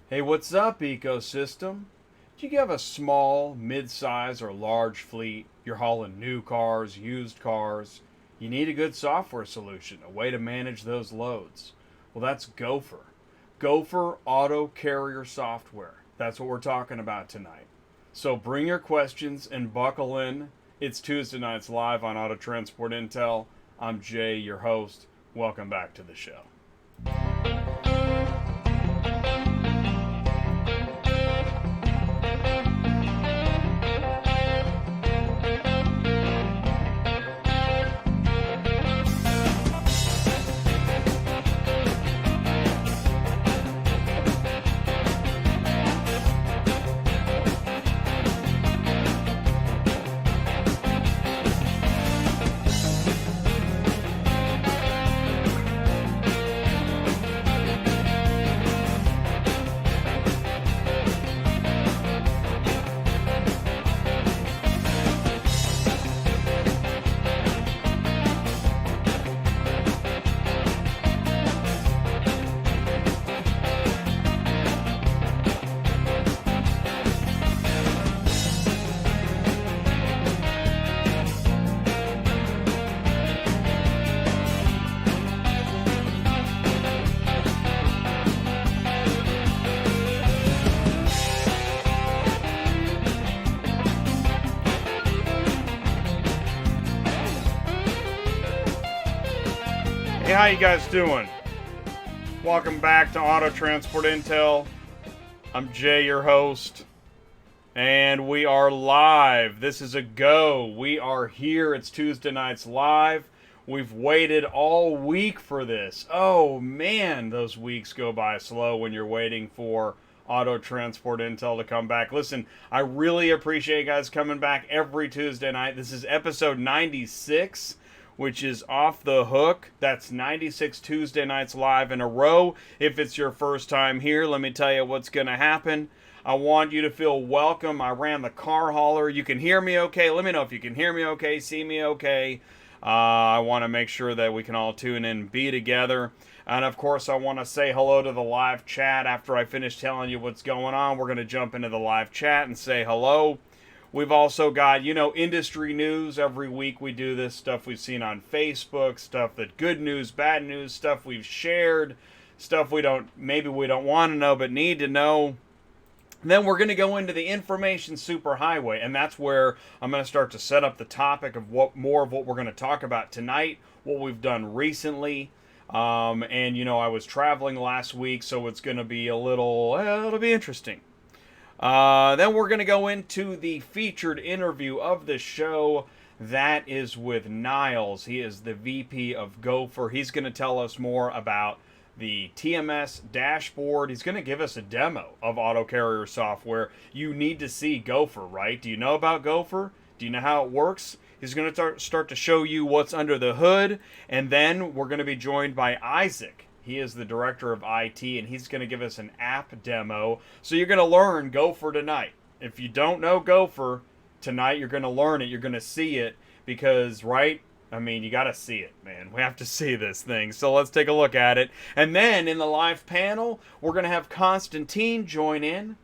Hey, what's up, ecosystem? Do you have a small, mid-size, or large fleet? You're hauling new cars, used cars. You need a good software solution, a way to manage those loads. Well, that's GoPhore. GoPhore Auto Carrier Software. That's what we're talking about tonight. So bring your questions and buckle in. It's Tuesday nights live on Auto Transport Intel. I'm Jay, your host. Welcome back to the show. Hey, how you guys doing? Welcome back to Auto Transport Intel. I'm Jay, your host, and we are live. This is a go. We are here. It's Tuesday nights live. We've waited all week for this. Oh man, those weeks go by slow when you're waiting for Auto Transport Intel to come back. Listen, I really appreciate you guys coming back every Tuesday night. This is episode 96. Which is off the hook. That's 96 Tuesday nights live in a row. If it's your first time here, let me tell you what's going to happen. I want you to feel welcome. I ran the car hauler. You can hear me okay. Let me know if you can hear me okay, see me okay. I want to make sure that we can all tune in and be together. And of course, I want to say hello to the live chat. After I finish telling you what's going on, we're going to jump into the live chat and say hello. We've also got, industry news. Every week we do this stuff we've seen on Facebook, stuff that good news, bad news, stuff we've shared, stuff maybe we don't want to know but need to know. And then we're going to go into the information superhighway, and that's where I'm going to start to set up the topic of what we're going to talk about tonight, what we've done recently. I was traveling last week, so it's going to be it'll be interesting. Then we're going to go into the featured interview of the show. That is with Niles. He is the VP of GoPhore. He's going to tell us more about the TMS dashboard. He's going to give us a demo of Auto Carrier software. You need to see GoPhore, right? Do you know about GoPhore? Do you know how it works? He's going to start to show you what's under the hood. And then we're going to be joined by Isaac. He is the director of IT, and he's going to give us an app demo. So you're going to learn GoPhore tonight. If you don't know GoPhore, tonight you're going to learn it. You're going to see it because, right? I mean, you got to see it, man. We have to see this thing. So let's take a look at it. And then in the live panel, we're going to have Constantine join in.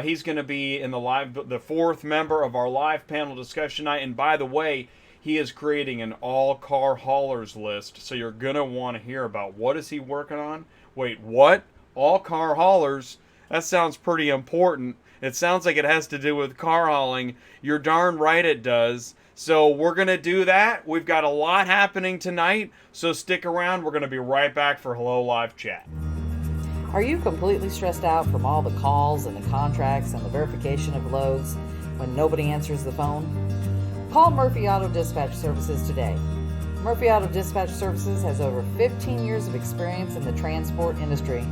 He's going to be in the fourth member of our live panel discussion night. And by the way, he is creating an all-car haulers list, so you're going to want to hear about what is he working on. Wait, what? All-car haulers? That sounds pretty important. It sounds like it has to do with car hauling. You're darn right it does. So we're going to do that. We've got a lot happening tonight, so stick around. We're going to be right back for Hello Live Chat. Are you completely stressed out from all the calls and the contracts and the verification of loads when nobody answers the phone? Call Murphy Auto Dispatch Services today. Murphy Auto Dispatch Services has over 15 years of experience in the transport industry.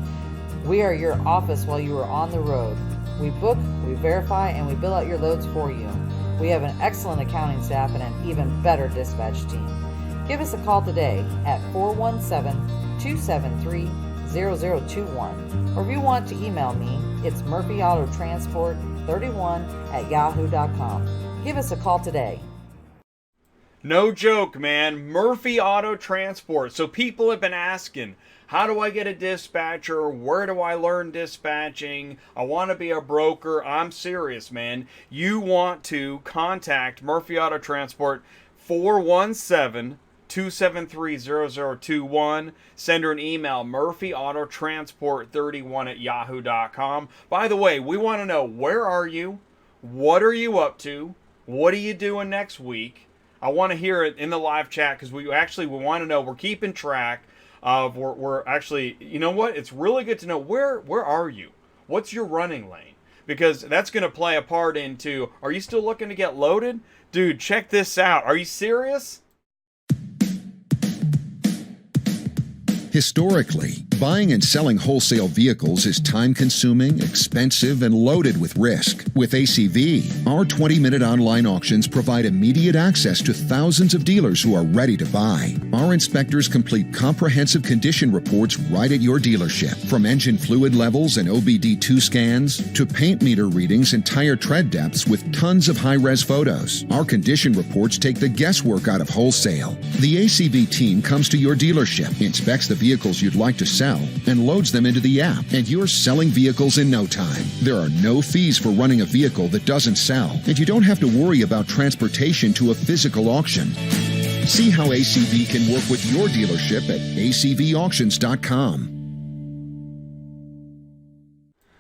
We are your office while you are on the road. We book, we verify, and we bill out your loads for you. We have an excellent accounting staff and an even better dispatch team. Give us a call today at 417-273-0021. Or if you want to email me, it's murphyautotransport31@yahoo.com. Give us a call today. No joke, man. Murphy Auto Transport. So people have been asking, How do I get a dispatcher? Where do I learn dispatching? I want to be a broker. I'm serious, man. You want to contact Murphy Auto Transport 417-273-0021. Send her an email, murphyautotransport31@yahoo.com. By the way, we want to know, where are you? What are you up to? What are you doing next week? I want to hear it in the live chat, because we want to know. We're keeping track of, we're actually, you know what? It's really good to know, where are you? What's your running lane? Because that's going to play a part into, are you still looking to get loaded? Dude, check this out. Are you serious? Historically, buying and selling wholesale vehicles is time-consuming, expensive, and loaded with risk. With ACV, our 20-minute online auctions provide immediate access to thousands of dealers who are ready to buy. Our inspectors complete comprehensive condition reports right at your dealership, from engine fluid levels and OBD2 scans to paint meter readings and tire tread depths with tons of high-res photos. Our condition reports take the guesswork out of wholesale. The ACV team comes to your dealership, inspects the vehicles you'd like to sell, and loads them into the app, and you're selling vehicles in no time. There are no fees for running a vehicle that doesn't sell, and you don't have to worry about transportation to a physical auction. See how ACV can work with your dealership at acvauctions.com.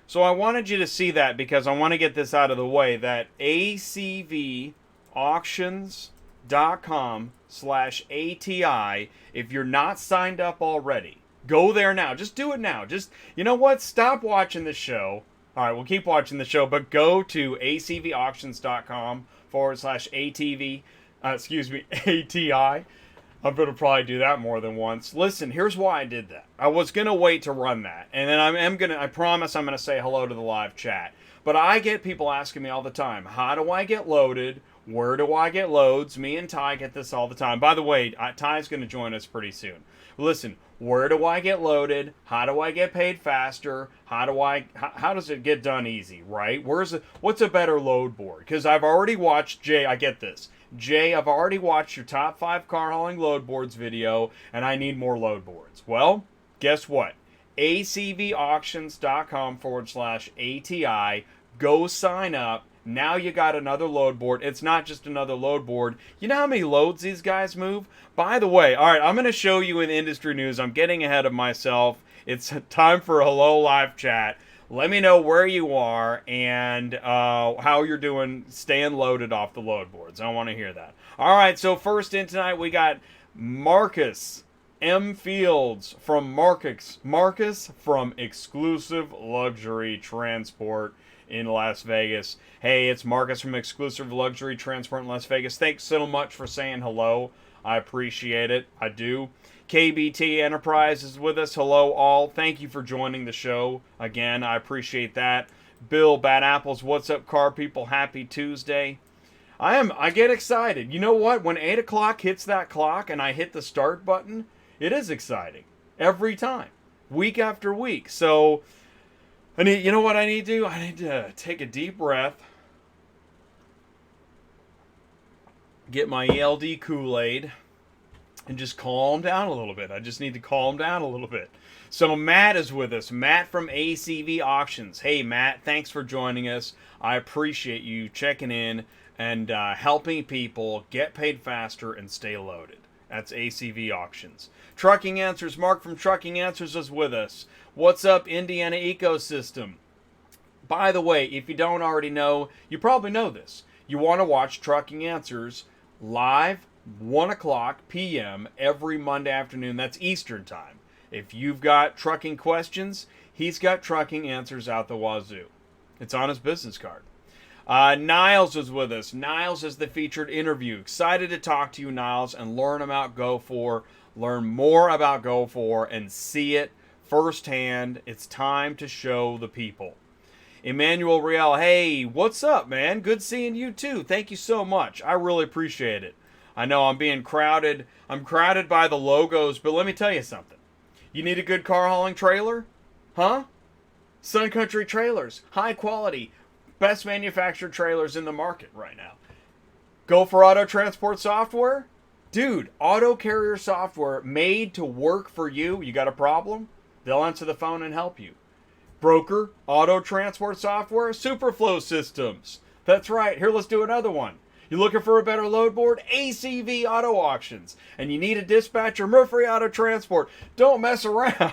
So I wanted you to see that, because I want to get this out of the way, that acvauctions.com/ATI. If you're not signed up already, go there now. Just do it now. Just, you know what? Stop watching the show. All right, we'll keep watching the show, but go to acvauctions.com/ATI. I'm going to probably do that more than once. Listen, here's why I did that. I was going to wait to run that, and then I promise I'm going to say hello to the live chat. But I get people asking me all the time, how do I get loaded? Where do I get loads? Me and Ty get this all the time. By the way, Ty's going to join us pretty soon. Listen, where do I get loaded? How do I get paid faster? How does it get done easy, right? What's a better load board? Because I've already watched, Jay, I get this. Jay, I've already watched your top 5 car hauling load boards video, and I need more load boards. Well, guess what? acvauctions.com/ATI. Go sign up. Now you got another load board. It's not just another load board. You know how many loads these guys move? By the way, all right, I'm going to show you in industry news. I'm getting ahead of myself. It's time for a hello live chat. Let me know where you are and how you're doing staying loaded off the load boards. I want to hear that. All right, so first in tonight, we got Marcus M. Fields from Marcus from Exclusive Luxury Transport in Las Vegas. Hey, it's Marcus from Exclusive Luxury Transport in Las Vegas. Thanks so much for saying hello. I appreciate it. I do. KBT Enterprise is with us. Hello, all. Thank you for joining the show. Again, I appreciate that. Bill, Bad Apples, what's up, car people? Happy Tuesday. I get excited. You know what? When 8 o'clock hits that clock and I hit the start button, it is exciting. Every time. Week after week. So, you know what I need to do? I need to take a deep breath. Get my ELD Kool-Aid. And just calm down a little bit. I just need to calm down a little bit. So Matt is with us. Matt from ACV Auctions. Hey, Matt, thanks for joining us. I appreciate you checking in and helping people get paid faster and stay loaded. That's ACV Auctions. Trucking Answers. Mark from Trucking Answers is with us. What's up, Indiana Ecosystem? By the way, if you don't already know, you probably know this. You want to watch Trucking Answers live 1 o'clock p.m. every Monday afternoon. That's Eastern time. If you've got trucking questions, he's got trucking answers out the wazoo. It's on his business card. Niles is with us. Niles is the featured interview. Excited to talk to you, Niles, and learn about GoPhore, learn more about GoPhore, and see it firsthand. It's time to show the people. Emmanuel Riel, hey, what's up, man? Good seeing you too. Thank you so much. I really appreciate it. I know I'm being crowded. I'm crowded by the logos, but let me tell you something. You need a good car hauling trailer? Huh? Sun Country Trailers. High quality. Best manufactured trailers in the market right now. GoPhore Auto Transport Software? Dude, Auto Carrier Software made to work for you. You got a problem? They'll answer the phone and help you. Broker, Auto Transport Software, Superflow Systems. That's right. Here, let's do another one. You looking for a better load board? ACV Auto Auctions. And you need a dispatcher? Murphy Auto Transport. Don't mess around.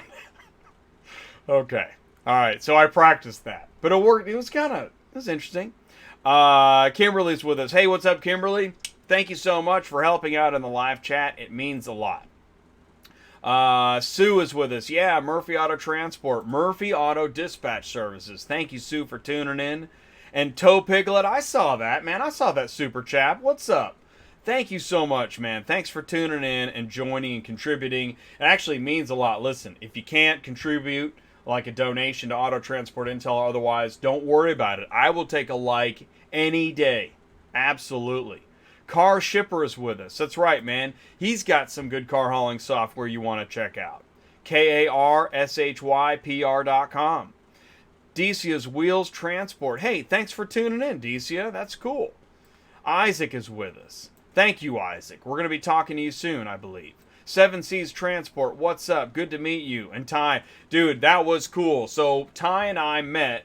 Okay. All right. So I practiced that. But it worked. It was interesting. Kimberly's with us. Hey, what's up, Kimberly? Thank you so much for helping out in the live chat. It means a lot. Sue is with us. Yeah, Murphy Auto Transport. Murphy Auto Dispatch Services. Thank you, Sue, for tuning in. And Toe Piglet, I saw that, man. I saw that super chat. What's up? Thank you so much, man. Thanks for tuning in and joining and contributing. It actually means a lot. Listen, if you can't contribute like a donation to Auto Transport Intel or otherwise, don't worry about it. I will take a like any day. Absolutely. Car Shipper is with us. That's right, man. He's got some good car hauling software you want to check out. KARSHYPR.com. Decia's Wheels Transport. Hey, thanks for tuning in, Decia. That's cool. Isaac is with us. Thank you, Isaac. We're going to be talking to you soon, I believe. Seven Seas Transport. What's up? Good to meet you. And Ty, dude, that was cool. So Ty and I met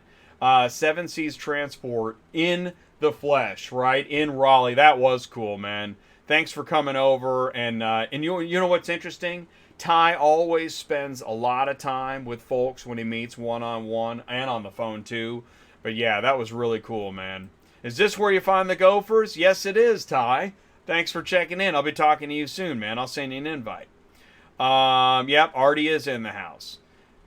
Seven Seas Transport in the flesh, right? In Raleigh. That was cool, man. Thanks for coming over. And you know what's interesting? Ty always spends a lot of time with folks when he meets one-on-one and on the phone too. But yeah, that was really cool, man. Is this where you find the gophers? Yes, it is, Ty. Thanks for checking in. I'll be talking to you soon, man. I'll send you an invite. Yep, Artie is in the house.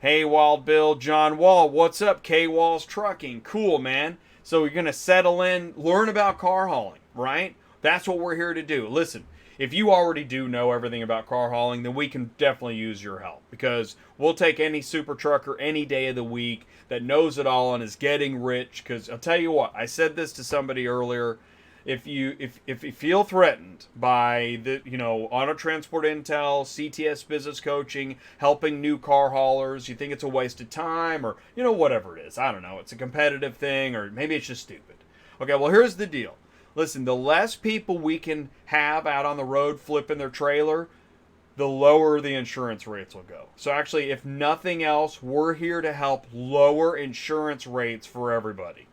Hey, Wild Bill, John Wall. What's up, K-Wall's Trucking? Cool, man. So you're going to settle in, learn about car hauling, right? That's what we're here to do. Listen, if you already do know everything about car hauling, then we can definitely use your help, because we'll take any super trucker any day of the week that knows it all and is getting rich. Because I'll tell you what, I said this to somebody earlier. If you feel threatened by the Auto Transport Intel, CTS Business Coaching, helping new car haulers, you think it's a waste of time, or whatever it is, I don't know, it's a competitive thing, or maybe it's just stupid. Okay, well, here's the deal. Listen, the less people we can have out on the road flipping their trailer, the lower the insurance rates will go. So actually, if nothing else, we're here to help lower insurance rates for everybody.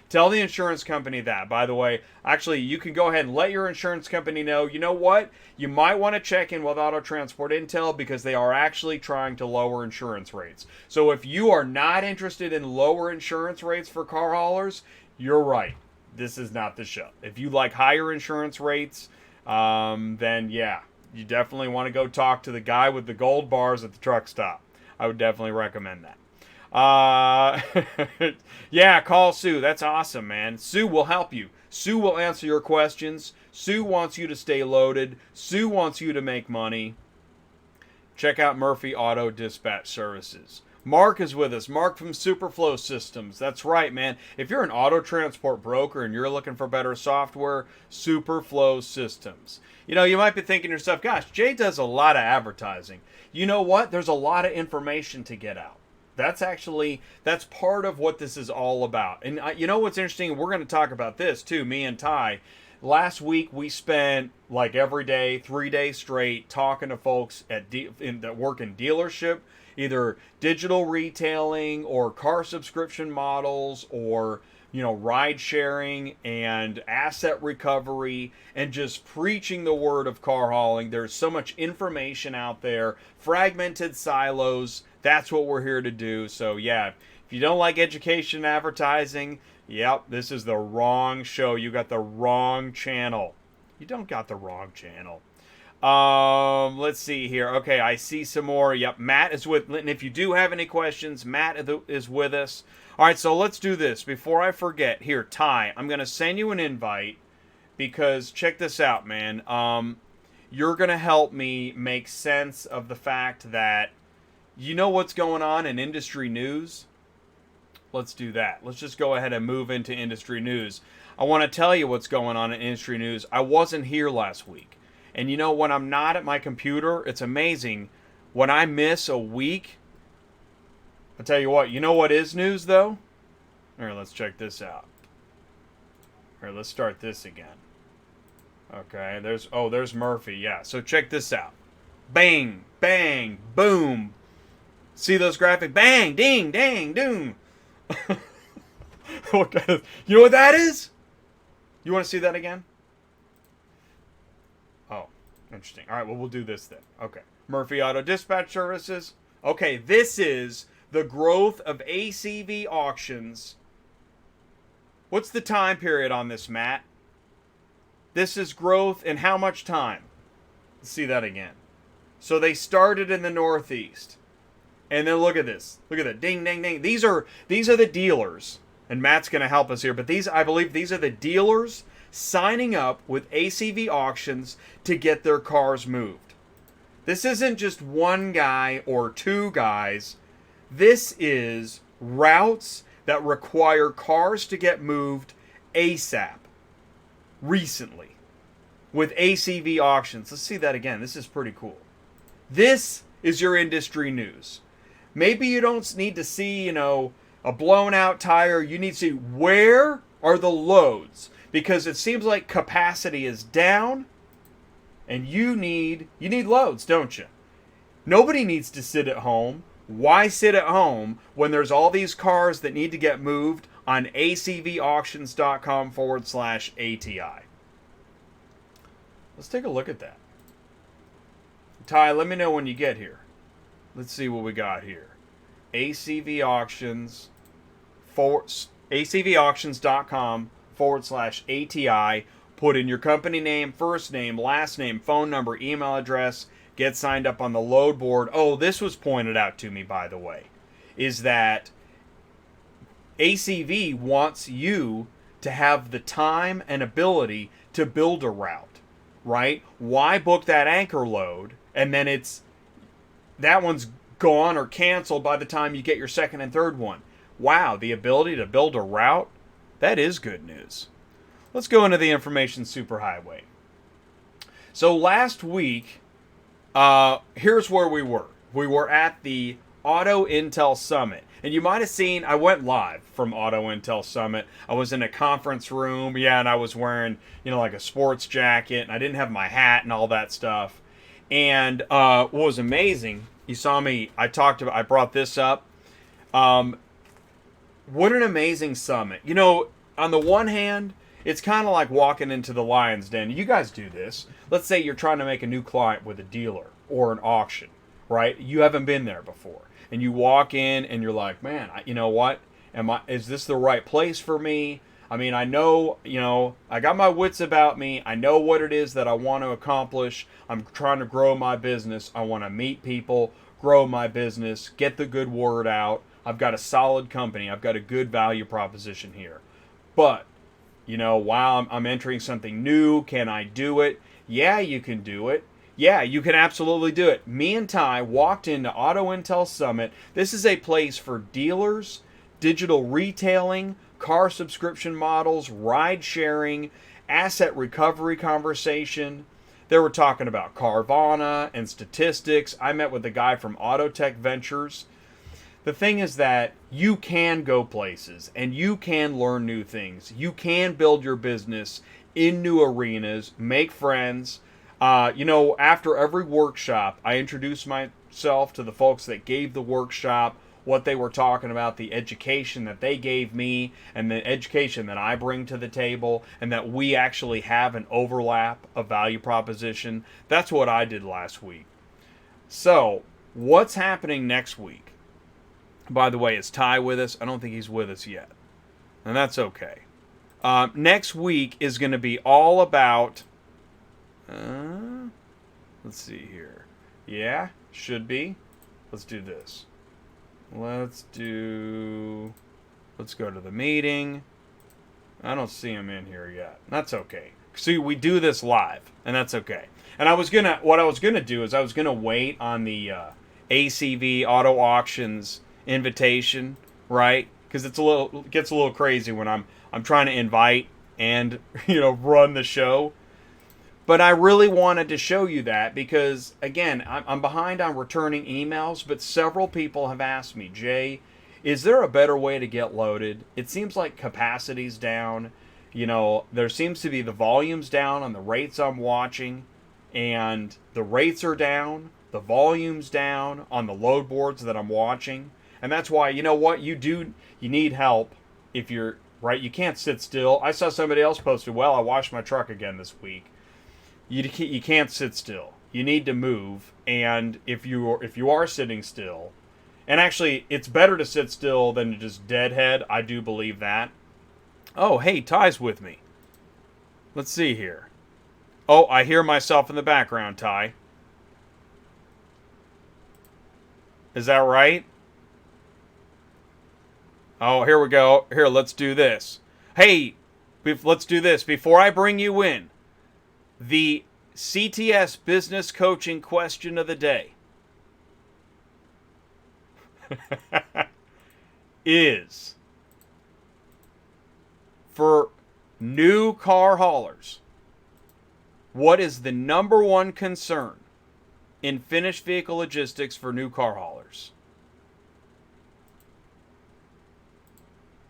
Tell the insurance company that. By the way, actually, you can go ahead and let your insurance company know, you know what? You might want to check in with Auto Transport Intel, because they are actually trying to lower insurance rates. So if you are not interested in lower insurance rates for car haulers, you're right. This is not the show. If you like higher insurance rates, then yeah, you definitely want to go talk to the guy with the gold bars at the truck stop. I would definitely recommend that. Yeah, call Sue. That's awesome, man. Sue will help you. Sue will answer your questions. Sue wants you to stay loaded. Sue wants you to make money. Check out Murphy Auto Dispatch Services. Mark is with us. Mark from Superflow Systems. That's right, man. If you're an auto transport broker and you're looking for better software, Superflow Systems. You might be thinking to yourself, gosh, Jay does a lot of advertising. You know what? There's a lot of information to get out. That's part of what this is all about. And you know what's interesting? We're going to talk about this too, me and Ty. Last week we spent like every day, 3 days straight, talking to folks that work in dealership, either digital retailing or car subscription models, or ride sharing and asset recovery, and just preaching the word of car hauling. There's so much information out there, fragmented silos. That's what we're here to do. So yeah, if you don't like education and advertising, yep, this is the wrong show. You got the wrong channel. You don't got the wrong channel. Let's see here. Okay, I see some more. Yep, Matt is with, and if you do have any questions, Matt is with us. All right, so let's do this. Before I forget, here, Ty, I'm going to send you an invite, because check this out, man. You're going to help me make sense of the fact that what's going on in industry news? Let's do that. Let's just go ahead and move into industry news. I want to tell you what's going on in industry news. I wasn't here last week. And when I'm not at my computer, it's amazing. When I miss a week, I'll tell you what. You know what is news, though? All right, let's check this out. All right, let's start this again. Okay, there's Murphy. Yeah. So check this out. Bang, bang, boom. See those graphics? Bang, ding, dang, doom. You know what that is? You want to see that again? Oh, interesting. All right, well, we'll do this then. Okay. Murphy Auto Dispatch Services. Okay, this is the growth of ACV auctions. What's the time period on this, Matt? This is growth in how much time? Let's see that again. So they started in the Northeast. And then look at this. Look at that. Ding, ding, ding. These are the dealers. And Matt's going to help us here. But I believe these are the dealers signing up with ACV auctions to get their cars moved. This isn't just one guy or two guys. This is routes that require cars to get moved ASAP. Recently. With ACV auctions. Let's see that again. This is pretty cool. This is your industry news. Maybe you don't need to see, a blown out tire. You need to see where are the loads. Because it seems like capacity is down. And you need loads, don't you? Nobody needs to sit at home. Why sit at home when there's all these cars that need to get moved on acvauctions.com/ATI? Let's take a look at that. Ty, let me know when you get here. Let's see what we got here. acvauctions.com/ATI. Put in your company name, first name, last name, phone number, email address. Get signed up on the load board. Oh, this was pointed out to me, by the way, is that ACV wants you to have the time and ability to build a route, right? Why book that anchor load and then that one's gone or canceled by the time you get your second and third one? Wow, the ability to build a route, that is good news. Let's go into the information superhighway. So last week, here's where we were. We were at the Auto Intel Summit. And you might have seen, I went live from Auto Intel Summit. I was in a conference room, and I was wearing, like a sports jacket, and I didn't have my hat and all that stuff. And what was amazing, you saw me, I brought this up. What an amazing summit. On the one hand, it's kind of like walking into the lion's den. You guys do this. Let's say you're trying to make a new client with a dealer or an auction, right? You haven't been there before. And you walk in and you're like, man, you know what? Is this the right place for me? I mean, I know, I got my wits about me. I know what it is that I want to accomplish. I'm trying to grow my business. I want to meet people, grow my business, get the good word out. I've got a solid company. I've got a good value proposition here. But while I'm entering something new, can I do it? Yeah, you can do it. Yeah, you can absolutely do it. Me and Ty walked into Auto Intel Summit. This is a place for dealers, digital retailing, car subscription models, ride sharing, asset recovery conversation. They were talking about Carvana and statistics. I met with a guy from Autotech Ventures. The thing is that you can go places and you can learn new things. You can build your business in new arenas, make friends. After every workshop, I introduce myself to the folks that gave the workshop, what they were talking about, the education that they gave me, and the education that I bring to the table, and that we actually have an overlap of value proposition. That's what I did last week. So, what's happening next week? By the way, is Ty with us? I don't think he's with us yet. And that's okay. Next week is going to be all about... let's see here. Yeah, should be. Let's do this. Let's go to the meeting. I don't see him in here yet. That's okay. See, we do this live, and that's okay. And what I was gonna do is I was gonna wait on the ACV Auto Auctions invitation, right? Because it gets a little crazy when I'm trying to invite and run the show. But I really wanted to show you that because, again, I'm behind on returning emails, but several people have asked me, Jay, is there a better way to get loaded? It seems like capacity's down. There seems to be the volume's down on the rates I'm watching, and the rates are down, the volume's down on the load boards that I'm watching. And that's why, you need help if you're, right? You can't sit still. I saw somebody else posted, well, I washed my truck again this week. You can't sit still. You need to move. And if you are sitting still, and actually, it's better to sit still than to just deadhead. I do believe that. Oh, hey, Ty's with me. Let's see here. Oh, I hear myself in the background, Ty. Is that right? Oh, here we go. Here, let's do this. Hey, let's do this. Before I bring you in, the CTS Business Coaching question of the day is, for new car haulers, what is the number one concern in finished vehicle logistics for new car haulers?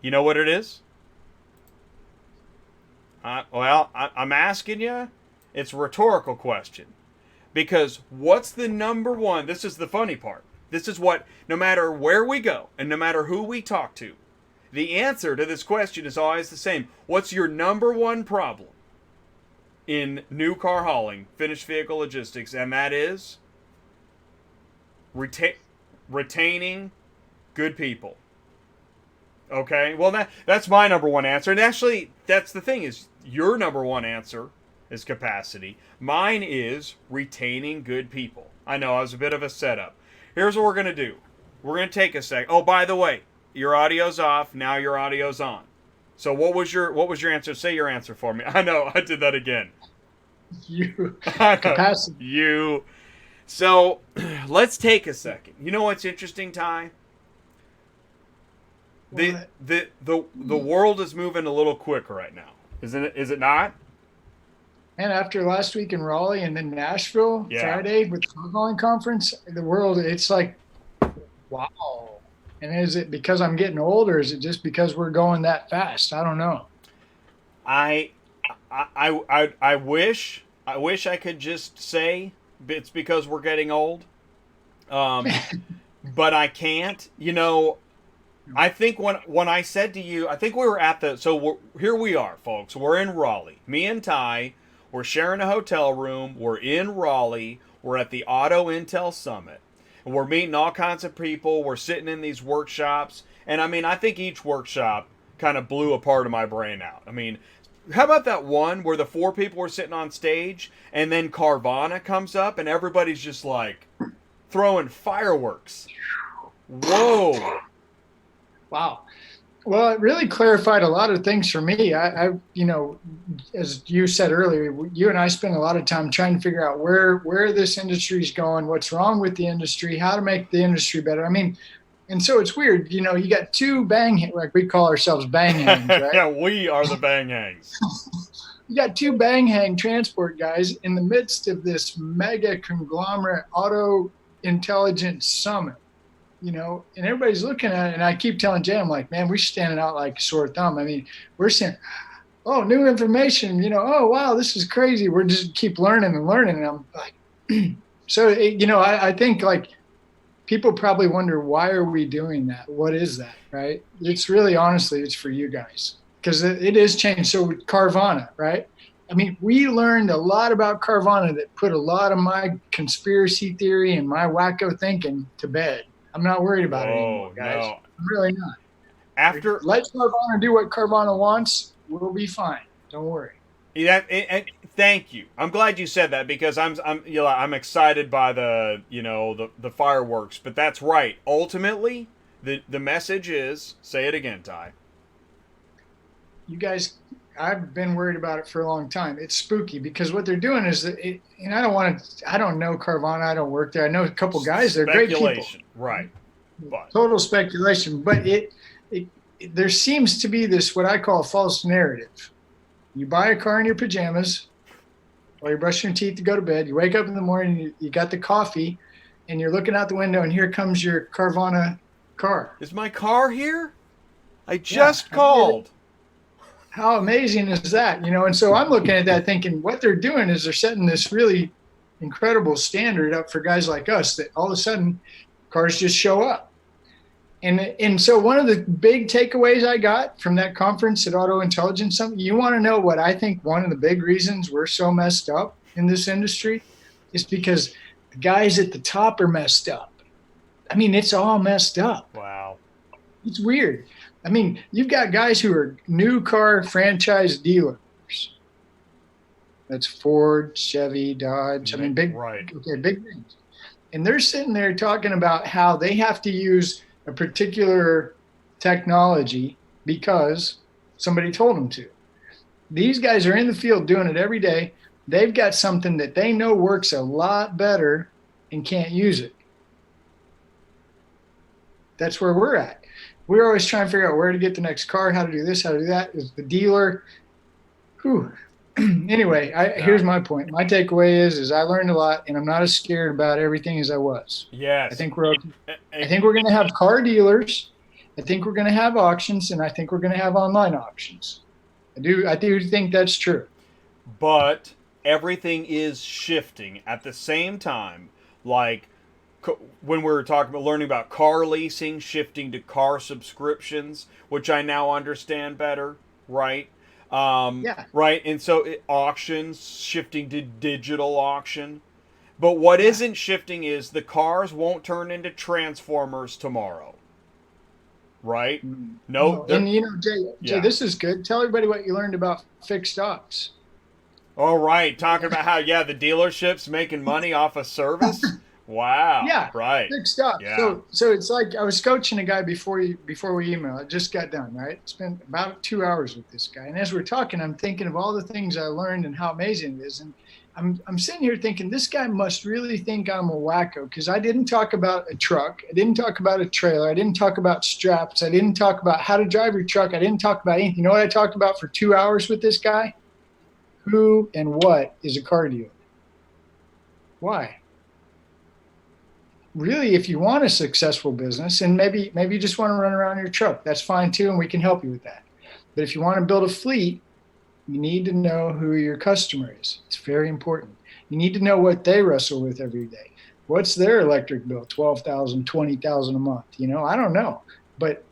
You know what it is? I'm asking you. It's a rhetorical question. Because what's the number one? This is the funny part. This is what, no matter where we go and no matter who we talk to, the answer to this question is always the same. What's your number one problem in new car hauling, finished vehicle logistics? And that is retaining good people. Okay? Well, that's my number one answer. And actually, that's the thing, is your number one answer is capacity. Mine is retaining good people. I know, I was a bit of a setup. Here's what we're going to do. We're going to take a sec. Oh, by the way, your audio's off. Now your audio's on. So what was your answer? Say your answer for me. I know, I did that again. You. Capacity. You. So let's take a second. You know what's interesting, Ty? The world is moving a little quick right now. Isn't it? Is it not? And after last week in Raleigh and then Nashville, Friday with the car hauling conference, the world, it's like, wow. And is it because I'm getting old, or is it just because we're going that fast? I don't know. I wish I could just say it's because we're getting old, but I can't. I think when I said to you, I think we were at here we are, folks. We're in Raleigh. Me and Ty, we're sharing a hotel room. We're in Raleigh. We're at the Auto Intel Summit. And we're meeting all kinds of people. We're sitting in these workshops. And I think each workshop kind of blew a part of my brain out. How about that one where the 4 people were sitting on stage and then Carvana comes up and everybody's just like throwing fireworks? Whoa. Wow. Well, it really clarified a lot of things for me. I as you said earlier, you and I spend a lot of time trying to figure out where this industry is going, what's wrong with the industry, how to make the industry better. And so it's weird, you got 2 like we call ourselves bang hangs, right? Yeah, we are the bang hangs. You got 2 bang hang transport guys in the midst of this mega conglomerate auto intelligence summit. And everybody's looking at it, and I keep telling Jay, I'm like, man, we're standing out like a sore thumb. We're saying, oh, new information, oh, wow, this is crazy. We're just keep learning and learning. And I'm like, so, I think like people probably wonder, why are we doing that? What is that, right? It's really, honestly, it's for you guys, because it is changed. So with Carvana, right? We learned a lot about Carvana that put a lot of my conspiracy theory and my wacko thinking to bed. I'm not worried about it anymore, guys. No. I'm really not. Let Carvana do what Carvana wants. We'll be fine. Don't worry. Yeah, and thank you. I'm glad you said that, because I'm excited by the fireworks. But that's right. Ultimately, the message is, say it again, Ty. You guys, I've been worried about it for a long time. It's spooky, because what they're doing is I don't know Carvana. I don't work there. I know a couple guys. They're great people. Right. But total speculation. But there seems to be this, what I call a false narrative. You buy a car in your pajamas while you're brushing your teeth to go to bed. You wake up in the morning, you got the coffee, and you're looking out the window, and here comes your Carvana car. Is my car here? I just called. How amazing is that? And so I'm looking at that thinking what they're doing is they're setting this really incredible standard up for guys like us that all of a sudden cars just show up. And so one of the big takeaways I got from that conference at Auto Intelligence Summit, you want to know what I think one of the big reasons we're so messed up in this industry is because the guys at the top are messed up. I mean, it's all messed up. Wow. It's weird. I mean, you've got guys who are new car franchise dealers. That's Ford, Chevy, Dodge. I mean, big names. And they're sitting there talking about how they have to use a particular technology because somebody told them to. These guys are in the field doing it every day. They've got something that they know works a lot better and can't use it. That's where we're at. We're always trying to figure out where to get the next car, how to do this, how to do that. Is the dealer. Whew. Anyway, here's my point. My takeaway is I learned a lot, and I'm not as scared about everything as I was. Yes. I think we're going to have car dealers. I think we're going to have auctions, and I think we're going to have online auctions. I do think that's true. But everything is shifting at the same time. Like when we were talking about learning about car leasing, shifting to car subscriptions, which I now understand better, right? Right, and so auctions shifting to digital auction. But what isn't shifting is the cars won't turn into transformers tomorrow. Right? No. And Jay, this is good. Tell everybody what you learned about fixed ops. All right, talking about how the dealership's making money off of service. Wow. Yeah. Right. Fixed ops. Yeah. So it's like I was coaching a guy before we emailed. I just got done. Right. Spent about 2 hours with this guy, and as we're talking, I'm thinking of all the things I learned and how amazing it is. And I'm sitting here thinking this guy must really think I'm a wacko because I didn't talk about a truck. I didn't talk about a trailer. I didn't talk about straps. I didn't talk about how to drive your truck. I didn't talk about anything. You know what I talked about for 2 hours with this guy? Who and what is a car dealer? Why? Really, if you want a successful business, and maybe you just want to run around your truck, that's fine too, and we can help you with that. But if you want to build a fleet, you need to know who your customer is. It's very important. You need to know what they wrestle with every day. What's their electric bill? $12,000, $20,000 a month. I don't know. But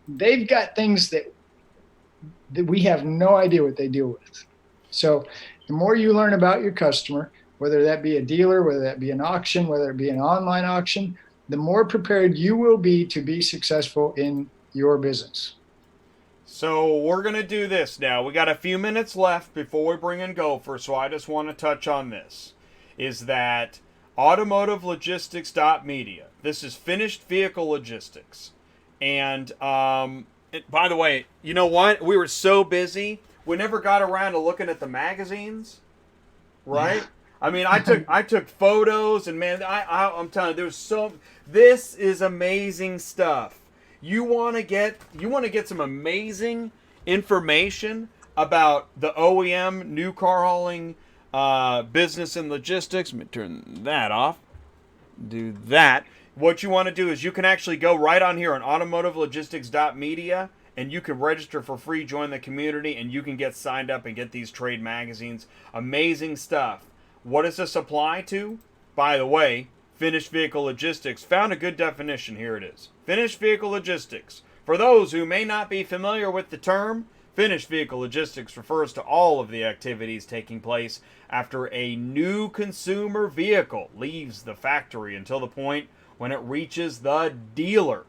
they've got things that we have no idea what they deal with. So the more you learn about your customer, whether that be a dealer, whether that be an auction, whether it be an online auction, the more prepared you will be to be successful in your business. So we're going to do this now. We got a few minutes left before we bring in GoPhore, so I just want to touch on this. Is that automotivelogistics.media. This is finished vehicle logistics. And by the way, you know what? We were so busy, we never got around to looking at the magazines, right? Yeah. I mean, I took photos, and man, I'm telling you, this is amazing stuff. You want to get some amazing information about the OEM new car hauling business and logistics. Let me turn that off. Do that. What you want to do is you can actually go right on here on automotivelogistics.media, and you can register for free, join the community, and you can get signed up and get these trade magazines. Amazing stuff. What does this apply to? By the way, finished vehicle logistics. Found a good definition. Here it is. Finished vehicle logistics. For those who may not be familiar with the term, finished vehicle logistics refers to all of the activities taking place after a new consumer vehicle leaves the factory until the point when it reaches the dealer.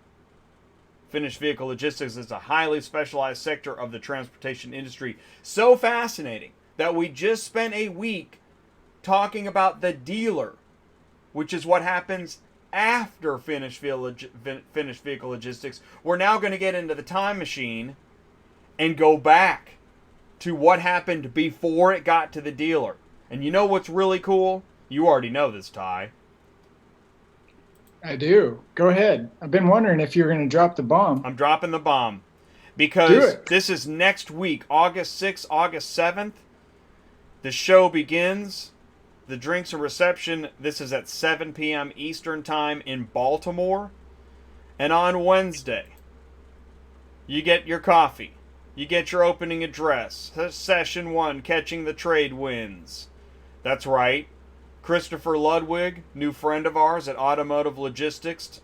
Finished vehicle logistics is a highly specialized sector of the transportation industry. So fascinating that we just spent a week talking about the dealer, which is what happens after finished vehicle logistics. We're now going to get into the time machine and go back to what happened before it got to the dealer. And you know what's really cool? You already know this, Ty. I do. Go ahead. I've been wondering if you're going to drop the bomb. I'm dropping the bomb. Because this is next week, August 6th, August 7th. The show begins. The drinks and reception, this is at 7 p.m. Eastern Time in Baltimore. And on Wednesday, you get your coffee. You get your opening address. Session 1, catching the trade winds. That's right. Christopher Ludwig, new friend of ours at Automotive Logistics.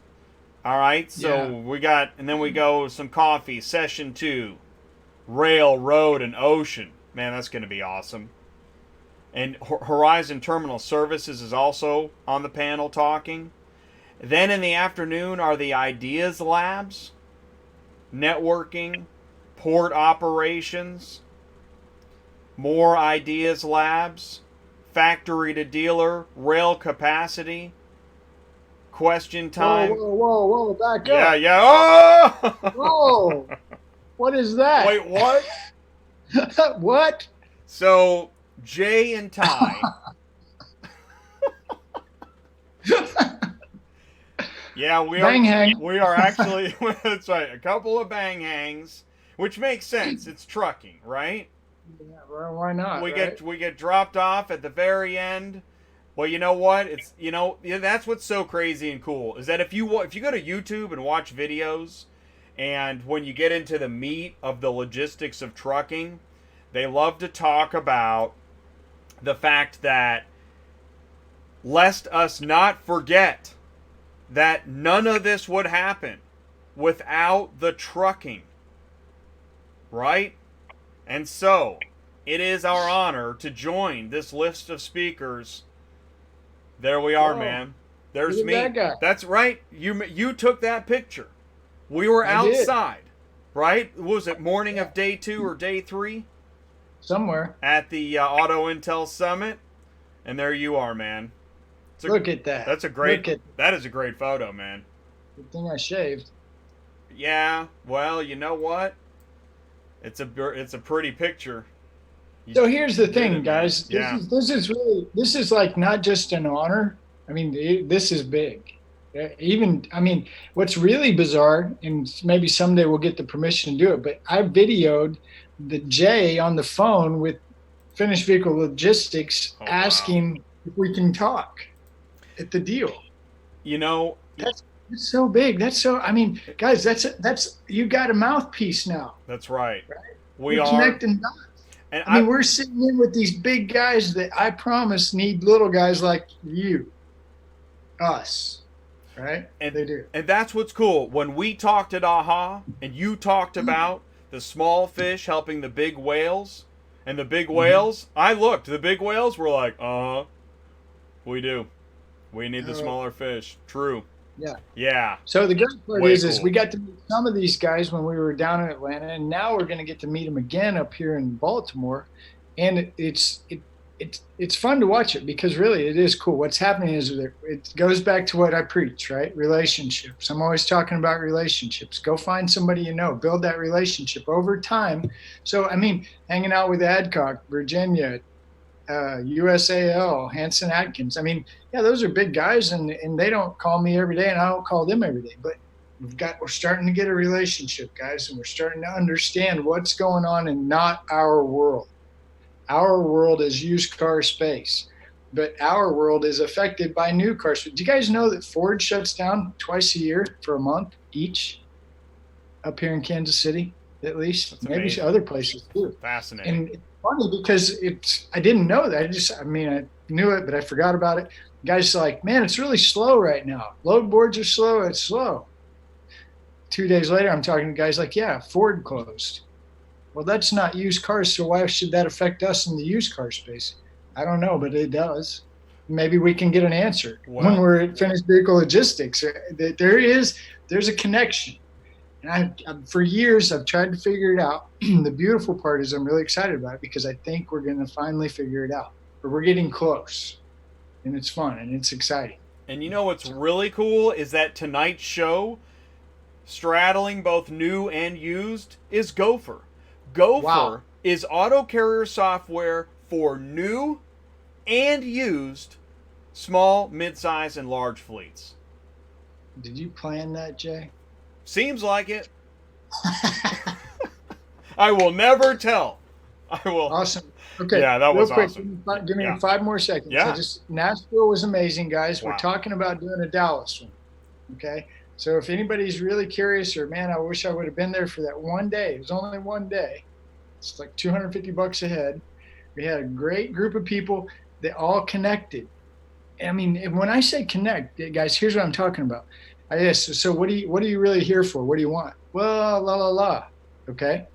All right, so we got, and then we go some coffee. Session 2, rail, road, and ocean. Man, that's going to be awesome. And Horizon Terminal Services is also on the panel talking. Then in the afternoon are the Ideas Labs, networking, port operations, more Ideas Labs, factory to dealer, rail capacity, question time. Whoa, back Yeah, up. yeah. Oh! Whoa, what is that? Wait, what? What? So, Jay and Ty. Yeah, Bang hang. we are actually, that's right, a couple of bang hangs, which makes sense. It's trucking, right? Yeah, well, why not? We right? get dropped off at the very end. Well, you know what? It's that's what's so crazy and cool is that if you go to YouTube and watch videos, and when you get into the meat of the logistics of trucking, they love to talk about the fact that lest us not forget that none of this would happen without the trucking, right? And so, it is our honor to join this list of speakers. There we are, Whoa. man. There's Look me. at that guy. That's right. You took that picture. We were I did. outside, right? Was it morning of day 2 or day 3 Somewhere. at the Auto Intel Summit? And there you are, man. Look at that. That's a great. Look at That is a great photo, man. Good thing I shaved. Yeah. Well, you know what? It's a pretty picture. So here's the did thing, it, man. guys. Yeah. This is like not just an honor. I mean, this is big. What's really bizarre, and maybe someday we'll get the permission to do it, but I videoed the Jay on the phone with Finished Vehicle Logistics asking if we can talk at the deal. That's so big. That's so, guys, that's you got a mouthpiece now. That's right. We're connecting dots. And we're sitting in with these big guys that I promise need little guys like you, us, right? And they do. And that's what's cool. When we talked at AHA, and you talked about the small fish helping the big whales, and the big whales, I looked. The big whales were like, we do. We need the smaller fish. True. Yeah. Yeah. So the good part Way is cool. we got to meet some of these guys when we were down in Atlanta, and now we're going to get to meet them again up here in Baltimore, and it's fun to watch it because really it is cool. What's happening is it goes back to what I preach, right? Relationships. I'm always talking about relationships. Go find somebody you know, build that relationship over time. So hanging out with Adcock, Virginia, USAL, Hanson Atkins. Those are big guys, and they don't call me every day, and I don't call them every day. But we're starting to get a relationship, guys, and we're starting to understand what's going on in not our world. Our world is used car space, but our world is affected by new cars. Do you guys know that Ford shuts down twice a year for a month each up here in Kansas City, at least? That's maybe amazing. other places too. Fascinating. And it's funny because I didn't know that. I knew it, but I forgot about it. The guy's like, man, it's really slow right now. Load boards are slow. It's slow. 2 days later, I'm talking to guys like, yeah, Ford closed. Well, that's not used cars, so why should that affect us in the used car space? I don't know, but it does. Maybe we can get an answer when we're at Finished Vehicle Logistics. There's a connection. And for years, I've tried to figure it out. The beautiful part is I'm really excited about it because I think we're going to finally figure it out. But we're getting close, and it's fun, and it's exciting. And you know what's really cool is that tonight's show, straddling both new and used, is GoPhore. GoPhore is auto carrier software for new and used small, mid-size, and large fleets. Did you plan that, Jay? Seems like it. I will never tell. I will. Awesome. Okay. Yeah, that was real quick, awesome. Give me Yeah. 5 more seconds. Yeah. Nashville was amazing, guys. Wow. We're talking about doing a Dallas one. Okay. So if anybody's really curious, or man, I wish I would have been there for that one day. It was only one day. It's like $250 a head. We had a great group of people that all connected. I mean, when I say connect, guys, here's what I'm talking about. I asked, so what are you really here for? What do you want? Well, la la la. Okay.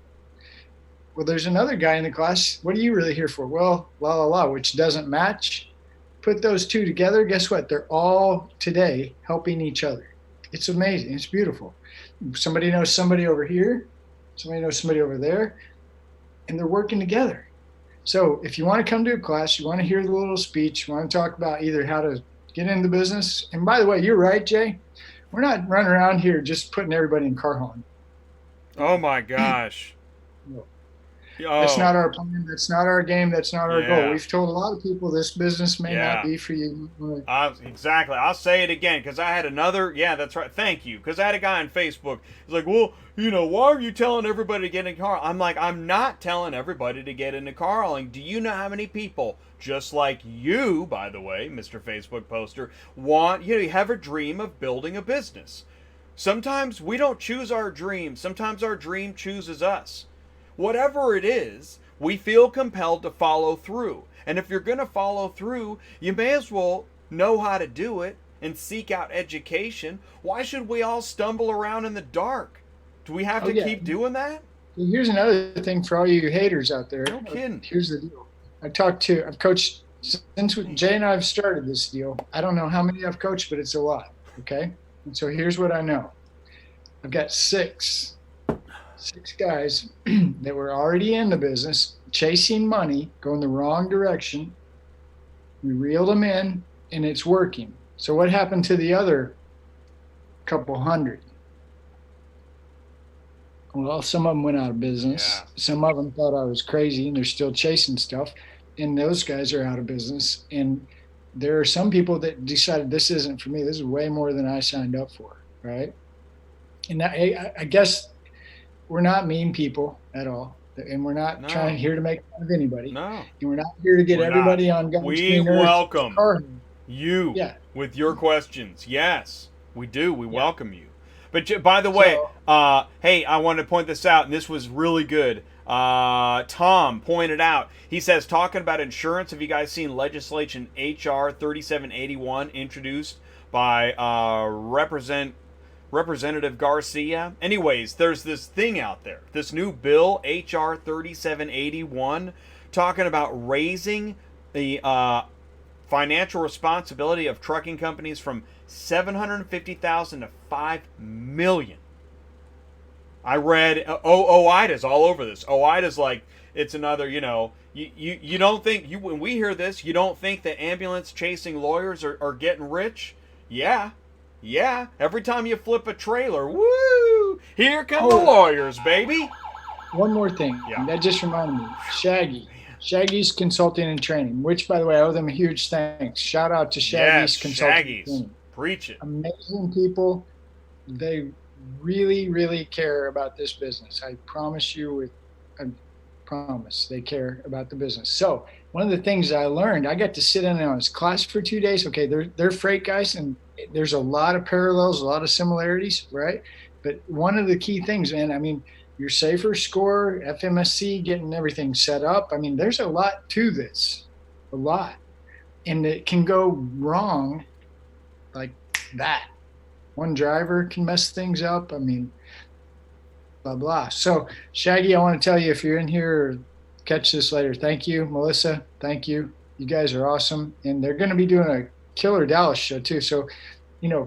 Well, there's another guy in the class. What are you really here for? Well, la la la, which doesn't match. Put those two together. Guess what? They're all today helping each other. It's amazing. It's beautiful. Somebody knows somebody over here. Somebody knows somebody over there. And they're working together. So if you want to come to a class, you want to hear the little speech, you want to talk about either how to get into the business. And by the way, you're right, Jay. We're not running around here just putting everybody in car hauling. Oh my gosh. No. Oh. That's not our plan. That's not our game. That's not our Yeah. goal. We've told a lot of people this business may Yeah. not be for you. Exactly. I'll say it again because I had another. Yeah, that's right. Thank you. Because I had a guy on Facebook. He's like, well, why are you telling everybody to get in car? I'm like, I'm not telling everybody to get into car hauling. Do you know how many people, just like you, by the way, Mr. Facebook poster, you have a dream of building a business? Sometimes we don't choose our dream. Sometimes our dream chooses us. Whatever it is, we feel compelled to follow through. And if you're going to follow through, you may as well know how to do it and seek out education. Why should we all stumble around in the dark? Do we have to keep doing that? Here's another thing for all you haters out there. No kidding. Here's the deal. I've coached since Jay and I have started this deal. I don't know how many I've coached, but it's a lot. Okay. And so here's what I know. I've got six guys that were already in the business, chasing money, going the wrong direction. We reeled them in, and it's working. So what happened to the other couple hundred? Well, some of them went out of business. Yeah. Some of them thought I was crazy, and they're still chasing stuff. And those guys are out of business. And there are some people that decided this isn't for me. This is way more than I signed up for, right? And I guess we're not mean people at all, and we're not trying here to make fun of anybody. No. And we're not here to get everybody on God's We green earth. welcome you with your questions. Yes, we do. We welcome you. But by the way, hey, I wanted to point this out, and this was really good. Tom pointed out, he says, talking about insurance, have you guys seen legislation HR 3781 introduced by Representative Garcia? Anyways, there's this thing out there, this new bill, HR 3781, talking about raising the financial responsibility of trucking companies from $750,000 to $5 million. I read OIDA's all over this. OIDA's like, it's another, you don't think, when we hear this, you don't think that ambulance chasing lawyers are getting rich? Yeah. Every time you flip a trailer, woo! Here come the lawyers, baby. One more thing. Yeah. That just reminded me. Shaggy's Consulting and Training, which, by the way, I owe them a huge thanks. Shout out to Shaggy's Consulting and Training. Preach it. Amazing people. They really, really care about this business. I promise you, they care about the business. So one of the things I learned, I got to sit in on his class for 2 days. Okay, they're freight guys, and there's a lot of parallels, a lot of similarities, right? But one of the key things, man, I mean, your safer score, FMSC, getting everything set up. I mean, there's a lot to this, a lot. And it can go wrong like that. One driver can mess things up. I mean, blah, blah. So, Shaggy, I want to tell you, if you're in here or catch this later, thank you. Melissa, thank you. You guys are awesome. And they're going to be doing a killer Dallas show too. So,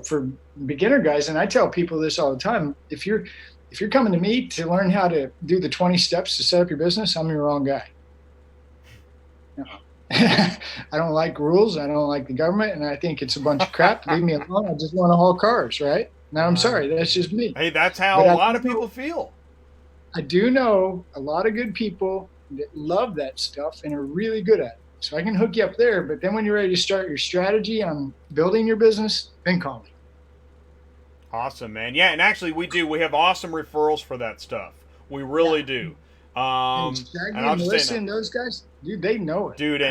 for beginner guys, and I tell people this all the time, if you're coming to me to learn how to do the 20 steps to set up your business, I'm your wrong guy. No. I don't like rules. I don't like the government. And I think it's a bunch of crap. Leave me alone. I just want to haul cars, right? Now, I'm sorry. That's just me. Hey, that's how a lot of people feel. I do know a lot of good people that love that stuff and are really good at it. So I can hook you up there. But then when you're ready to start your strategy on building your business, then call me. Awesome, man. Yeah, and actually we do. We have awesome referrals for that stuff. We really do. And Shaggy and Melissa and those guys, dude, they know it. Dude,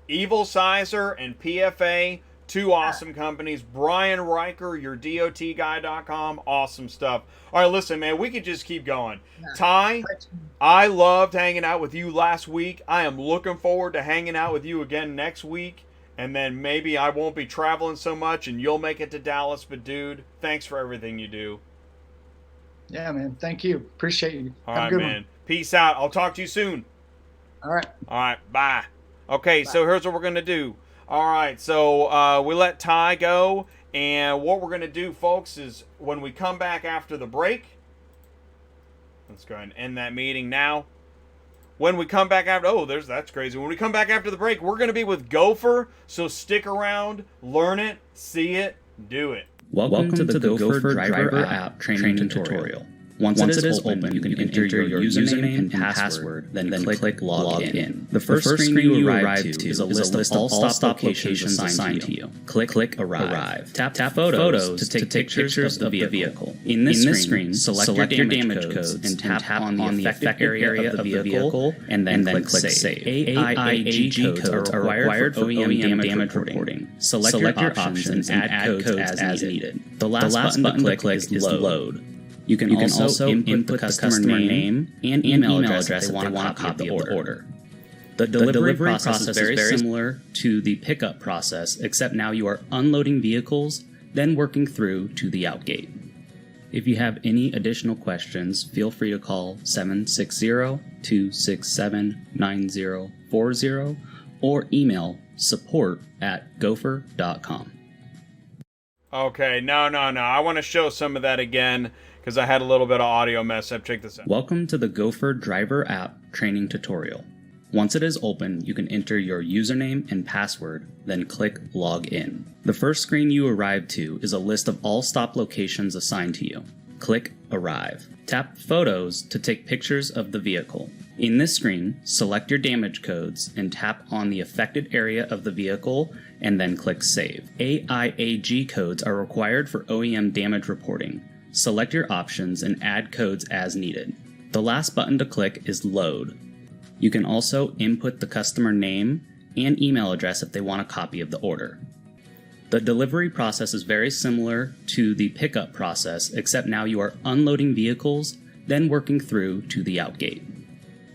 Evil Sizer and PFA, Two awesome companies. Brian Riker, your DOTguy.com. Awesome stuff. All right, listen, man, we could just keep going. Ty, I loved hanging out with you last week. I am looking forward to hanging out with you again next week. And then maybe I won't be traveling so much and you'll make it to Dallas. But, dude, thanks for everything you do. Yeah, man. Thank you. Appreciate you. All right, man. Peace out. I'll talk to you soon. All right. All right. Bye. Okay, so here's what we're going to do. All right, so we let Ty go. And what we're going to do, folks, is when we come back after the break, let's go ahead and end that meeting now. When we come back after, that's crazy. When we come back after the break, we're going to be with GoPhore. So stick around, learn it, see it, do it. Welcome to the GoPhore Driver app training tutorial. Once it is open, you can enter your username and password, then click Log In. The first screen you arrive to is a list of all stop locations assigned to you. Click Arrive. Tap Photos to take pictures of the vehicle. In this screen, select your damage codes and tap on the affected area of the vehicle, and then click Save. Aiag codes are required for OEM damage reporting. Select your options and add codes as needed. The last button to click is Load. You can also input the customer name and email address if they want a copy of the order. The delivery process is very similar to the pickup process, except now you are unloading vehicles, then working through to the outgate. If you have any additional questions, feel free to call 760-267-9040 or email support@gophore.com. Okay, no. I want to show some of that again, because I had a little bit of audio mess up. Check this out. Welcome to the GoPhore Driver app training tutorial. Once it is open, you can enter your username and password, then click Log In. The first screen you arrive to is a list of all stop locations assigned to you. Click Arrive. Tap Photos to take pictures of the vehicle. In this screen, select your damage codes and tap on the affected area of the vehicle and then click Save. Aiag codes are required for OEM damage reporting. Select your options and add codes as needed. The last button to click is Load. You can also input the customer name and email address if they want a copy of the order. The delivery process is very similar to the pickup process, except now you are unloading vehicles, then working through to the outgate.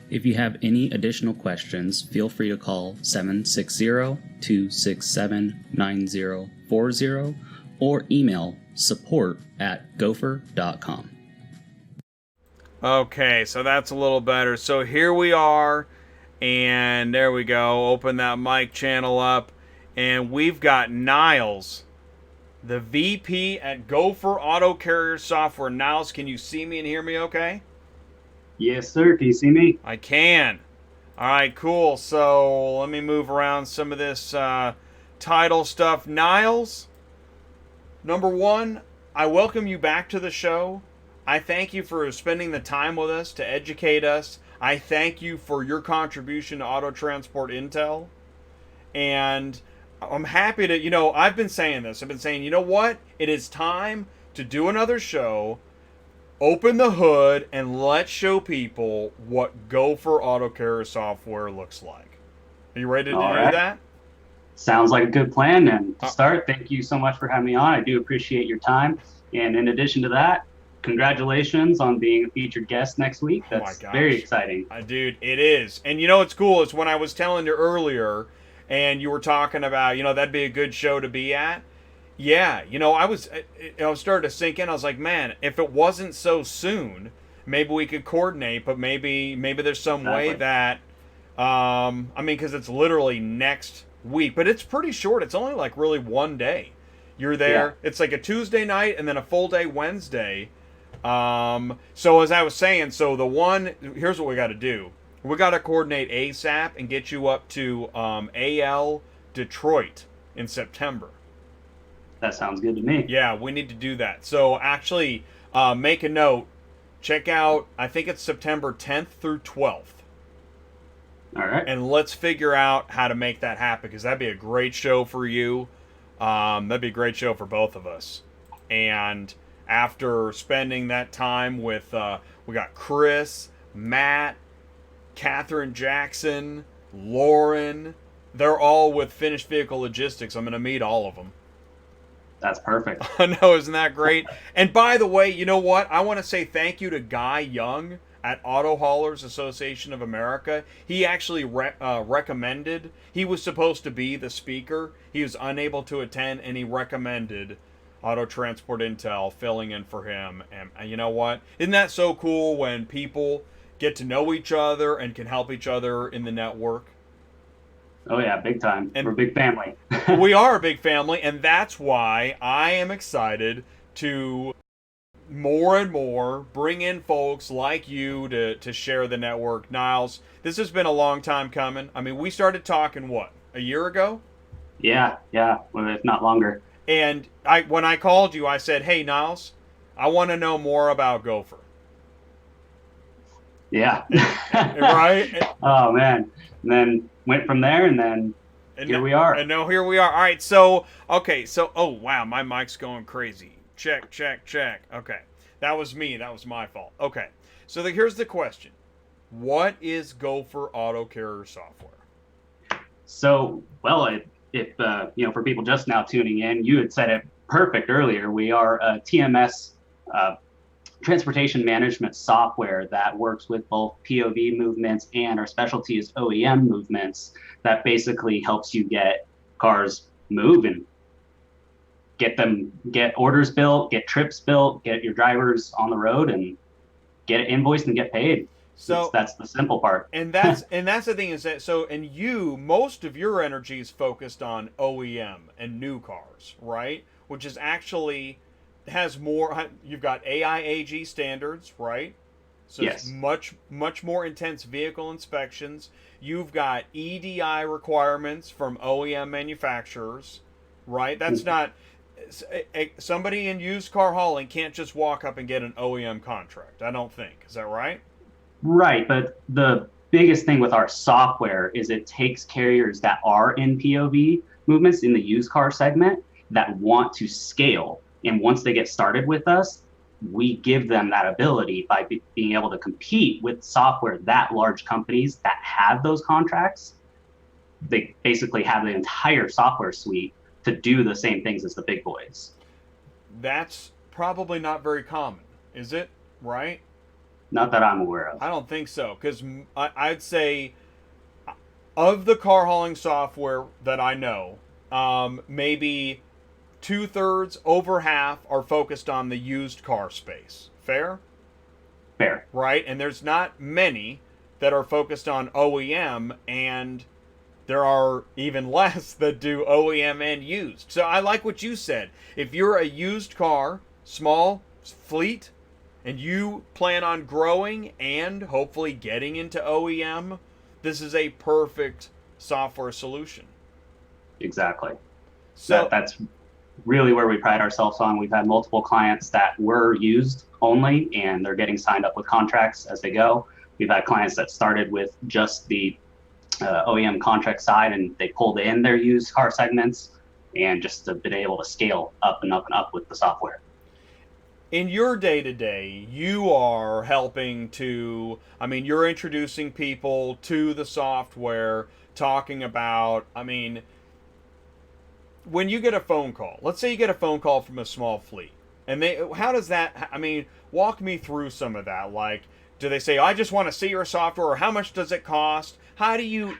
If you have any additional questions, feel free to call 760-267-9040 or email support@gophore.com. Okay, so that's a little better. So here we are, and there we go. Open that mic channel up, and we've got Niles, the VP at GoPhore Auto Carrier Software. Niles, can you see me and hear me okay? Yes, sir. Can you see me? I can. All right, cool. So let me move around some of this title stuff. Niles, number one, I welcome you back to the show. I thank you for spending the time with us to educate us. I thank you for your contribution to Auto Transport Intel. And I'm happy to, I've been saying this. I've been saying, you know what? It is time to do another show, open the hood, and let's show people what GoPhore Auto Carrier Software looks like. Are you ready to do that? Sounds like a good plan. And to start, thank you so much for having me on. I do appreciate your time. And in addition to that, congratulations on being a featured guest next week. That's very exciting. Dude, it is. And what's cool is when I was telling you earlier, and you were talking about, that'd be a good show to be at. Yeah, I was starting to sink in. I was like, man, if it wasn't so soon, maybe we could coordinate. But maybe there's some way that, because it's literally next week. But it's pretty short. It's only like really one day. You're there. Yeah. It's like a Tuesday night and then a full day Wednesday. So as I was saying, here's what we got to do. We got to coordinate ASAP and get you up to AL Detroit in September. That sounds good to me. Yeah, we need to do that. So actually, make a note. Check out, I think it's September 10th through 12th. All right. And let's figure out how to make that happen, because that'd be a great show for you. That'd be a great show for both of us. And after spending that time with, we got Chris, Matt, Catherine Jackson, Lauren, they're all with finished vehicle logistics. I'm going to meet all of them. That's perfect. I know, isn't that great? And by the way, you know what? I want to say thank you to Guy Young at Auto Haulers Association of America. He actually recommended, he was supposed to be the speaker. He was unable to attend, and he recommended Auto Transport Intel filling in for him. And you know what? Isn't that so cool when people get to know each other and can help each other in the network? Oh yeah, big time. And we're a big family. We are a big family, and that's why I am excited to more and more bring in folks like you to share the network. Niles, this has been a long time coming. I mean, we started talking, what, a year ago? Yeah, well, if not longer. And when I called you, I said, hey, Niles, I want to know more about GoPhore. Yeah. Right? Oh, man. And then went from there, and then here we are. And now here we are. All right, so, okay, so, oh, wow, my mic's going crazy. Check. Okay, that was me. That was my fault. Okay, so here's the question. What is GoPhore Auto Carrier Software? So, well, if for people just now tuning in, you had said it perfect earlier. We are a TMS transportation management software that works with both POV movements and our specialty is OEM movements that basically helps you get cars moving, get orders built, get trips built, get your drivers on the road, and get it invoiced and get paid. So that's the simple part. And that's the thing is that most of your energy is focused on OEM and new cars, right? Which is actually has more. You've got Aiag standards, right? So yes. It's much more intense vehicle inspections. You've got EDI requirements from OEM manufacturers, right? That's not somebody in used car hauling can't just walk up and get an OEM contract. I don't think. Is that right? Right, but the biggest thing with our software is it takes carriers that are in POV movements in the used car segment that want to scale. And once they get started with us, we give them that ability by being able to compete with software that large companies that have those contracts. They basically have the entire software suite to do the same things as the big boys. That's probably not very common, is it? Right? Not that I'm aware of. I don't think so, because I'd say of the car hauling software that I know, maybe 2/3, over half are focused on the used car space. Fair? Fair. Right? And there's not many that are focused on OEM, and there are even less that do OEM and used. So I like what you said. If you're a used car, small fleet, and you plan on growing and hopefully getting into OEM, this is a perfect software solution. Exactly. So that's really where we pride ourselves on. We've had multiple clients that were used only, and they're getting signed up with contracts as they go. We've had clients that started with just the OEM contract side, and they pulled in their used car segments and just have been able to scale up and up and up with the software. In your day-to-day, you are helping to, you're introducing people to the software, talking about, when you get a phone call, let's say you get a phone call from a small fleet, and how does that, walk me through some of that. Like, do they say, I just want to see your software, or how much does it cost? How do you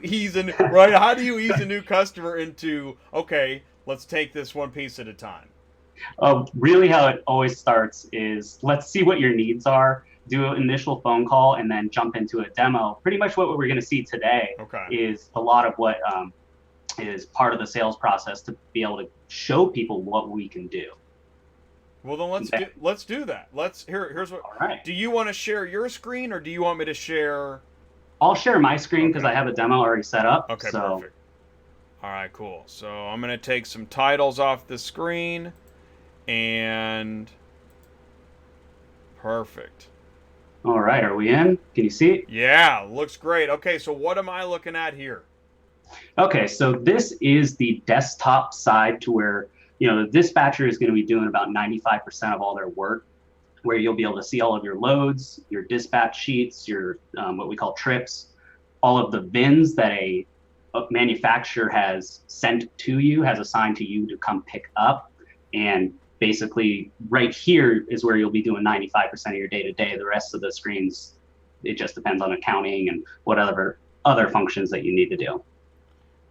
ease how do you ease a new customer into, okay, let's take this one piece at a time? Really how it always starts is, let's see what your needs are, do an initial phone call, and then jump into a demo. Pretty much what we're going to see today is a lot of what is part of the sales process to be able to show people what we can do. Well, then let's do that. Here's what. All right. Do you want to share your screen, or do you want me to share? I'll share my screen because I have a demo already set up. Okay, perfect. All right, cool. So I'm going to take some titles off the screen. And perfect. All right, are we in? Can you see it? Yeah, looks great. Okay, so what am I looking at here? Okay, so this is the desktop side to where, the dispatcher is going to be doing about 95% of all their work, where you'll be able to see all of your loads, your dispatch sheets, your what we call trips, all of the VINs that a a manufacturer has sent to you, has assigned to you to come pick up. And basically right here is where you'll be doing 95% of your day-to-day. The rest of the screens, it just depends on accounting and whatever other functions that you need to do.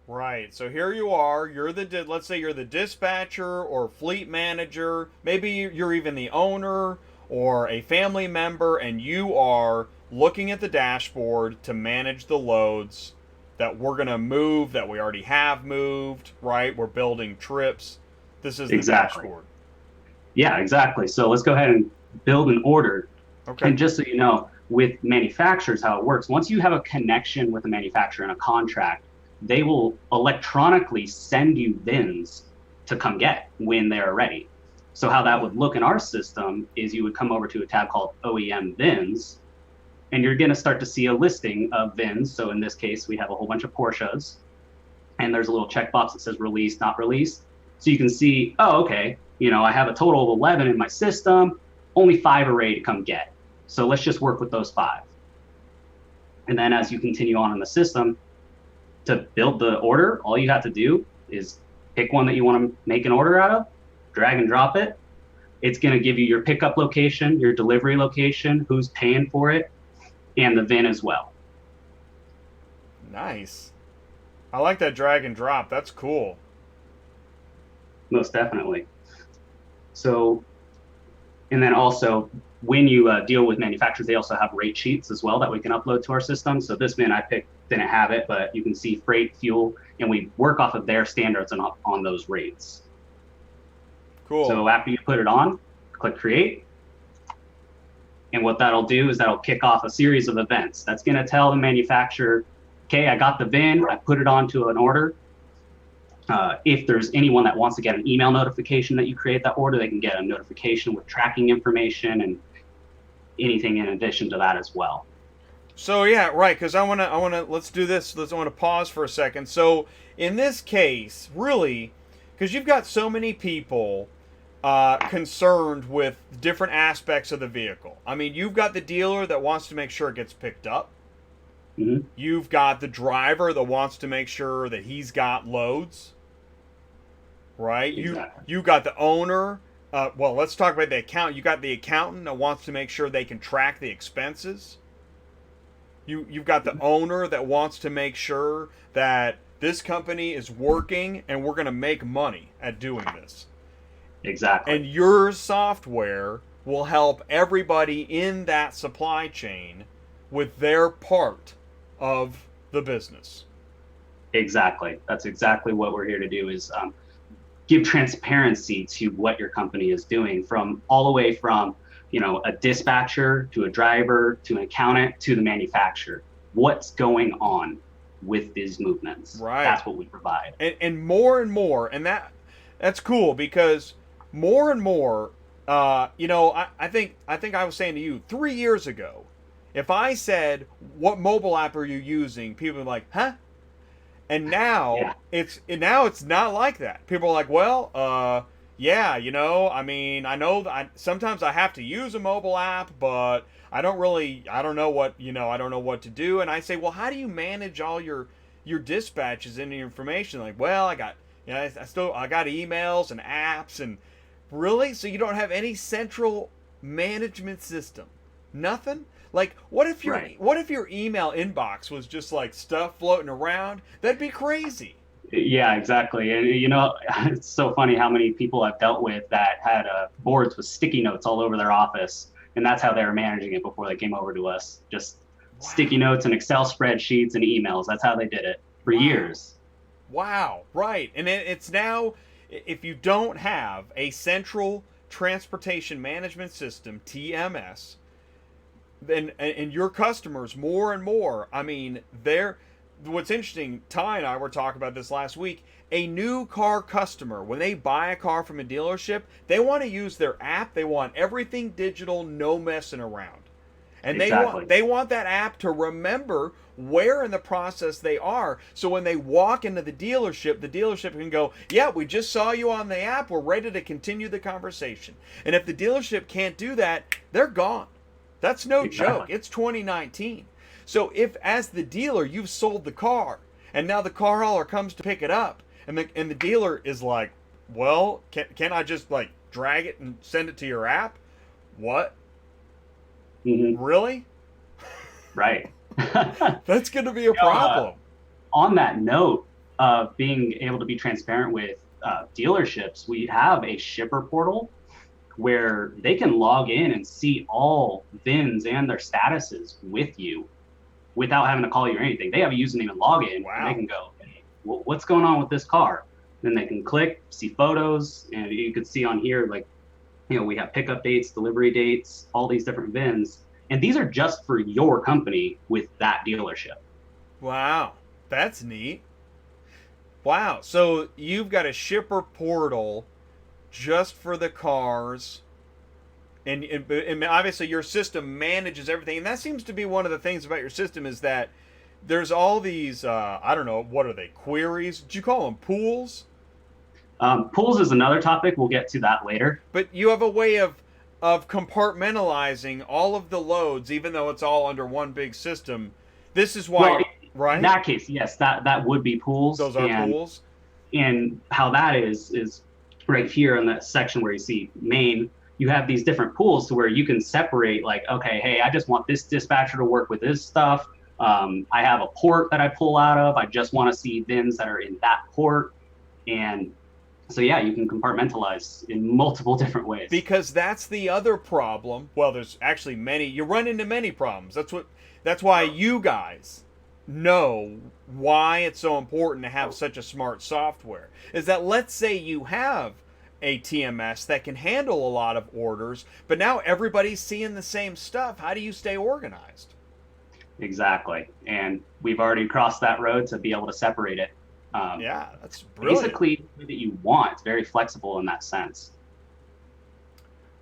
Right. So here you are. Let's say you're the dispatcher or fleet manager. Maybe you're even the owner or a family member, and you are looking at the dashboard to manage the loads that we're going to move, that we already have moved, right? We're building trips. This is the dashboard. Yeah, exactly. So let's go ahead and build an order. Okay. And just so you know, with manufacturers, how it works, once you have a connection with a manufacturer and a contract, they will electronically send you VINs to come get when they're ready. So how that would look in our system is you would come over to a tab called OEM VINs, and you're going to start to see a listing of VINs. So in this case, we have a whole bunch of Porsches, and there's a little checkbox that says released, not released. So you can see, oh, okay, I have a total of 11 in my system, only 5 are ready to come get. So let's just work with those 5. And then as you continue on in the system, to build the order, all you have to do is pick one that you want to make an order out of, drag and drop it. It's going to give you your pickup location, your delivery location, who's paying for it, and the VIN as well. Nice. I like that drag and drop. That's cool. Most definitely. So, and then also when you deal with manufacturers, they also have rate sheets as well that we can upload to our system. So this VIN I picked didn't have it, but you can see freight, fuel, and we work off of their standards and on those rates. Cool. So after you put it on, click create. And what that'll do is that'll kick off a series of events. That's going to tell the manufacturer, okay, I got the VIN, I put it onto an order. If there's anyone that wants to get an email notification that you create that order, they can get a notification with tracking information and anything in addition to that as well. So yeah, right, because I wanna let's do this. I want to pause for a second. So in this case, really, because you've got so many people concerned with different aspects of the vehicle. I mean, you've got the dealer that wants to make sure it gets picked up. Mm-hmm. You've got the driver that wants to make sure that he's got loads. Right? Exactly. You got the owner. Well, let's talk about the accountant. You got the accountant that wants to make sure they can track the expenses. You've got the owner that wants to make sure that this company is working and we're going to make money at doing this. Exactly. And your software will help everybody in that supply chain with their part of the business. Exactly. That's exactly what we're here to do, is give transparency to what your company is doing, from all the way from a dispatcher to a driver to an accountant to the manufacturer. What's going on with these movements? Right. That's what we provide. And more, and that's cool, because more and more, I think I was saying to you 3 years ago, if I said, what mobile app are you using? People are like, huh? And now it's not like that. People are like, well, yeah, I mean, I know that sometimes I have to use a mobile app, but I don't know what to do. And I say, well, how do you manage all your dispatches and your information? Like, well, I got emails and apps, and really, so you don't have any central management system, nothing. Like, what if your email inbox was just like stuff floating around? That'd be crazy. Yeah, exactly. And it's so funny how many people I've dealt with that had boards with sticky notes all over their office, and that's how they were managing it before they came over to us. Just sticky notes and Excel spreadsheets and emails. That's how they did it for years. Wow, right. And it's now, if you don't have a central transportation management system, TMS, and your customers more and more, I mean, what's interesting, Ty and I were talking about this last week, a new car customer, when they buy a car from a dealership, they want to use their app. They want everything digital, no messing around. And exactly. they want that app to remember where in the process they are. So when they walk into the dealership can go, yeah, we just saw you on the app. We're ready to continue the conversation. And if the dealership can't do that, they're gone. That's no joke. It's 2019. So if, as the dealer, you've sold the car And now the car hauler comes to pick it up, and the dealer is like, well, can I just like drag it and send it to your app? What? Mm-hmm. Really? Right. That's going to be a problem. On that note of being able to be transparent with dealerships, we have a shipper portal where they can log in and see all VINs and their statuses with you without having to call you or anything. They have a username and login, Wow. and they can go, hey, what's going on with this car? Then they can click, see photos, and you could see on here, like, you know, we have pickup dates, delivery dates, all these different VINs. And these are just for your company with that dealership. Wow, that's neat. Wow, so you've got a shipper portal just for the cars, and obviously your system manages everything. And that seems to be one of the things about your system is that there's all these, I don't know, what are they, queries? Did you call them pools? Pools is another topic. We'll get to that later. But you have a way of compartmentalizing all of the loads, even though it's all under one big system. This is why, right? In that case, yes, that would be pools. Those are pools. And how that is right here in that section where you see main, you have these different pools to where you can separate, like, okay, hey, I just want this dispatcher to work with this stuff. I have a port that I pull out of. I just want to see VINs that are in that port. And so, yeah, you can compartmentalize in multiple different ways. Because that's the other problem. Well, there's actually many. You run into many problems. That's why you guys know why it's so important to have such a smart software. Is that, let's say you have a TMS that can handle a lot of orders, but now everybody's seeing the same stuff. How do you stay organized? Exactly. And we've already crossed that road to be able to separate it. Yeah, that's brilliant. Basically, the way that you want. It's very flexible in that sense.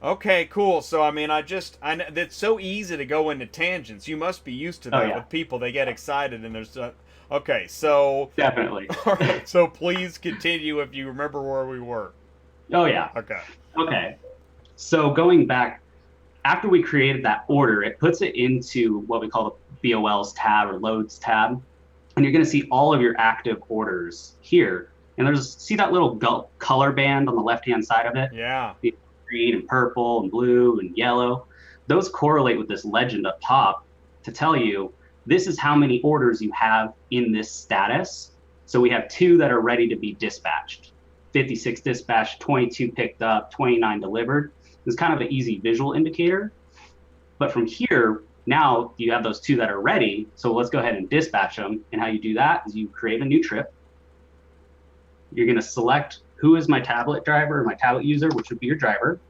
Okay, cool. So, I mean, it's so easy to go into tangents. You must be used to that with people. They get excited and there's... okay, so... Definitely. All right, so please continue if you remember where we were. Oh, yeah. Okay. So going back, after we created that order, it puts it into what we call the BOLs tab or loads tab. And you're going to see all of your active orders here. And see that little color band on the left-hand side of it? Yeah. Green and purple and blue and yellow. Those correlate with this legend up top to tell you this is how many orders you have in this status. So we have 2 that are ready to be dispatched. 56 dispatched, 22 picked up, 29 delivered. It's kind of an easy visual indicator. But from here, now you have those 2 that are ready. So let's go ahead and dispatch them. And how you do that is you create a new trip. You're going to select who is my tablet driver or my tablet user, which would be your driver.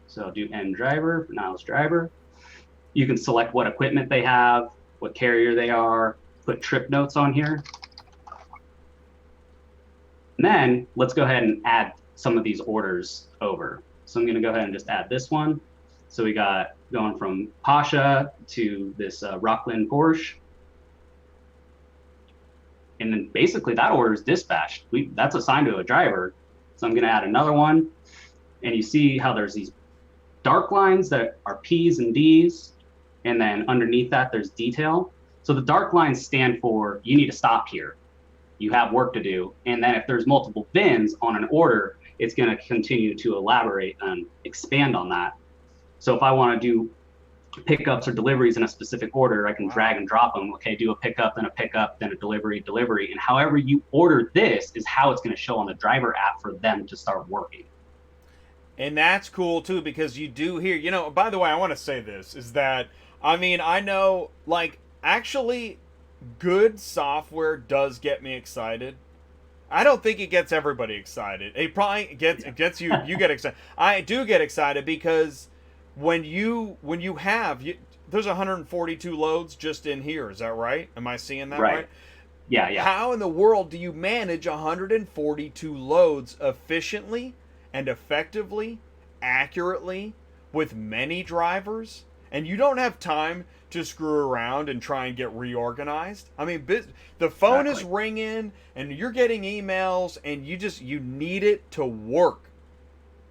So I'll do end driver, now it's driver. You can select what equipment they have, what carrier they are, put trip notes on here. And then let's go ahead and add some of these orders over. So I'm going to go ahead and just add this one. So we got going from Pasha to this Rockland Porsche. And then basically that order is dispatched. That's assigned to a driver. So I'm going to add another one. And you see how there's these dark lines that are P's and D's. And then underneath that, there's detail. So the dark lines stand for you need to stop here. You have work to do. And then if there's multiple VINs on an order, it's going to continue to elaborate and expand on that. So if I want to do pickups or deliveries in a specific order, I can drag and drop them. Okay, do a pickup, then a delivery. And however you order this is how it's going to show on the driver app for them to start working. And that's cool too, because you do hear, you know, by the way, I want to say this, is that, I mean, I know, like, actually, good software does get me excited. I don't think it gets everybody excited. It probably gets you get excited. I do get excited because when you have, there's 142 loads just in here. Is that right? Am I seeing that right? Yeah. How in the world do you manage 142 loads efficiently and effectively, accurately, with many drivers? And you don't have time to screw around and try and get reorganized. I mean, the phone is ringing and you're getting emails and you need it to work,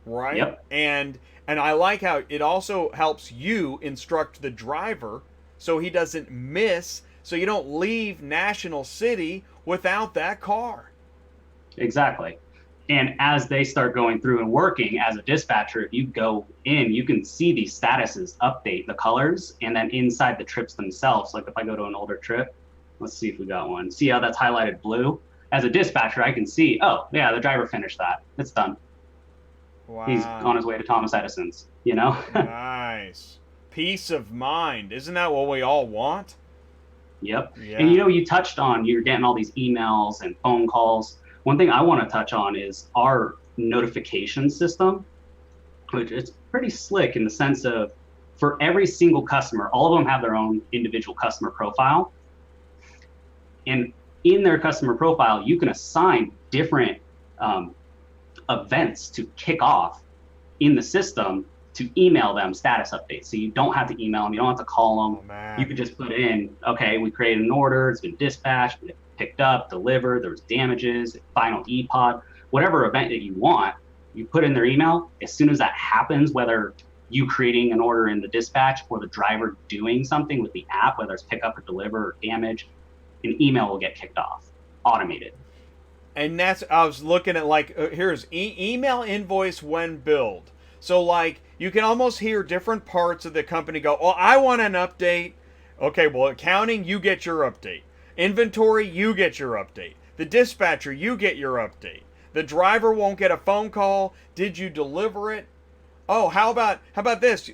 right? Yep. And I like how it also helps you instruct the driver so he doesn't miss so you don't leave National City without that car. Exactly. And as they start going through and working as a dispatcher, if you go in, you can see these statuses update the colors, and then inside the trips themselves. Like if I go to an older trip, let's see if we got one. See how that's highlighted blue? As a dispatcher, I can see, oh, yeah, the driver finished that. It's done. Wow. He's on his way to Thomas Edison's, you know? Nice. Peace of mind. Isn't that what we all want? Yep. Yeah. And you touched on, you're getting all these emails and phone calls. One thing I want to touch on is our notification system, which is pretty slick in the sense of, for every single customer, all of them have their own individual customer profile. And in their customer profile, you can assign different events to kick off in the system to email them status updates. So you don't have to email them, you don't have to call them. Oh, you can just put in, okay, we created an order, it's been dispatched, picked up, delivered, there was damages, final EPOD, whatever event that you want, you put in their email. As soon as that happens, whether you creating an order in the dispatch or the driver doing something with the app, whether it's pick up or deliver or damage, an email will get kicked off, automated. And that's, I was looking at like, here's email invoice when billed. So like, you can almost hear different parts of the company go, oh, I want an update. Okay, well, accounting, you get your update. Inventory, you get your update. The dispatcher, you get your update. The driver won't get a phone call. Did you deliver it? Oh, how about this?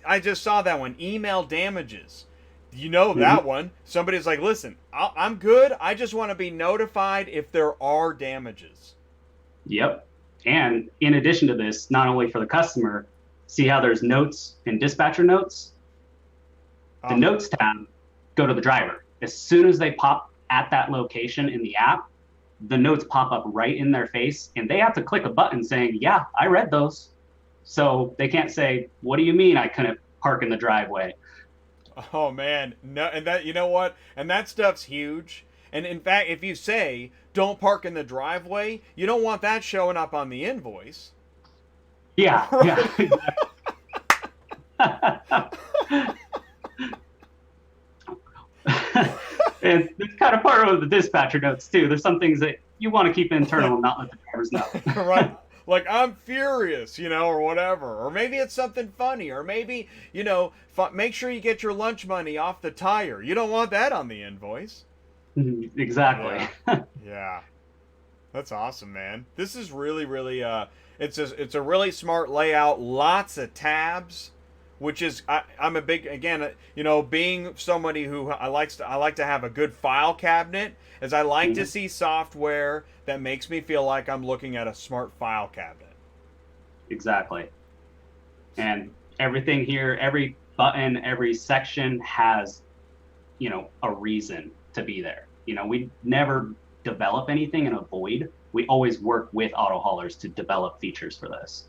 I just saw that one. Email damages. You know that one. Somebody's like, listen, I'm good. I just want to be notified if there are damages. Yep. And in addition to this, not only for the customer, see how there's notes and dispatcher notes? The notes tab, go to the driver. As soon as they pop at that location in the app, the notes pop up right in their face, and they have to click a button saying, yeah, I read those. So they can't say, what do you mean I couldn't park in the driveway? Oh man, no, and that, you know what? And that stuff's huge. And in fact, if you say don't park in the driveway, you don't want that showing up on the invoice. Yeah, yeah. And it's kind of part of the dispatcher notes too. There's some things that you want to keep internal and not let the drivers know. Right. Like, I'm furious, or whatever. Or maybe it's something funny. Or maybe, make sure you get your lunch money off the tire. You don't want that on the invoice. Exactly. Yeah. That's awesome, man. This is really, really, it's a really smart layout. Lots of tabs, which is, I'm a big, again, being somebody who I like to have a good file cabinet, as I like to see software that makes me feel like I'm looking at a smart file cabinet. Exactly. And everything here, every button, every section has, a reason to be there. We never develop anything in a void. We always work with auto haulers to develop features for this.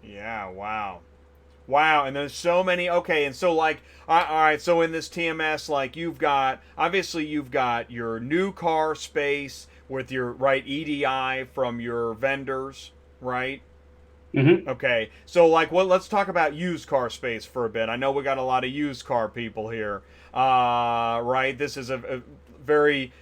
Yeah, wow. Wow, and there's so many. Okay, and so like, all right, so in this TMS, like you've got your new car space with your EDI from your vendors, right? Okay, so like, let's talk about used car space for a bit. I know we got a lot of used car people here, right? This is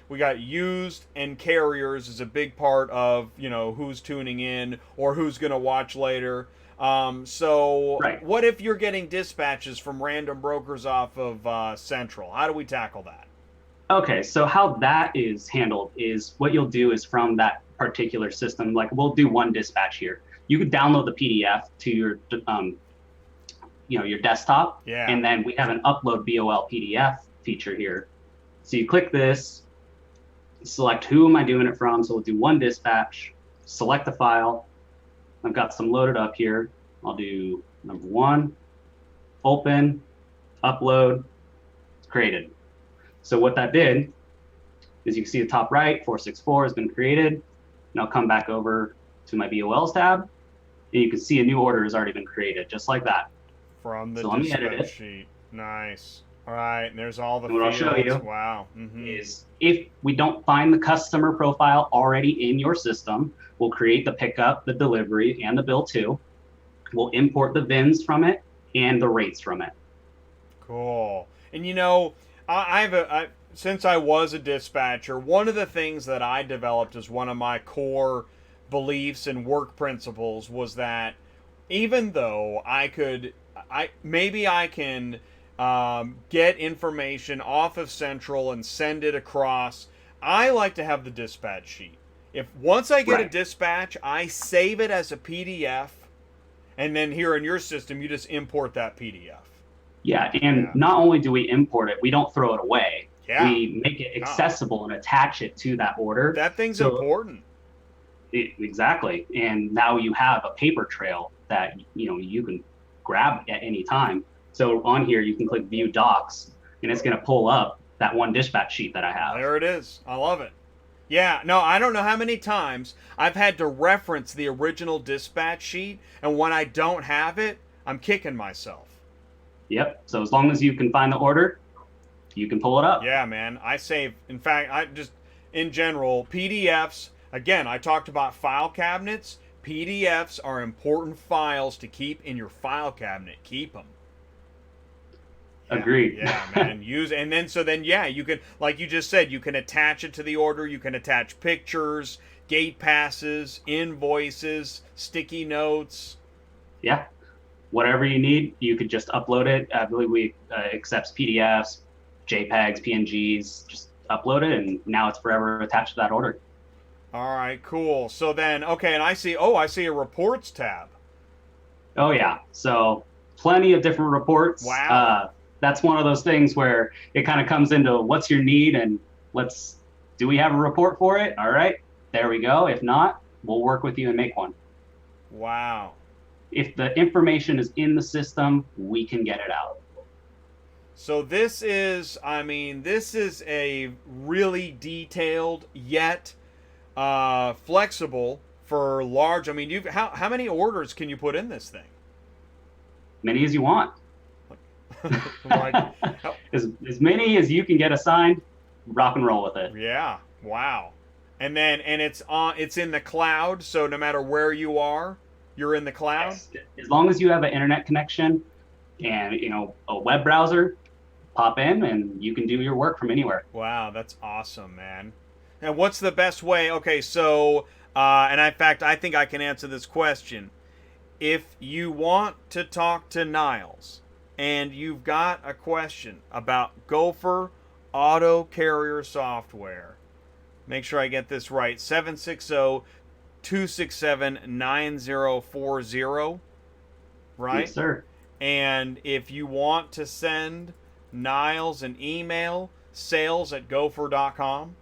we got used, and carriers is a big part of, who's tuning in or who's going to watch later. So right. What if you're getting dispatches from random brokers off of Central? How do we tackle that? Okay, so how that is handled is what you'll do is from that particular system, like we'll do one dispatch here. You could download the PDF to your, your desktop, and then we have an upload BOL PDF feature here. So you click this, select who am I doing it from. So we'll do one dispatch, select the file. I've got some loaded up here. I'll do number 1, open, upload, it's created. So what that did is you can see the top right, 464 has been created. And I'll come back over to my BOLs tab, and you can see a new order has already been created, just like that. From the dispatch sheet. Nice. All right, and there's all the fields. What I'll show you is if we don't find the customer profile already in your system, we'll create the pickup, the delivery, and the bill too. We'll import the VINs from it and the rates from it. Cool. And Since I was a dispatcher, one of the things that I developed as one of my core beliefs and work principles was that even though I can get information off of Central and send it across, I like to have the dispatch sheet. If once I get a dispatch, I save it as a PDF, and then here in your system, you just import that PDF. Yeah, and not only do we import it, we don't throw it away. Yeah. We make it accessible and attach it to that order. That thing's important. Exactly. And now you have a paper trail that you can grab at any time. So on here, you can click View Docs, and it's going to pull up that one dispatch sheet that I have. There it is. I love it. Yeah, no, I don't know how many times I've had to reference the original dispatch sheet, and when I don't have it, I'm kicking myself. Yep. So as long as you can find the order, you can pull it up. Yeah, man. In fact, in general, PDFs, again, I talked about file cabinets. PDFs are important files to keep in your file cabinet. Keep them. Yeah, agreed. Yeah, man. You can, like you just said, you can attach it to the order. You can attach pictures, gate passes, invoices, sticky notes. Yeah. Whatever you need, you could just upload it. I believe we accepts PDFs, JPEGs, PNGs. Just upload it, and now it's forever attached to that order. All right, cool. So then, okay, and I see a reports tab. Oh yeah, so plenty of different reports. Wow. That's one of those things where it kind of comes into what's your need, and do we have a report for it? All right, there we go. If not, we'll work with you and make one. Wow. If the information is in the system, we can get it out. So this is a really detailed yet flexible for large. I mean, how many orders can you put in this thing? Many as you want. Like, as many as you can get assigned, rock and roll with it. Yeah. Wow. And it's in the cloud, so no matter where you are, you're in the cloud. Yes. As long as you have an internet connection and a web browser, pop in and you can do your work from anywhere. Wow, that's awesome, man. And what's the best way? Okay, so and in fact, I think I can answer this question. If you want to talk to Niles and you've got a question about GoPhore Auto Carrier Software, make sure I get this right, 760-267-9040, right? Yes, sir. And if you want to send Niles an email, sales@gophore.com.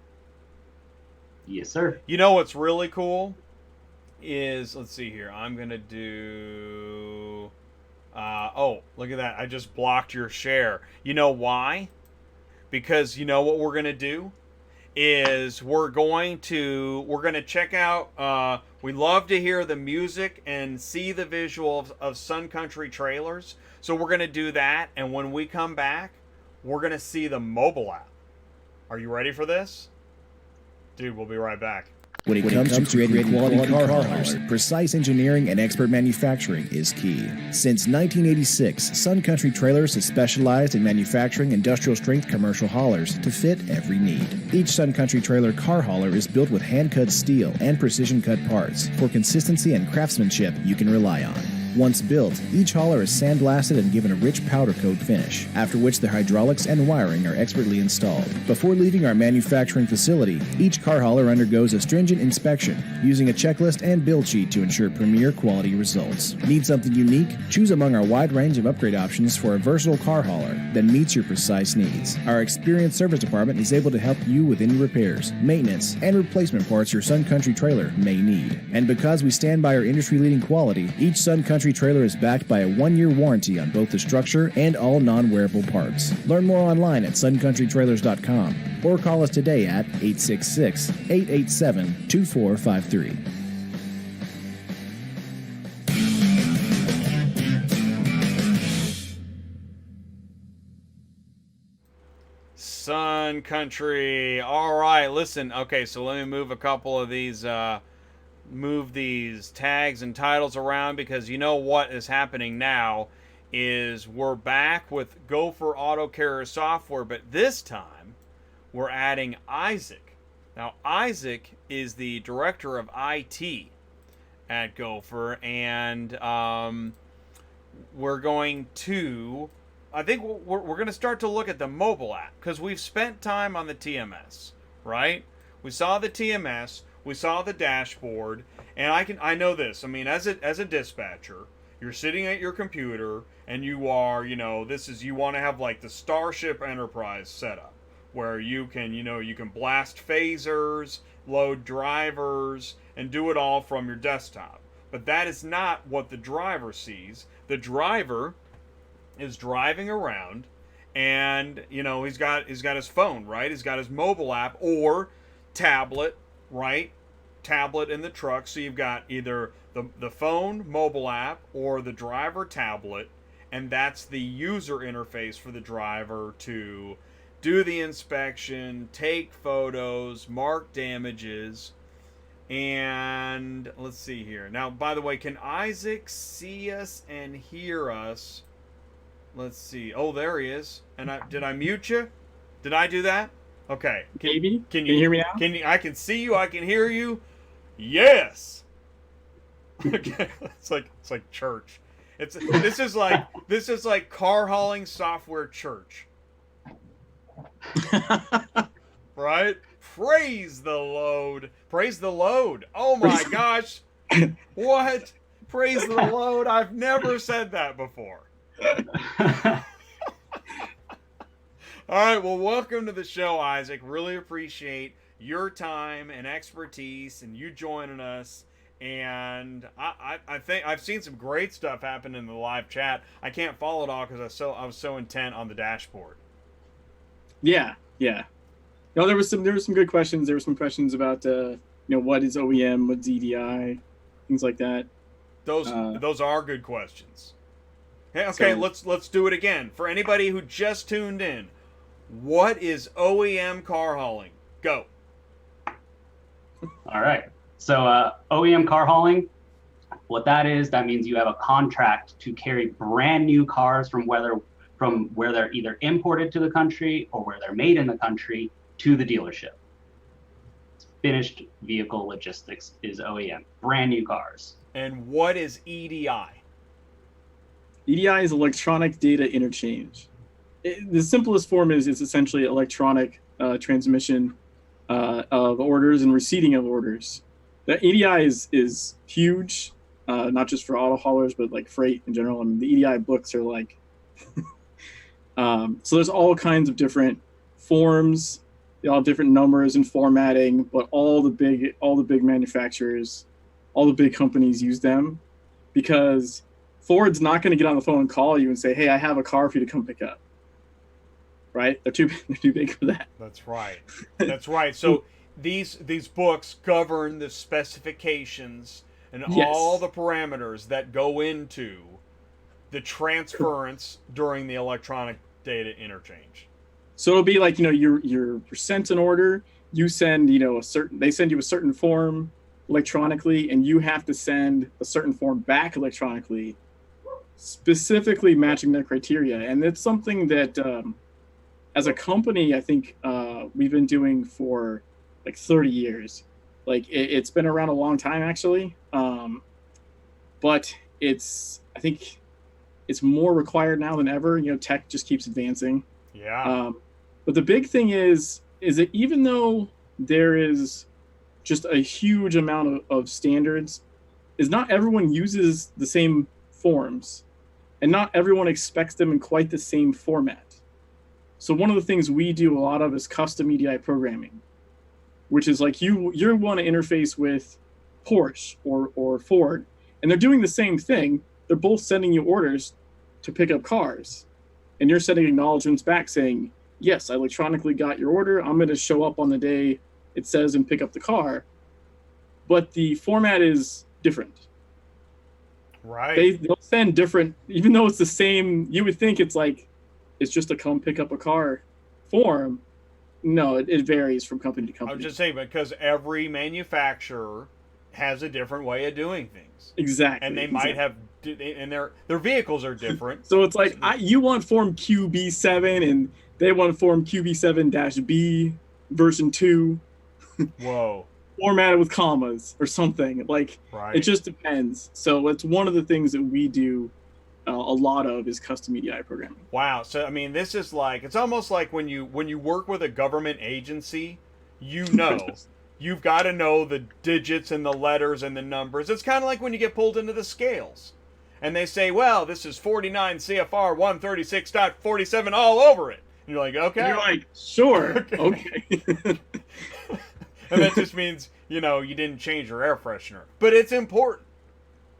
Yes, sir. You know what's really cool is, let's see here, I'm going to do, oh, look at that. I just blocked your share. You know why? Because you know what we're going to do? Is we're going to check out, we love to hear the music and see the visual of Sun Country trailers. So we're going to do that, and when we come back, we're going to see the mobile app. Are you ready for this? Dude, we'll be right back. When it comes to creating quality car haulers, precise engineering and expert manufacturing is key. Since 1986, Sun Country Trailers has specialized in manufacturing industrial-strength commercial haulers to fit every need. Each Sun Country Trailer car hauler is built with hand-cut steel and precision-cut parts for consistency and craftsmanship you can rely on. Once built, each hauler is sandblasted and given a rich powder coat finish, after which the hydraulics and wiring are expertly installed. Before leaving our manufacturing facility, each car hauler undergoes a stringent inspection, using a checklist and build sheet to ensure premier quality results. Need something unique? Choose among our wide range of upgrade options for a versatile car hauler that meets your precise needs. Our experienced service department is able to help you with any repairs, maintenance, and replacement parts your Sun Country trailer may need. And because we stand by our industry-leading quality, each Sun Country trailer is backed by a 1-year warranty on both the structure and all non-wearable parts. Learn more online at suncountrytrailers.com or call us today at 866-887-2453. Sun Country. All right, listen. Okay, so let me move a couple of these move these tags and titles around, because you know what is happening now is we're back with GoPhore Auto Carrier Software, but this time we're adding Aiag. Now, Aiag is the director of IT at GoPhore, and we're going to, I think we're going to start to look at the mobile app, because we've spent time on the TMS, right? We saw the TMS, we saw the dashboard, and I know this. I mean, as a dispatcher, you're sitting at your computer, and you are, you want to have like the Starship Enterprise setup, where you can blast phasers, load drivers, and do it all from your desktop. But that is not what the driver sees. The driver is driving around, and he's got his phone, right? He's got his mobile app or tablet, right? Tablet in the truck. So you've got either the phone mobile app or the driver tablet, and that's the user interface for the driver to do the inspection, take photos, mark damages. And let's see here. Now, by the way, can Aiag see us and hear us? Let's see. Oh, there he is. And did I mute you? Did I do that? Okay. Maybe. Can you hear me now? I can see you. I can hear you. Yes. Okay. It's like church. This is like car hauling software church. Right? Praise the load. Praise the load. Oh my gosh. What? Praise the load. I've never said that before. All right, well, welcome to the show, Aiag. Really appreciate your time and expertise and you joining us. And I think I've seen some great stuff happen in the live chat. I can't follow it all because I was so intent on the dashboard. Yeah. No, there were some good questions. There were some questions about what is OEM, what's EDI, things like that. Those are good questions. Okay, so, let's do it again. For anybody who just tuned in, what is OEM car hauling? Go. All right. So OEM car hauling, what that means you have a contract to carry brand new cars from where they're either imported to the country or where they're made in the country to the dealership. Finished vehicle logistics is OEM. Brand new cars. And what is EDI? EDI is electronic data interchange. The simplest form is it's essentially electronic transmission of orders and receiving of orders. The EDI is huge, not just for auto haulers, but like freight in general. I mean, the EDI books are like, so there's all kinds of different forms, all different numbers and formatting, but all the big manufacturers, all the big companies use them because Ford's not going to get on the phone and call you and say, "Hey, I have a car for you to come pick up." Right? They're too big for that. That's right. That's right. So these books govern the specifications and all the parameters that go into the transference during the electronic data interchange. So it'll be like, you're sent an order, you send, they send you a certain form electronically, and you have to send a certain form back electronically, specifically matching their criteria. And it's something that, as a company, I think we've been doing for like 30 years. Like it's been around a long time, actually. But I think it's more required now than ever. Tech just keeps advancing. Yeah. But the big thing is that even though there is just a huge amount of standards, is not everyone uses the same forms, and not everyone expects them in quite the same format. So one of the things we do a lot of is custom EDI programming, which is like you want to interface with Porsche or Ford, and they're doing the same thing. They're both sending you orders to pick up cars, and you're sending acknowledgments back saying, "Yes, I electronically got your order. I'm going to show up on the day it says and pick up the car." But the format is different. Right. They'll send different, even though it's the same. You would think it's just a come pick up a car form. No, it varies from company to company. I was just saying, because every manufacturer has a different way of doing things. Exactly. And they might have and their vehicles are different. So it's like you want form QB7 and they want form QB7-B version 2. Whoa. Formatted with commas or something. Like, right. It just depends. So it's one of the things that we do a lot of is custom EDI programming. Wow. So I mean, this is like, it's almost like when you work with a government agency, you know. You've got to know the digits and the letters and the numbers. It's kind of like when you get pulled into the scales. And they say, well, this is 49 CFR 136.47 all over it. And you're like, okay. And you're like, sure. Okay. And that just means, you didn't change your air freshener. But it's important.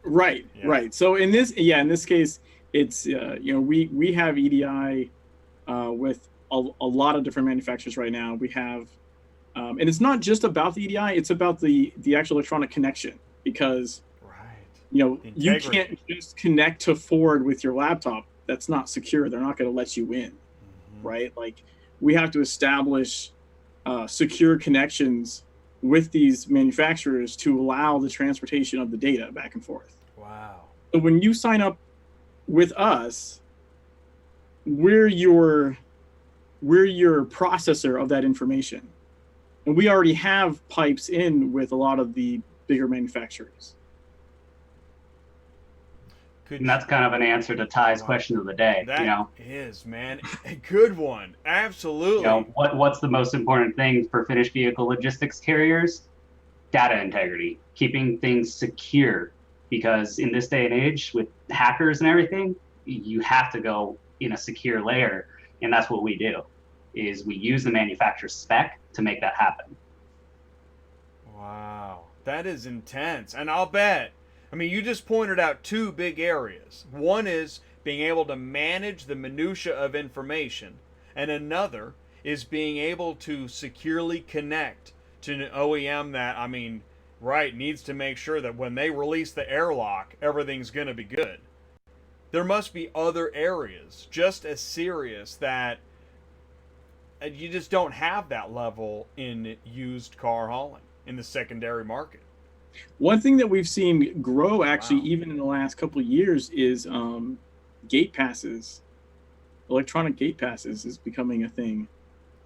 Right, yeah. Right. So in this case, it's, we have EDI with a lot of different manufacturers right now. We have, and it's not just about the EDI, it's about the actual electronic connection, because you can't just connect to Ford with your laptop. That's not secure. They're not going to let you in, right? Like, we have to establish secure connections with these manufacturers to allow the transportation of the data back and forth. Wow. So when you sign up with us, we're your processor of that information. And we already have pipes in with a lot of the bigger manufacturers. And that's kind of an answer to Ty's question of the day. That is, man, a good one. Absolutely. What's the most important thing for finished vehicle logistics carriers? Data integrity, keeping things secure. Because in this day and age, with hackers and everything, you have to go in a secure layer, and that's what we do. Is we use the manufacturer's spec to make that happen. Wow, that is intense, and I'll bet. I mean, you just pointed out two big areas. One is being able to manage the minutia of information, and another is being able to securely connect to an OEM that, needs to make sure that when they release the airlock, everything's going to be good. There must be other areas just as serious that you just don't have that level in used car hauling in the secondary market. One thing that we've seen grow actually even in the last couple of years is gate passes. Electronic gate passes is becoming a thing.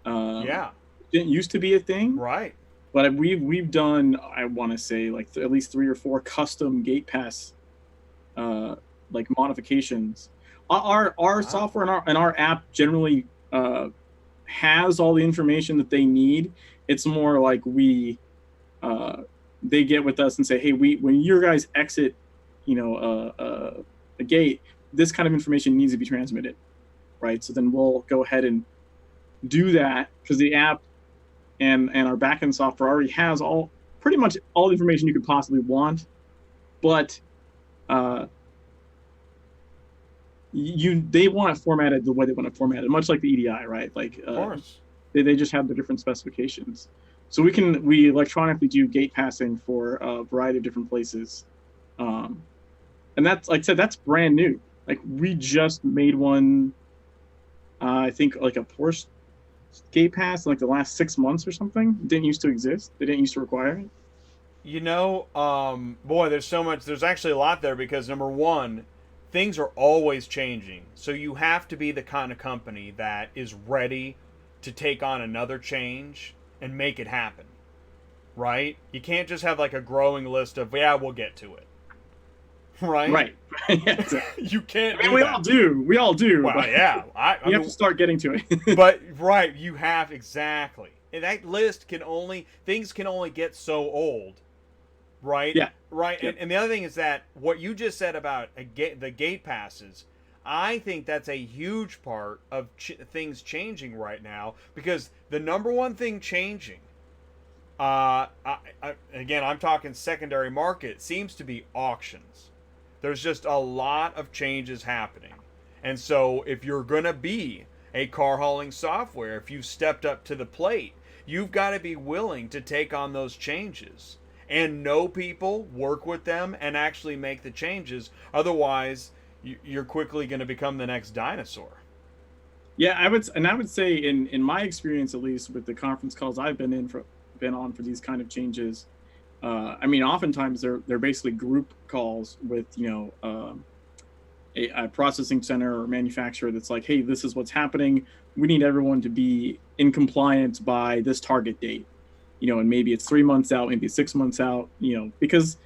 It didn't used to be a thing. Right. But we've done, I want to say, like at least 3 or 4 custom gate pass modifications. Our software and our app generally has all the information that they need. It's more like they get with us and say, hey, when your guys exit, a gate, this kind of information needs to be transmitted, right? So then we'll go ahead and do that, because the app and our backend software already has pretty much all the information you could possibly want, but they want it formatted the way they want it formatted, much like the EDI, right? Like, of course, they just have the different specifications. So we electronically do gate passing for a variety of different places, and that's, like I said, that's brand new. Like, we just made one, I think, like a Porsche gate pass in like the last 6 months or something. It didn't used to exist. They didn't used to require it. Boy, there's so much. There's actually a lot there, because number one, things are always changing. So you have to be the kind of company that is ready to take on another change and make it happen, right? You can't just have like a growing list of, we'll get to it, right? Right. You can't. We all do. Well, yeah. You have to start getting to it. But right, you have, exactly. And that list things can only get so old, right? Yeah. Right. Yeah. And the other thing is that what you just said about the gate passes, I think that's a huge part of things changing right now, because the number one thing changing, again, I'm talking secondary market, seems to be auctions. There's just a lot of changes happening. And so if you're going to be a car hauling software, if you've stepped up to the plate, you've got to be willing to take on those changes and know people, work with them, and actually make the changes. Otherwise, you're quickly going to become the next dinosaur. Yeah, I would say in my experience, at least with the conference calls I've been on for these kind of changes, oftentimes they're basically group calls with a processing center or manufacturer that's like, hey, this is what's happening. We need everyone to be in compliance by this target date, and maybe it's 3 months out, maybe 6 months out, because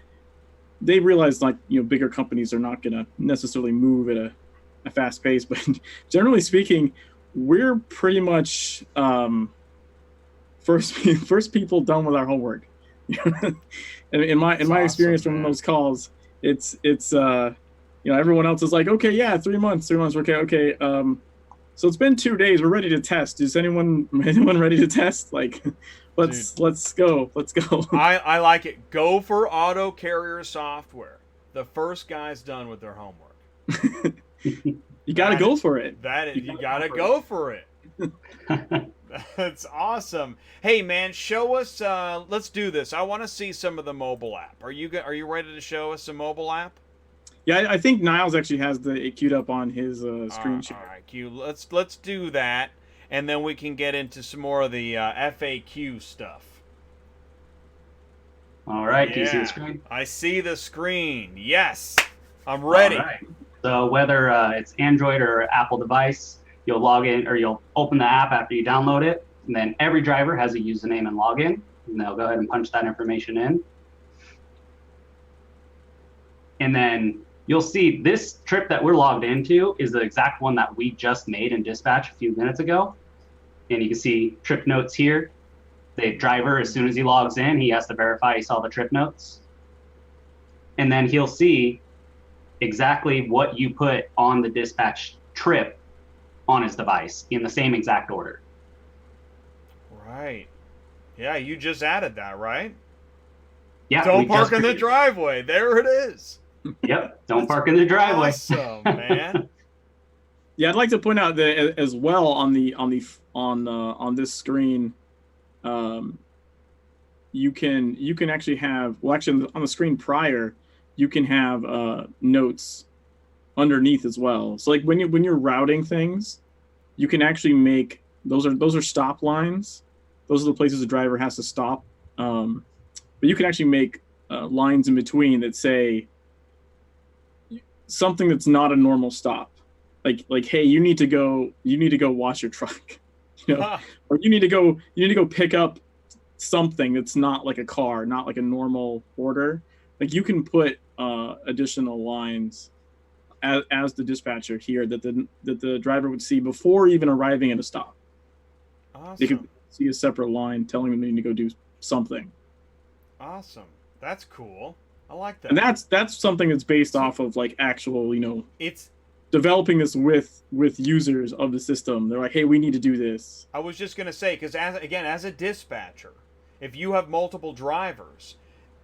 they realize bigger companies are not going to necessarily move at a fast pace. But generally speaking, we're pretty much first people done with our homework. And in my experience from those calls, it's everyone else is like, okay, yeah, 3 months, okay. So it's been 2 days. We're ready to test. Is anyone ready to test? Like, let's go. I like it. GoPhore Auto Carrier Software. The first guy's done with their homework. You got to go for it. You got to go for it. That's awesome. Hey man, show us. Let's do this. I want to see some of the mobile app. Are you ready to show us some mobile app? Yeah, I think Niles actually has it queued up on his screen share. All right, Q. Let's do that, and then we can get into some more of the FAQ stuff. All right. Yeah. Do you see the screen? I see the screen. Yes, I'm ready. All right. So whether it's Android or Apple device, you'll log in or you'll open the app after you download it, and then every driver has a username and login, and they'll go ahead and punch that information in. And then you'll see this trip that we're logged into is the exact one that we just made in dispatch a few minutes ago. And you can see trip notes here. The driver, as soon as he logs in, he has to verify he saw the trip notes. And then he'll see exactly what you put on the dispatch trip on his device in the same exact order. Right. Yeah, you just added that, right? Yeah. Don't park in the driveway. There it is. Yep. Don't park in the driveway. Awesome, man. Yeah, I'd like to point out that as well on this screen, you can actually have on the screen prior, you can have notes underneath as well. So like when you're routing things, you can actually make those are stop lines. Those are the places the driver has to stop. But you can actually make lines in between that say something that's not a normal stop, like hey, you need to go wash your truck, or you need to go pick up something that's not like a car, not like a normal order. Like you can put additional lines as the dispatcher here that the driver would see before even arriving at a stop. Awesome. They can see a separate line telling them they need to go do something. Awesome. That's cool. I like that. And that's something that's based off of like actual, it's developing this with users of the system. They're like, hey, we need to do this. I was just going to say, because as a dispatcher, if you have multiple drivers,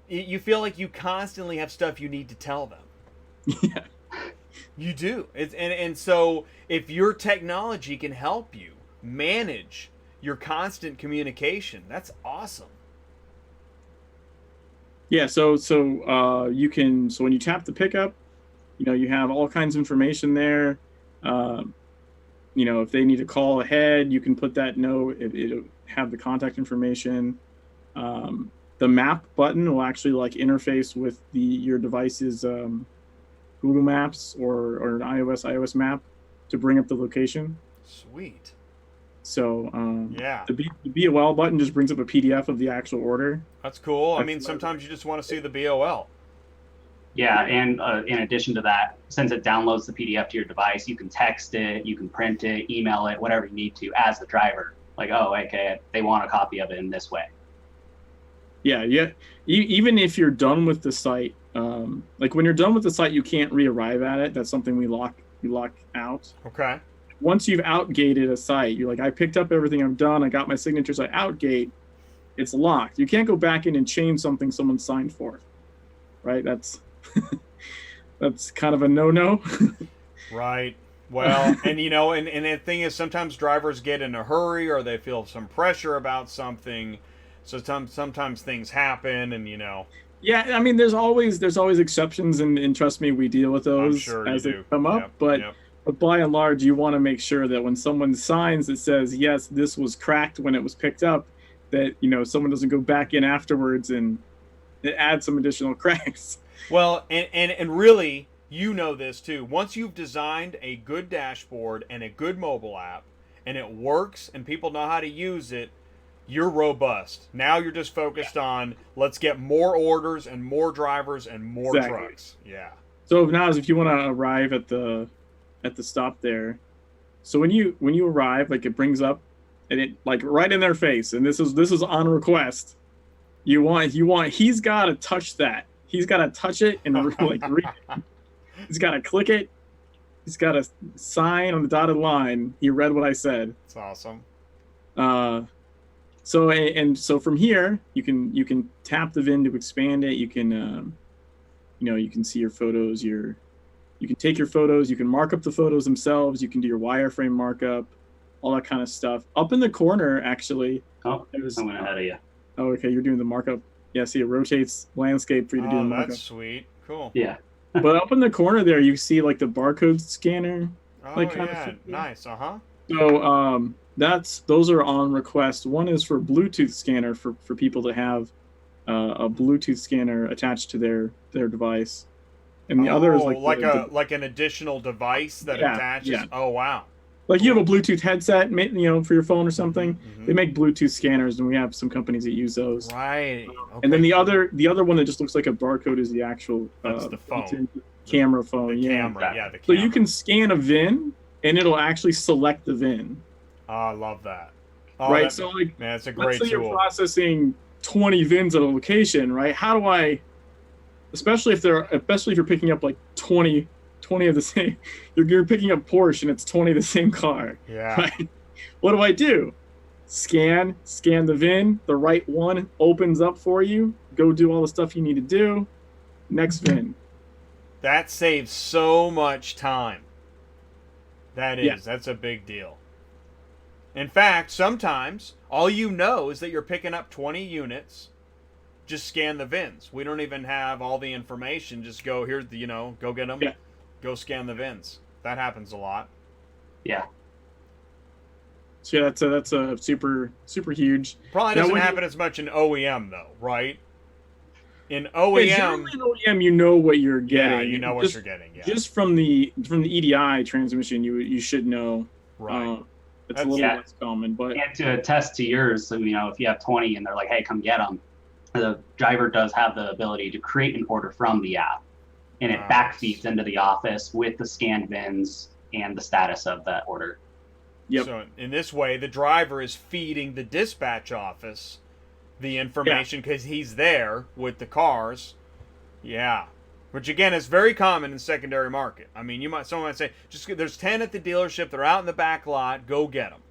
you feel like you constantly have stuff you need to tell them. Yeah. You do. And so if your technology can help you manage your constant communication, that's awesome. Yeah, so when you tap the pickup, you have all kinds of information there. If they need to call ahead, you can put that note. It'll have the contact information. The map button will actually interface with your device's Google Maps or an iOS map to bring up the location. Sweet. So yeah, the BOL button just brings up a PDF of the actual order. That's cool. I mean, sometimes you just want to see the BOL. Yeah, and in addition to that, since it downloads the PDF to your device, you can text it, you can print it, email it, whatever you need to as the driver. Like, oh, okay, they want a copy of it in this way. Yeah. Even if you're done with the site, like when you're done with the site, you can't re-arrive at it. That's something we lock out. Okay. Once you've outgated a site, you're like, I picked up everything, I'm done, I got my signatures, I outgate, it's locked. You can't go back in and change something someone signed for, right? That's that's kind of a no-no. Right. Well, and and the thing is, sometimes drivers get in a hurry or they feel some pressure about something. So sometimes things happen, and Yeah, I mean, there's always exceptions, and trust me, we deal with those as they come up. But by and large, you want to make sure that when someone signs that says, yes, this was cracked when it was picked up, that, someone doesn't go back in afterwards and add some additional cracks. Well, and really, you know this too. Once you've designed a good dashboard and a good mobile app, and it works and people know how to use it, you're robust. Now you're just focused on let's get more orders and more drivers and more trucks. Yeah. So now, if you want to arrive at the stop there, so when you arrive, like it brings up, and it like right in their face, and this is on request. He's got to touch that. He's got to touch it and like read it. He's got to click it. He's got to sign on the dotted line. He read what I said. That's awesome. So from here, you can tap the VIN to expand it. You can you can see your photos. You can take your photos. You can mark up the photos themselves. You can do your wireframe markup, all that kind of stuff. Up in the corner, actually. Oh, I went ahead of you. Oh, okay. You're doing the markup. Yeah, see, it rotates landscape for you to do the markup. That's sweet. Cool. Yeah. But up in the corner there, you see like the barcode scanner. Oh, yeah. Nice. Uh-huh. So those are on request. One is for Bluetooth scanner for people to have a Bluetooth scanner attached to their device. And the other is like an additional device that attaches. Yeah. Oh, wow. Like you have a Bluetooth headset, for your phone or something. Mm-hmm. They make Bluetooth scanners, and we have some companies that use those. Right. Okay. And then the other one that just looks like a barcode is the actual that's the phone. Camera phone. The camera. Yeah, the camera. So you can scan a VIN, and it'll actually select the VIN. Oh, I love that. Oh, right. So like, man, it's a great let's say tool. You're processing 20 VINs at a location, right? How do I, especially if you're picking up like 20 of the same, you're picking up Porsche and it's 20 of the same car. Yeah. Right? What do? Scan the VIN, the right one opens up for you, go do all the stuff you need to do, next VIN. That saves so much time. That's a big deal. In fact, sometimes all you know is that you're picking up 20 units. Just scan the VINs. We don't even have all the information. Just go here, go get them. Yeah. Go scan the VINs. That happens a lot. Yeah. So yeah, that's a super huge. Probably doesn't happen as much in OEM though, right? In OEM, in OEM, you know what you're getting. Yeah, you know what you're getting. Yeah. Just from the EDI transmission, you should know. Right. It's a little less common, but and to attest to yours, so, if you have 20 and they're like, "Hey, come get them," the driver does have the ability to create an order from the app, and it backfeeds into the office with the scanned VINs and the status of that order. Yep. So in this way, the driver is feeding the dispatch office the information because he's there with the cars. Yeah. Which again is very common in secondary market. I mean, someone might say, there's 10 at the dealership. They're out in the back lot. Go get them.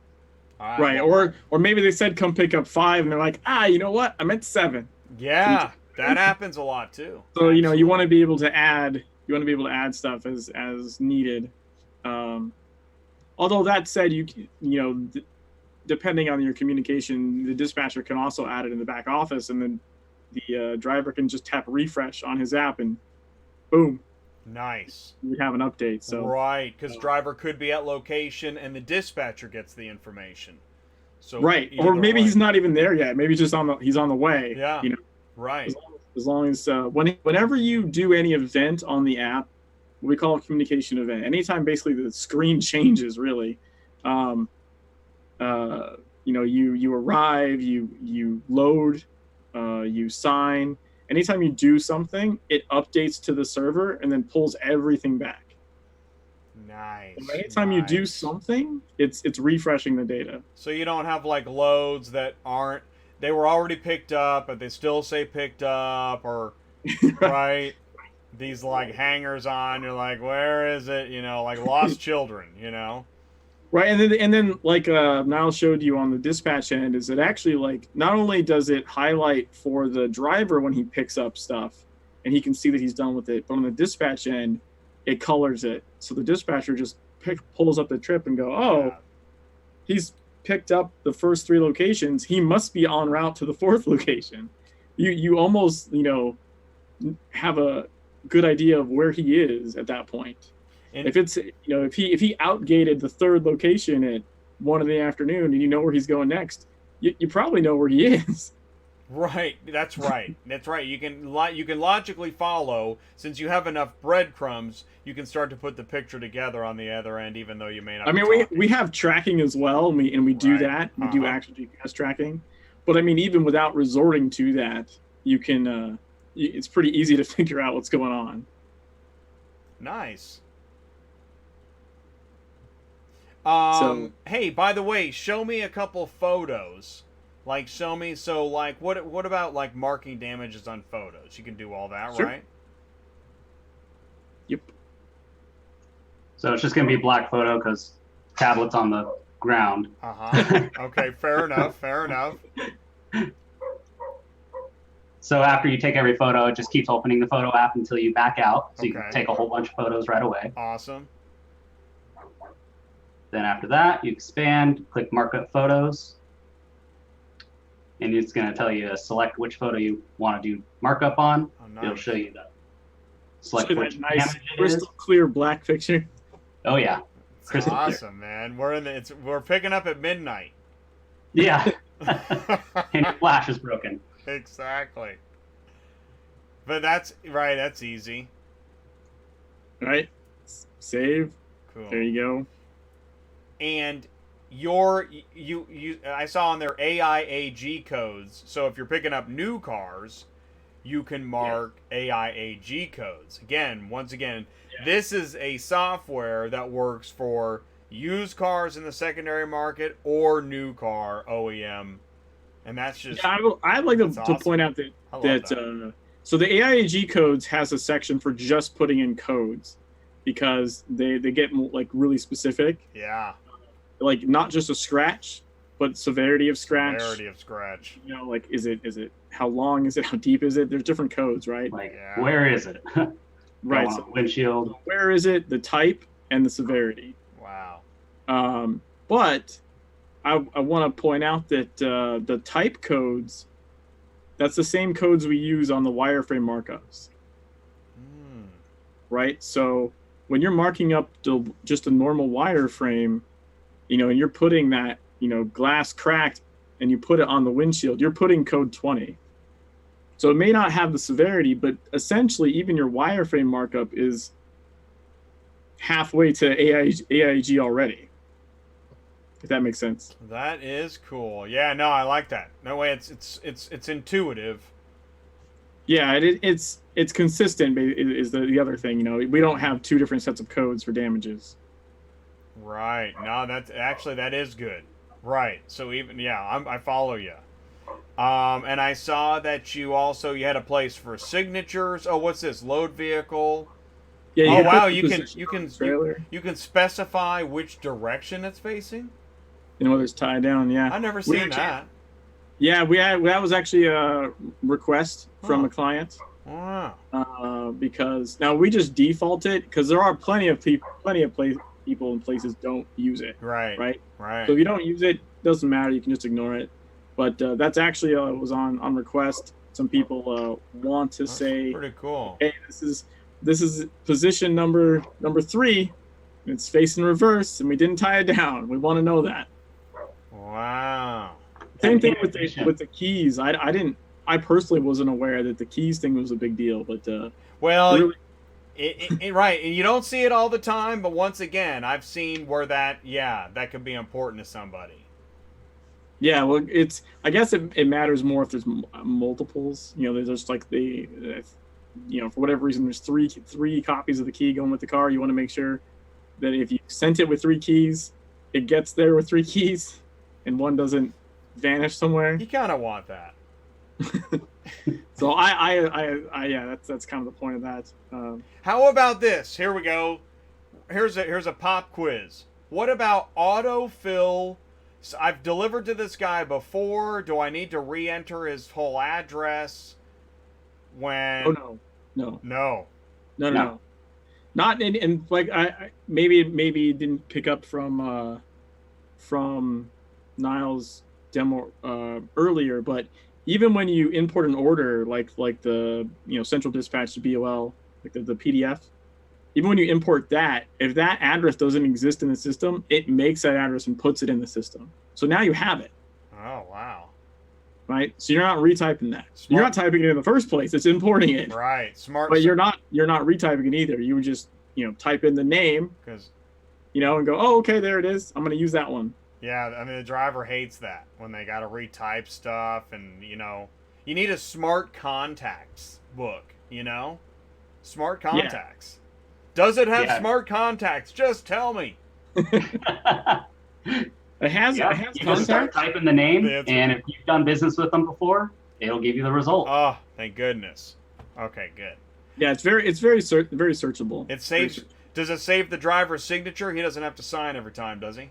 Right. Or maybe they said come pick up 5, and they're like, you know what? I meant 7. Yeah, that happens a lot too. So you want to be able to add. You want to be able to add stuff as needed. Although that said, depending on your communication, the dispatcher can also add it in the back office, and then the driver can just tap refresh on his app and boom. Nice. We have an update. So right, because driver could be at location and the dispatcher gets the information. So right, or maybe he's not even there yet. Maybe he's on the way. Yeah. Right. As long as whenever you do any event on the app, we call a communication event. Anytime basically the screen changes, really. You arrive, you load, you sign. Anytime you do something, it updates to the server and then pulls everything back. Nice. So anytime you do something, it's refreshing the data. So you don't have like loads that they were already picked up, but they still say picked up, or right? These like hangers on. You're like, where is it? Like lost children. Right, and then like Niall showed you on the dispatch end, is it actually like not only does it highlight for the driver when he picks up stuff, and he can see that he's done with it, but on the dispatch end, it colors it, so the dispatcher just pulls up the trip and go, he's picked up the first 3 locations, he must be en route to the 4th location. You almost have a good idea of where he is at that point. And if it's if he outgated the 3rd location at 1 in the afternoon and you know where he's going next, you probably know where he is. Right. That's right. That's right. You can logically follow, since you have enough breadcrumbs. You can start to put the picture together on the other end, even though you may not. I mean, we have tracking as well, and we do that. We do actual GPS tracking, but I mean, even without resorting to that, you can. It's pretty easy to figure out what's going on. Nice. Hey, by the way, show me a couple photos. Like, show me. So, like, what about like marking damages on photos? You can do all that, sure. Right? Yep. So it's just gonna be a black photo because tablet's on the ground. Okay, fair enough. Fair enough. So after you take every photo, it just keeps opening the photo app until you back out. So you can take a whole bunch of photos right away. Awesome. Then after that, you expand, click Markup Photos. And it's going to tell you to select which photo you want to do markup on. Oh, nice. It'll show you the select which nice crystal clear black picture. Oh yeah, crystal awesome, clear. Man. We're picking up at midnight. Yeah, and your flash is broken. Exactly. But that's right. That's easy. All right. Save. Cool. There you go. And I saw on their Aiag codes. So if you're picking up new cars, you can mark Aiag codes. Once again, this is a software that works for used cars in the secondary market or new car OEM, and that's just. Yeah, I'd like to point out that so the Aiag codes has a section for just putting in codes, because they get like really specific. Yeah. Like not just a scratch, but severity of scratch. Severity of scratch. You know, like is it how long is it? How deep is it? There's different codes, right? Like where is it? Right. So windshield. Where is it? The type and the severity. Wow. But I want to point out that the type codes, that's the same codes we use on the wireframe markups. Right. So when you're marking up just a normal wireframe, and you're putting that, glass cracked, and you put it on the windshield, you're putting code 20. So it may not have the severity, but essentially even your wireframe markup is halfway to AIG already. If that makes sense. That is cool. Yeah, no, I like that. No way, it's intuitive. Yeah, it's consistent is the other thing. We don't have two different sets of codes for damages. Right. No, that is good. Right. So I follow you. And I saw that you had a place for signatures. Oh, what's this? Load vehicle. Yeah. Oh wow, you can specify which direction it's facing. Whether it's tied down. Yeah. I've never seen that. Yeah, that was actually a request from a client. Wow. Because now we just default it because there are plenty of people and places don't use it. Right. So if you don't use it, doesn't matter. You can just ignore it. But that's actually was on request. Some people want to say, pretty cool. Hey, this is position number 3. It's facing reverse, and we didn't tie it down. We want to know that. Wow. Same thing with the keys. I personally wasn't aware that the keys thing was a big deal, but really, right, and you don't see it all the time, but once again, I've seen where that could be important to somebody. Yeah, well, I guess it matters more if there's multiples. There's just like for whatever reason, there's three copies of the key going with the car. You want to make sure that if you sent it with 3 keys, it gets there with 3 keys, and one doesn't vanish somewhere. You kind of want that. So that's kind of the point of that. How about this? Here we go. Here's a pop quiz. What about autofill? So I've delivered to this guy before. Do I need to re-enter his whole address? When? Oh no. No. Not in like I maybe it didn't pick up from Niall's demo earlier, but even when you import an order like the central dispatch to BOL, like the PDF, even when you import that, if that address doesn't exist in the system, it makes that address and puts it in the system. So now you have it. Oh wow. right? So you're not retyping that. You're not typing it in the first place. It's importing it. Right. Smart. But you're not retyping it either. You would just, type in the name, because and go, oh, okay, there it is. I'm going to use that one. Yeah, I mean, the driver hates that when they got to retype stuff, and you need a smart contacts book. Smart contacts. Yeah. Does it have smart contacts? Just tell me. It has you just start typing the name, and if you've done business with them before, it'll give you the result. Oh, thank goodness. Okay, good. Yeah, it's very searchable. It saves. Does it save the driver's signature? He doesn't have to sign every time, does he?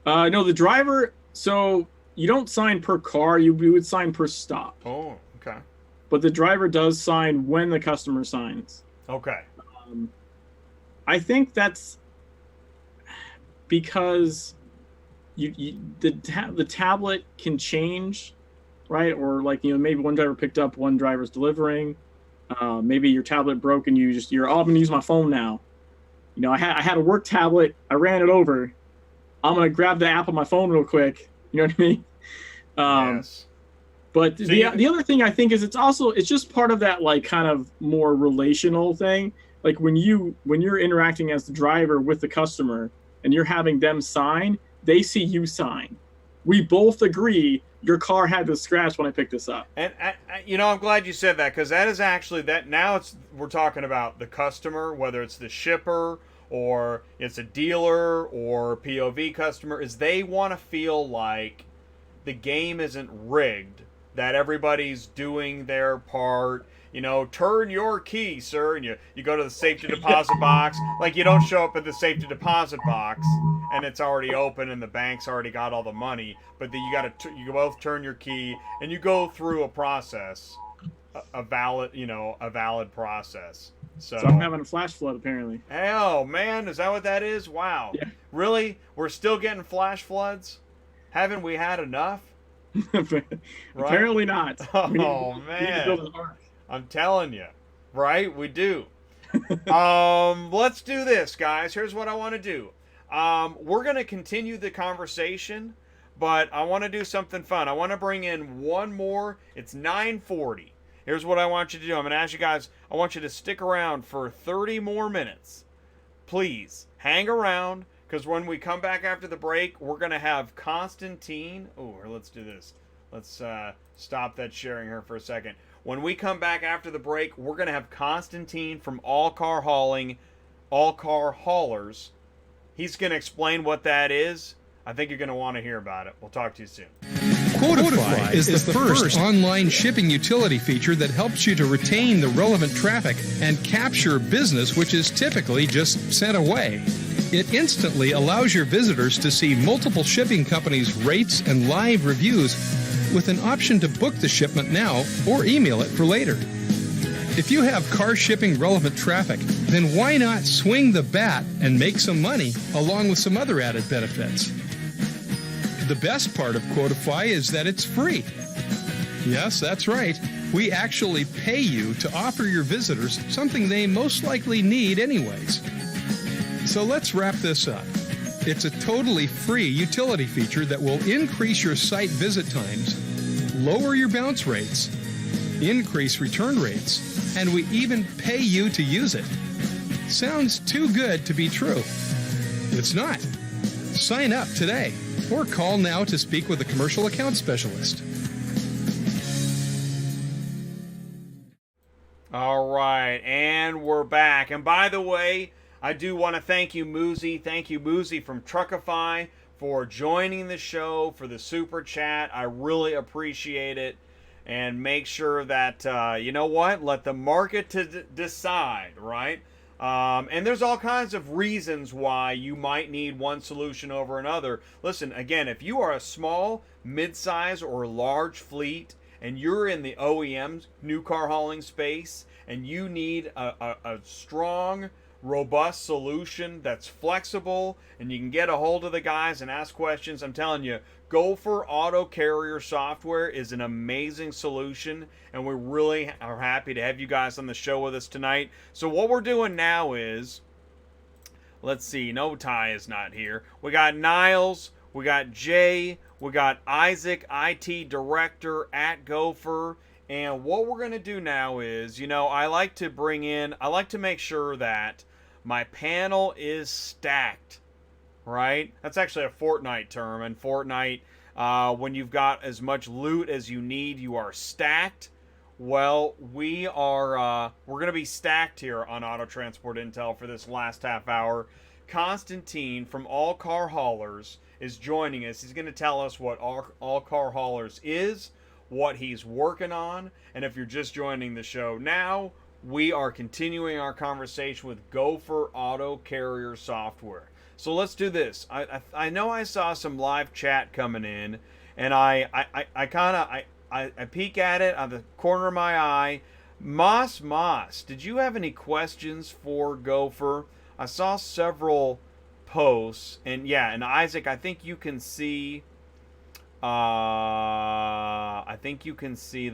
No, the driver. So you don't sign per car. You would sign per stop. Oh, okay. But the driver does sign when the customer signs. Okay. I think that's because the tablet can change, right? Or maybe one driver picked up, one driver's delivering. Maybe your tablet broke and you're I'm gonna use my phone now. I had a work tablet. I ran it over. I'm gonna grab the app on my phone real quick. You know what I mean? Yes. But so the other thing I think is it's just part of that kind of more relational thing. Like when you're interacting as the driver with the customer and you're having them sign, they see you sign. We both agree your car had this scratch when I picked this up. And I'm glad you said that, because that is actually that. Now we're talking about the customer, whether it's the shipper or it's a dealer or POV customer, is they want to feel like the game isn't rigged, that everybody's doing their part. Turn your key, sir, and you go to the safety deposit box. You don't show up at the safety deposit box and it's already open and the bank's already got all the money, but then you both turn your key and you go through a process, a valid process. So I'm having a flash flood apparently. Oh man, is that what that is? Wow. Yeah. Really? We're still getting flash floods? Haven't we had enough? Apparently not. Oh man. I'm telling you, right? We do. Let's do this, guys. Here's what I want to do. We're going to continue the conversation, but I want to do something fun. I want to bring in one more. It's 9:40. Here's what I want you to do. I'm going to ask you guys, I want you to stick around for 30 more minutes. Please, hang around, because when we come back after the break, we're going to have Constantine. Oh, let's do this. Let's stop that sharing here for a second. When we come back after the break, we're going to have Constantine from All Car Haulers. He's going to explain what that is. I think you're going to want to hear about it. We'll talk to you soon. Quotify is the first online shipping utility feature that helps you to retain the relevant traffic and capture business which is typically just sent away. It instantly allows your visitors to see multiple shipping companies' rates and live reviews with an option to book the shipment now or email it for later. If you have car shipping relevant traffic, then why not swing the bat and make some money along with some other added benefits? The best part of Quotify is that it's free. Yes, that's right. We actually pay you to offer your visitors something they most likely need anyways. So let's wrap this up. It's a totally free utility feature that will increase your site visit times, lower your bounce rates, increase return rates, and we even pay you to use it. Sounds too good to be true. It's not. Sign up today or call now to speak with a commercial account specialist. All right, and we're back. And by the way, I do want to thank you, Moozy. Thank you, Moozy from Truckify, for joining the show, for the super chat. I really appreciate it. And make sure that, you know what, let the market decide, right? And there's all kinds of reasons why you might need one solution over another. Listen, again, if you are a small, mid-size, or large fleet, and you're in the OEM new car hauling space, and you need a strong, robust solution that's flexible, and you can get a hold of the guys and ask questions, I'm telling you, GoPhore Auto Carrier Software is an amazing solution, and we really are happy to have you guys on the show with us tonight. So what we're doing now is, let's see, no Ty is not here. We got Niles, we got Jay, We got Isaac, IT Director at GoPhore. And what we're going to do now is, I like to make sure that my panel is stacked, right? That's actually a Fortnite term. And Fortnite, when you've got as much loot as you need, you are stacked. Well, we're going to be stacked here on Auto Transport Intel for this last half hour. Constantine from All Car Haulers is joining us. He's going to tell us what All Car Haulers is, what he's working on, and if you're just joining the show now, we are continuing our conversation with GoPhore Auto Carrier Software. So let's do this. I know I saw some live chat coming in, and I peek at it on the corner of my eye. Moss, did you have any questions for GoPhore? I saw several posts, and Isaac, I think you can see the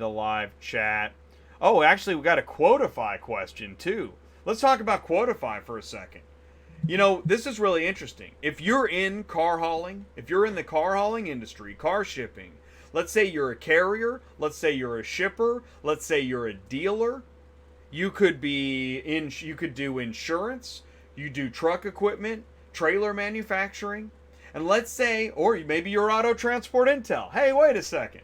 live chat. Oh, actually, we got a Quotify question too. Let's talk about Quotify for a second. This is really interesting. If you're in car hauling, if you're in the car hauling industry, car shipping, let's say you're a carrier, let's say you're a shipper, let's say you're a dealer, you could do insurance, you do truck equipment, trailer manufacturing, and let's say, or maybe you're Auto Transport Intel. Hey, wait a second.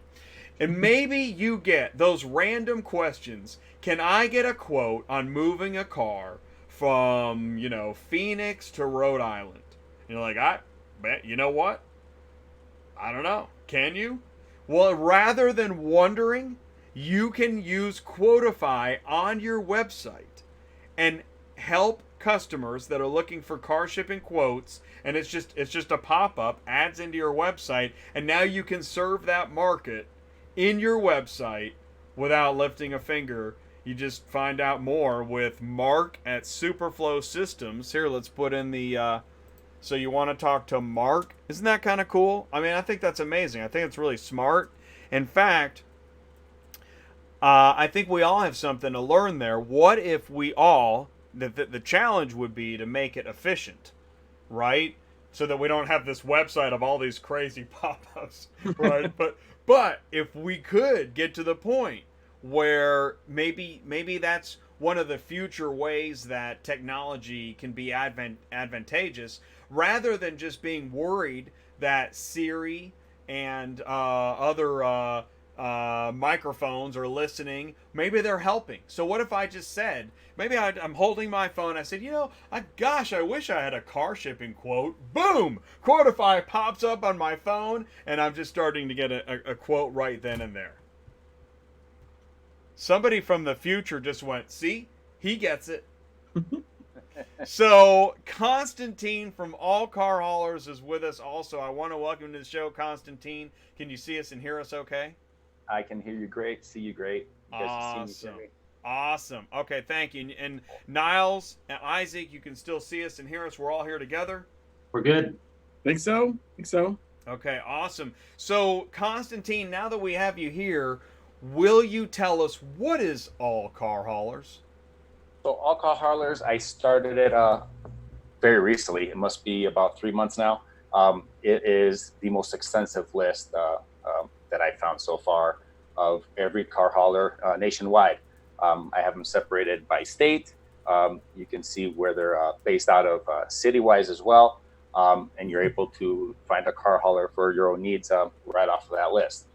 And maybe you get those random questions. Can I get a quote on moving a car from, Phoenix to Rhode Island? And you're like, I bet, you know what? I don't know. Can you? Well, rather than wondering, you can use Quotify on your website and help customers that are looking for car shipping quotes, and it's just a pop-up, adds into your website, and now you can serve that market in your website without lifting a finger. You just find out more with Mark at Superflow Systems. Here, let's put in the so you want to talk to Mark. Isn't that kind of cool? I mean, I think that's amazing. I think it's really smart. In fact, I think we all have something to learn there. What if we all, the challenge would be to make it efficient, right? So that we don't have this website of all these crazy pop-ups, right? But if we could get to the point where maybe that's one of the future ways that technology can be advantageous, rather than just being worried that Siri and other microphones are listening, maybe they're helping. So what if I just said, maybe I'm holding my phone, I said, I wish I had a car shipping quote. Boom! Quotify pops up on my phone, and I'm just starting to get a quote right then and there. Somebody from the future just went, see? He gets it. So, Constantine from All Car Haulers is with us also. I want to welcome you to the show, Constantine. Can you see us and hear us okay? I can hear you great, see you great. You guys can see me, hear me. Awesome. Okay, thank you. And Niles and Isaac, you can still see us and hear us. We're all here together. We're good. Think so. Okay, awesome. So, Constantine, now that we have you here, will you tell us what is All Car Haulers? So All Car Haulers, I started it very recently. It must be about 3 months now. It is the most extensive list that I found so far of every car hauler nationwide. I have them separated by state. You can see where they're based out of city-wise as well. And you're able to find a car hauler for your own needs right off of that list.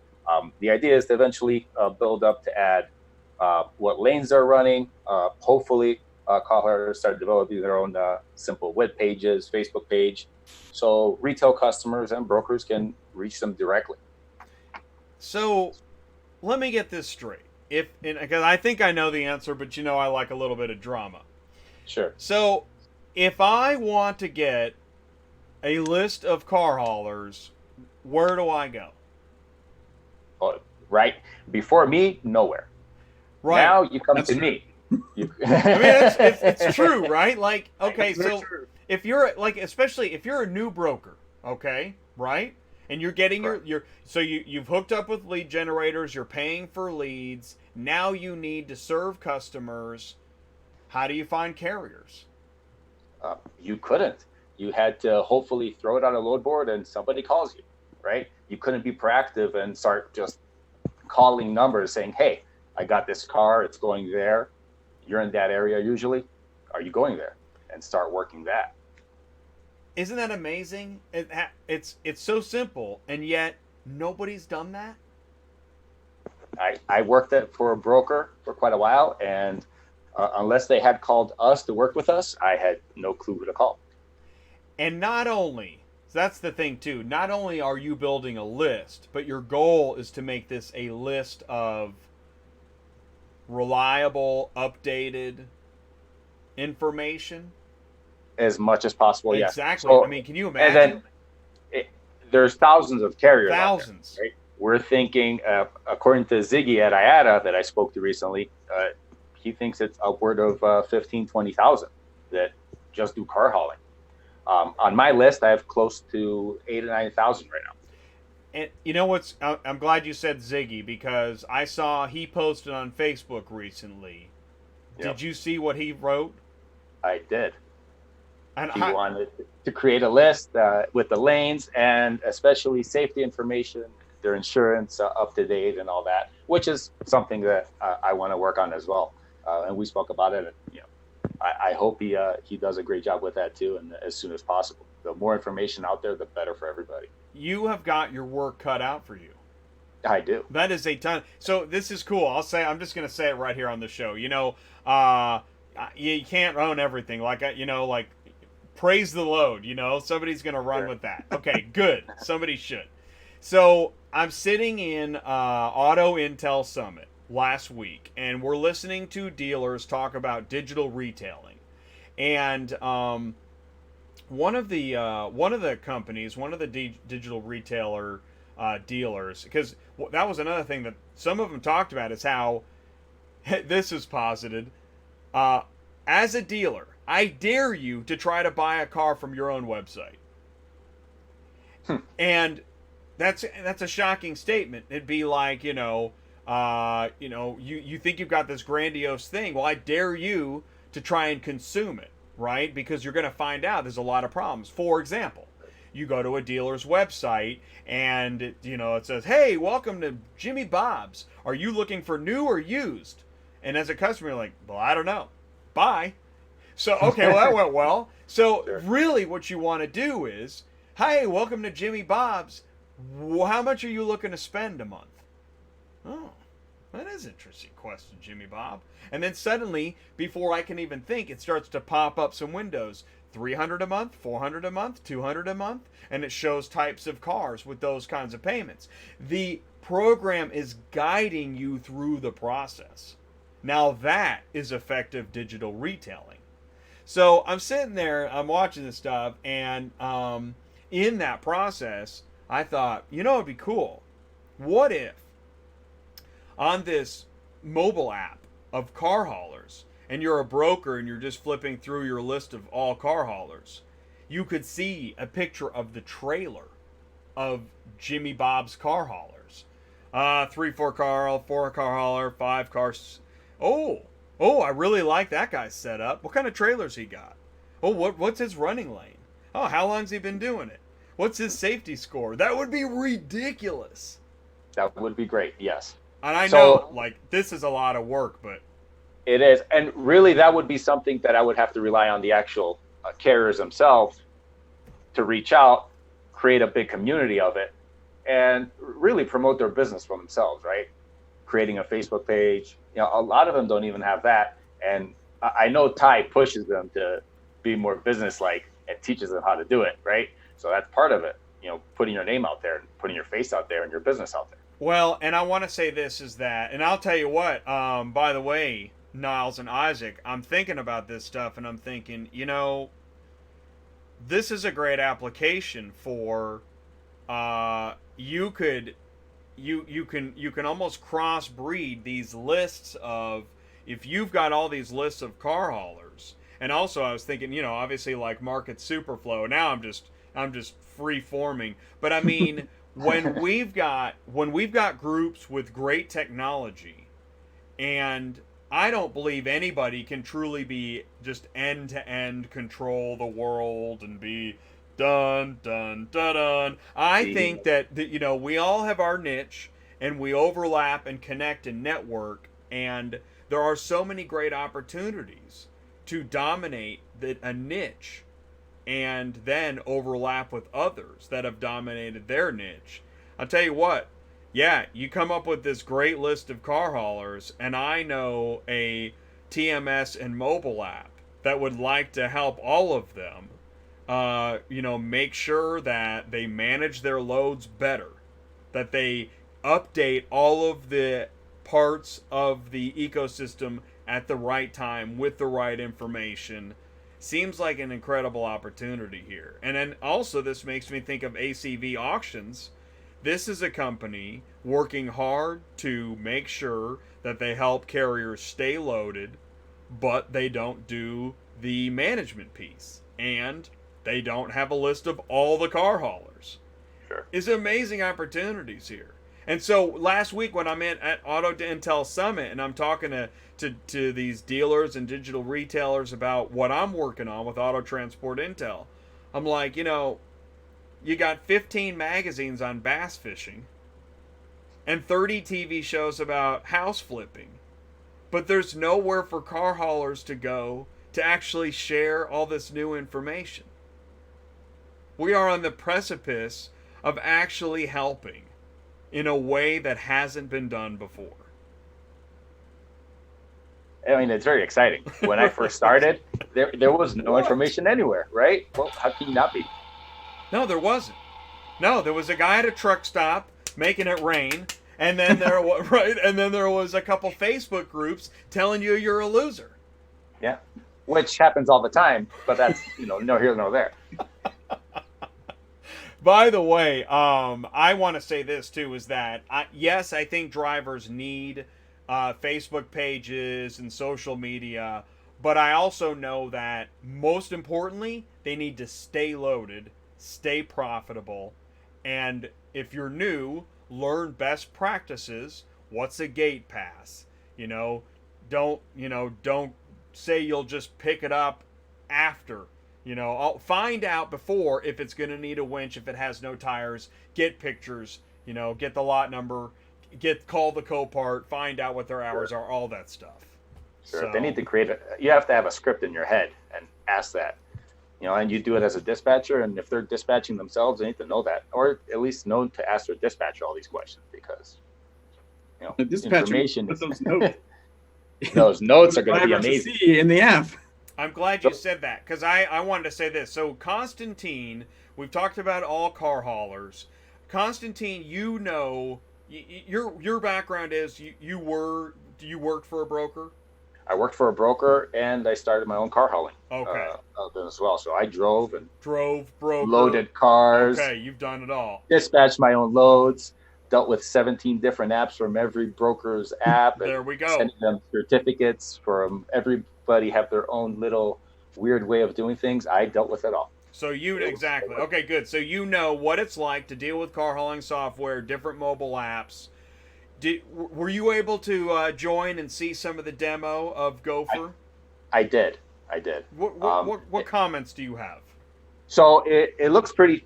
The idea is to eventually build up to add what lanes they're running. Hopefully, car haulers start developing their own simple web pages, Facebook page, so retail customers and brokers can reach them directly. So, let me get this straight. Because I think I know the answer, but I like a little bit of drama. Sure. So, if I want to get a list of car haulers, where do I go? Oh, right. Before me, nowhere. Right. Now you come That's to true. me. I mean, it's true, right? Like, okay, Very so true. if you're especially if you're a new broker, okay, right? And you're getting you've hooked up with lead generators, you're paying for leads. Now you need to serve customers. How do you find carriers? You couldn't. You had to hopefully throw it on a load board and somebody calls you, right? You couldn't be proactive and start just calling numbers saying, hey, I got this car, it's going there. You're in that area usually. Are you going there? And start working that. Isn't that amazing? It's so simple, and yet nobody's done that. I worked for a broker for quite a while, and unless they had called us to work with us, I had no clue who to call. And not only, that's the thing too, not only are you building a list, but your goal is to make this a list of reliable, updated information. As much as possible, yes. Exactly. So, I mean, can you imagine? And then there's thousands of carriers. Thousands. Out there, right? We're thinking, according to Ziggy at IATA that I spoke to recently, he thinks it's upward of 15, 20,000 that just do car hauling. On my list, I have close to 8,000 or 9,000 right now. And you know what's? I'm glad you said Ziggy, because I saw he posted on Facebook recently. Yep. Did you see what he wrote? I did. And he wanted to create a list with the lanes and especially safety information, their insurance up to date and all that, which is something that I want to work on as well. And we spoke about it. And, I hope he does a great job with that too, and as soon as possible. The more information out there, the better for everybody. You have got your work cut out for you. I do. That is a ton. So this is cool. I'm just going to say it right here on the show. You can't own everything. Like praise the load. Somebody's going to run with that. Okay, good. Somebody should. So I'm sitting in Auto Intel Summit last week, and we're listening to dealers talk about digital retailing. And one of the companies, one of the digital retailer dealers, because that was another thing that some of them talked about, is how this is posited. As a dealer, I dare you to try to buy a car from your own website. And that's a shocking statement. It'd be like, you think you've got this grandiose thing. Well, I dare you to try and consume it, right? Because you're going to find out there's a lot of problems. For example, you go to a dealer's website and it says, hey, welcome to Jimmy Bob's. Are you looking for new or used? And as a customer, you're like, well, I don't know. Bye. So, okay, well, that went well. So really what you want to do is, hey, welcome to Jimmy Bob's. How much are you looking to spend a month? Oh, that is an interesting question, Jimmy Bob. And then suddenly, before I can even think, it starts to pop up some windows. $300 a month, $400 a month, $200 a month, and it shows types of cars with those kinds of payments. The program is guiding you through the process. Now that is effective digital retailing. So I'm sitting there, I'm watching this stuff, and in that process, I thought, it'd be cool. What if on this mobile app of car haulers, and you're a broker and you're just flipping through your list of all car haulers, you could see a picture of the trailer of Jimmy Bob's car haulers. 3-4 car, 4 car hauler, 5 cars. Oh, I really like that guy's setup. What kind of trailers he got? Oh, what's his running lane? Oh, how long's he been doing it? What's his safety score? That would be ridiculous. That would be great, yes. And I know, this is a lot of work, but... It is. And really, that would be something that I would have to rely on the actual carriers themselves to reach out, create a big community of it, and really promote their business for themselves, right? Creating a Facebook page. A lot of them don't even have that. And I know Ty pushes them to be more business-like and teaches them how to do it, right? So that's part of it, putting your name out there, putting your face out there and your business out there. Well, and I want to say this is that, and I'll tell you what, by the way, Niles and Isaac, I'm thinking about this stuff and I'm thinking, this is a great application for, you can almost crossbreed these lists of, if you've got all these lists of car haulers, and also I was thinking, obviously like Market Superflow, now I'm just free forming, but I mean, when we've got groups with great technology, and I don't believe anybody can truly be just end-to-end control the world and be Dun, dun, dun, dun. I think that, you know, we all have our niche, and we overlap and connect and network, and there are so many great opportunities to dominate a niche and then overlap with others that have dominated their niche. I'll tell you what, yeah, you come up with this great list of car haulers, and I know a TMS and mobile app that would like to help all of them, you know, make sure that they manage their loads better, that they update all of the parts of the ecosystem at the right time with the right information. Seems like an incredible opportunity here. And then also this makes me think of ACV Auctions. This is a company working hard to make sure that they help carriers stay loaded, but they don't do the management piece. And they don't have a list of all the car haulers. Sure. It's amazing opportunities here. And so last week when I'm at Auto Intel Summit and I'm talking to these dealers and digital retailers about what I'm working on with Auto Transport Intel, I'm like, you know, you got 15 magazines on bass fishing and 30 TV shows about house flipping, but there's nowhere for car haulers to go to actually share all this new information. We are on the precipice of actually helping in a way that hasn't been done before. I mean, it's very exciting. When I first started, there was no information anywhere, right? Well, how can you not be? No, there wasn't. No, there was a guy at a truck stop making it rain, and then there was and then there was a couple Facebook groups telling you you're a loser. Yeah, which happens all the time, but that's, you know, no here nor there. By the way, I want to say this too, is that yes, I think drivers need Facebook pages and social media, but I also know that most importantly, they need to stay loaded, stay profitable, and if you're new, learn best practices. What's a gate pass? Don't say you'll just pick it up after. I'll find out before if it's going to need a winch, if it has no tires, get pictures, get the lot number, call the Copart, find out what their hours are, all that stuff. Sure. So, They need to you have to have a script in your head and ask that, and you do it as a dispatcher. And if they're dispatching themselves, they need to know that, or at least know to ask their dispatcher all these questions, because, the dispatcher information put those notes. Those notes are going to be amazing in the app. I'm glad you said that, because I wanted to say this. So Constantine, we've talked about all car haulers. Constantine, your background is you worked for a broker? I worked for a broker, and I started my own car hauling. Okay. As well. So I drove, broker, loaded cars. Okay, you've done it all. Dispatched my own loads. Dealt with 17 different apps from every broker's app. There we go. Sending them certificates from everybody have their own little weird way of doing things. I dealt with it all. So exactly. Okay, good. So you know what it's like to deal with car hauling software, different mobile apps. Were you able to join and see some of the demo of GoPhore? I did. What comments do you have? So it looks pretty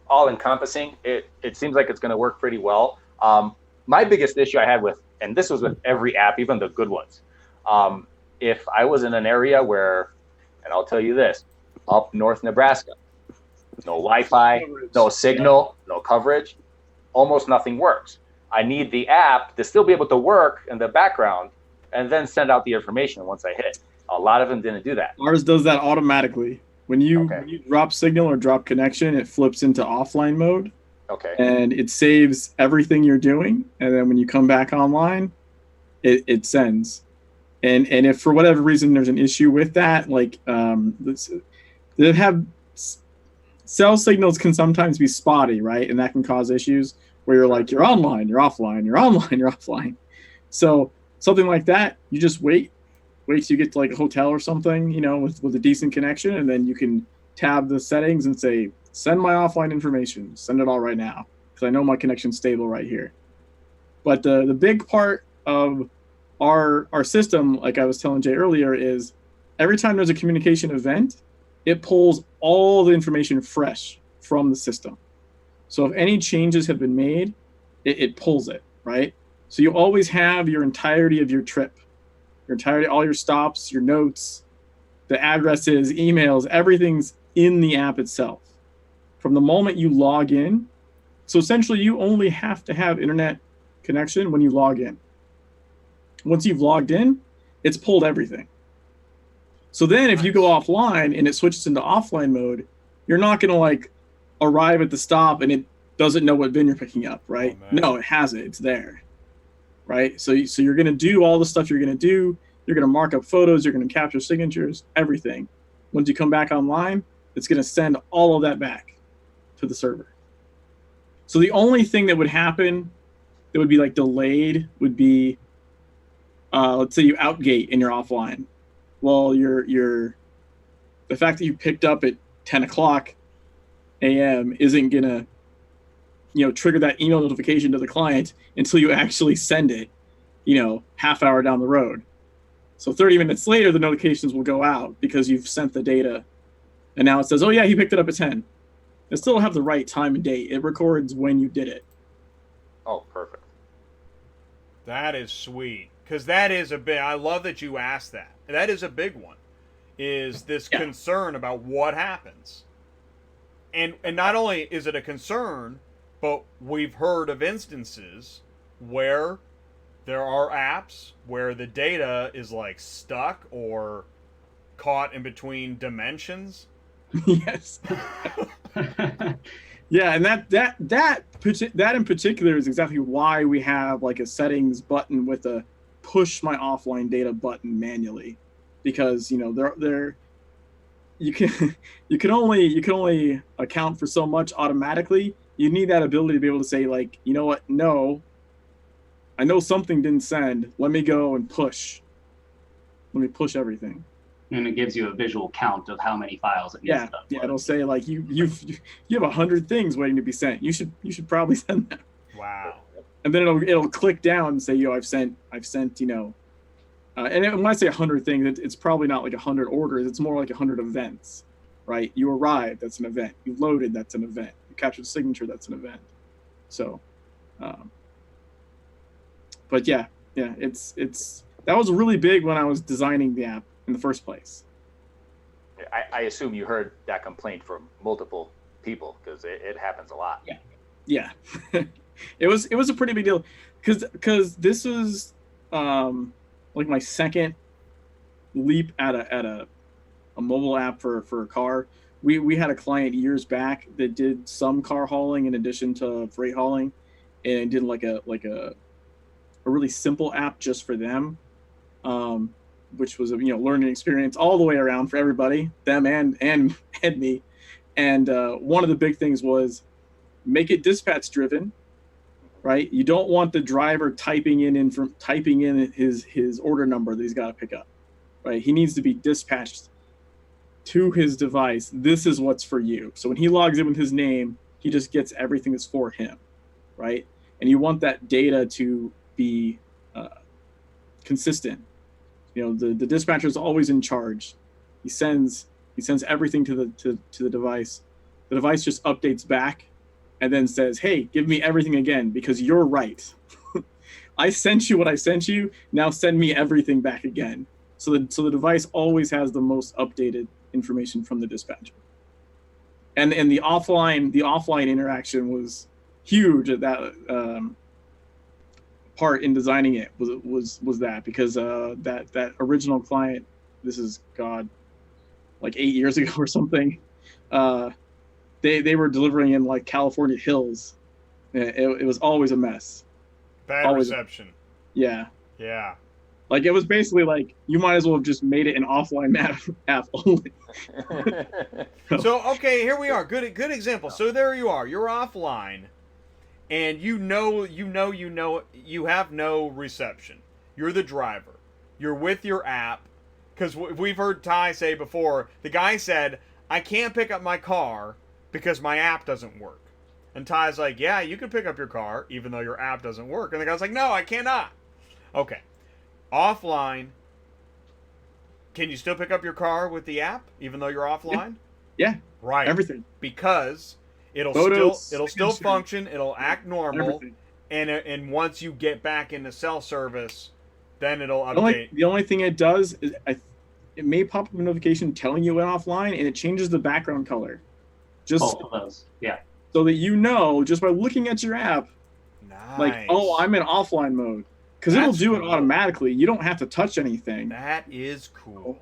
all-encompassing. It seems like it's going to work pretty well. My biggest issue I had and this was with every app, even the good ones, if I was in an area where, and I'll tell you this, up north Nebraska, no Wi-Fi, no signal, no coverage, almost nothing works. I need the app to still be able to work in the background and then send out the information once I hit. A lot of them didn't do that. Ours does that automatically. When you drop signal or drop connection, it flips into offline mode. Okay. And it saves everything you're doing. And then when you come back online, it sends. And if for whatever reason there's an issue with that, like they have cell signals can sometimes be spotty, right? And that can cause issues where you're like, you're online, you're offline, you're online, you're offline. So something like that, you just wait till you get to like a hotel or something, with a decent connection, and then you can tab the settings and say, send my offline information, send it all right now, because I know my connection's stable right here. But the big part of our system, like I was telling Jay earlier, is every time there's a communication event, it pulls all the information fresh from the system. So if any changes have been made, it pulls it, right? So you always have your entirety of your trip, all your stops, your notes, the addresses, emails, everything's in the app itself. From the moment you log in, so essentially you only have to have internet connection when you log in. Once you've logged in, it's pulled everything. So then if you go offline and it switches into offline mode, you're not going to like arrive at the stop and it doesn't know what bin you're picking up, right? Oh, no, it has it. It's there, right? So you're going to do all the stuff you're going to do. You're going to mark up photos. You're going to capture signatures, everything. Once you come back online, it's going to send all of that back to the server. So the only thing that would happen that would be like delayed would be, let's say you outgate and you're offline. Well, the fact that you picked up at 10 o'clock a.m. isn't going to, trigger that email notification to the client until you actually send it, half hour down the road. So 30 minutes later, the notifications will go out because you've sent the data. And now it says, oh, yeah, he picked it up at 10. It still have the right time and date. It records when you did it. Oh, perfect. That is sweet. Because that is a big, I love that you asked that. That is a big one, is this concern about what happens. And not only is it a concern, but we've heard of instances where there are apps where the data is like stuck or caught in between dimensions. Yes. Yeah, and that in particular is exactly why we have like a settings button with a push my offline data button manually, because there you can only account for so much automatically. You need that ability to be able to say, like, you know what, no, I know something didn't send, let me go and push everything. And it gives you a visual count of how many files it needs to upload. Yeah, it'll say like you have 100 things waiting to be sent. You should probably send them. Wow. And then it'll click down and say, I've sent, and when I say 100 things, it's probably not like 100 orders. It's more like 100 events, right? You arrived, that's an event. You loaded, that's an event. You captured a signature, that's an event. So, but yeah, it's that was really big when I was designing the app in the first place. I assume you heard that complaint from multiple people, because it happens a lot. Yeah. It was a pretty big deal, because this was like my second leap at a mobile app for a car. We had a client years back that did some car hauling in addition to freight hauling, and did like a really simple app just for them, which was a learning experience all the way around for everybody, them and me. And one of the big things was make it dispatch driven. Right, you don't want the driver typing in his order number that he's got to pick up. Right, he needs to be dispatched to his device. This is what's for you. So when he logs in with his name, he just gets everything that's for him. Right, and you want that data to be consistent. The dispatcher is always in charge. He sends everything to the device. The device just updates back and then says, hey, give me everything again, because you're right. I sent you what I sent you. Now send me everything back again. So the device always has the most updated information from the dispatcher. And the offline interaction was huge at that part in designing it was that, because that original client, this is like 8 years ago or something, they were delivering in like California hills. It was always a mess. Bad reception. Yeah. Like it was basically like you might as well have just made it an offline app only. So okay, here we are. Good example. So there you are. You're offline, and you have no reception. You're the driver. You're with your app, because we've heard Ty say before. The guy said, "I can't pick up my car because my app doesn't work." And Ty's like, yeah, you can pick up your car even though your app doesn't work. And the guy's like, no, I cannot. Okay. Offline, can you still pick up your car with the app even though you're offline? Yeah. Right. Everything. Because it'll Photos, still function, it'll act normal, everything. and once you get back into cell service, then it'll update. The only thing it does is it may pop up a notification telling you it went offline, and it changes the background color. Just Both of those. Yeah. so that you know, just by looking at your app, Nice. like, oh, I'm in offline mode. Because it'll do it automatically. You don't have to touch anything. That is cool.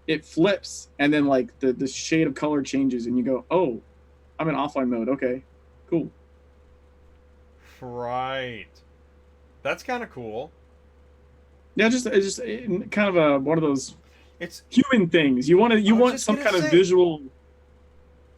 It flips, and then like the shade of color changes, and you go, oh, I'm in offline mode. Okay, cool. Right. That's kind of cool. Yeah, it's just kind of one of those. It's human things. You want some kind of visual.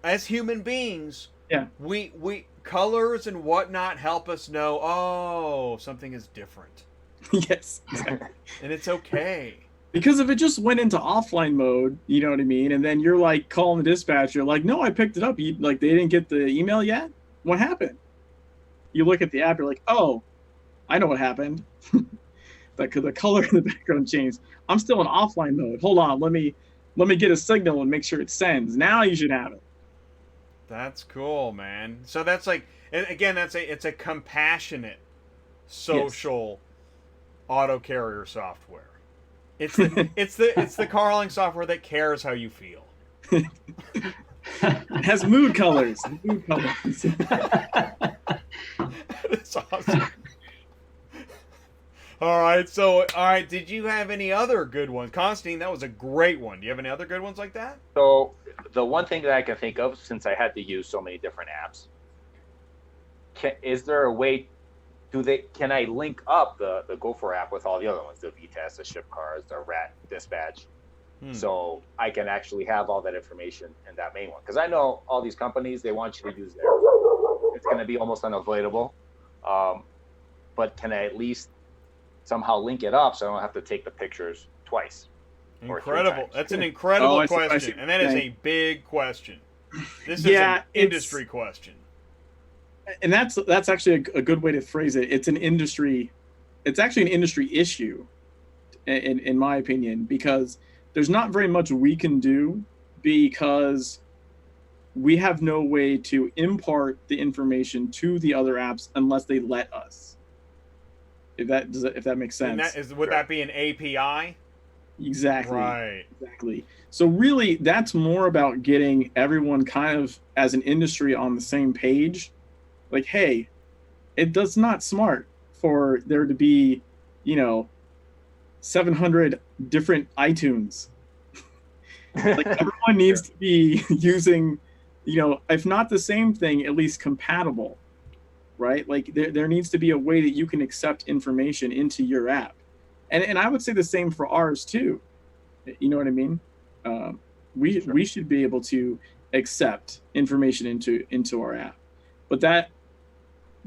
As human beings, yeah, we colors and whatnot help us know, oh, something is different. Yes, exactly. And it's okay. Because if it just went into offline mode, you know what I mean, and then you're like calling the dispatcher, like, no, I picked it up. Like, they didn't get the email yet. What happened? You look at the app, you're like, oh, I know what happened. The color in the background changed. I'm still in offline mode. Hold on, let me get a signal and make sure it sends. Now you should have it. That's cool, man. So that's like, again, it's a compassionate social auto carrier software. It's the carling software that cares how you feel. It has mood colors. Mood colors. That's awesome. All right. Did you have any other good ones? Constantine, that was a great one. Do you have any other good ones like that? So the one thing that I can think of, since I had to use so many different apps, is there a way? Can I link up the GoPhore app with all the other ones, the VTest, the Ship Cars, the RAT Dispatch, so I can actually have all that information in that main one? Because I know all these companies, they want you to use theirs. It's going to be almost unavoidable, but can I at least somehow link it up so I don't have to take the pictures twice? Incredible. That's an incredible question. And that is a big question. This is an industry question. And that's actually a good way to phrase it. It's actually an industry issue, in my opinion, because there's not very much we can do because we have no way to impart the information to the other apps unless they let us. If that makes sense. And would that be an API? Exactly. Right. Exactly. So really, that's more about getting everyone kind of as an industry on the same page. Like, hey, it does not smart for there to be, 700 different iTunes. Like, everyone needs to be using, if not the same thing, at least compatible. Right? Like there needs to be a way that you can accept information into your app. And I would say the same for ours too. You know what I mean? We should be able to accept information into our app. But that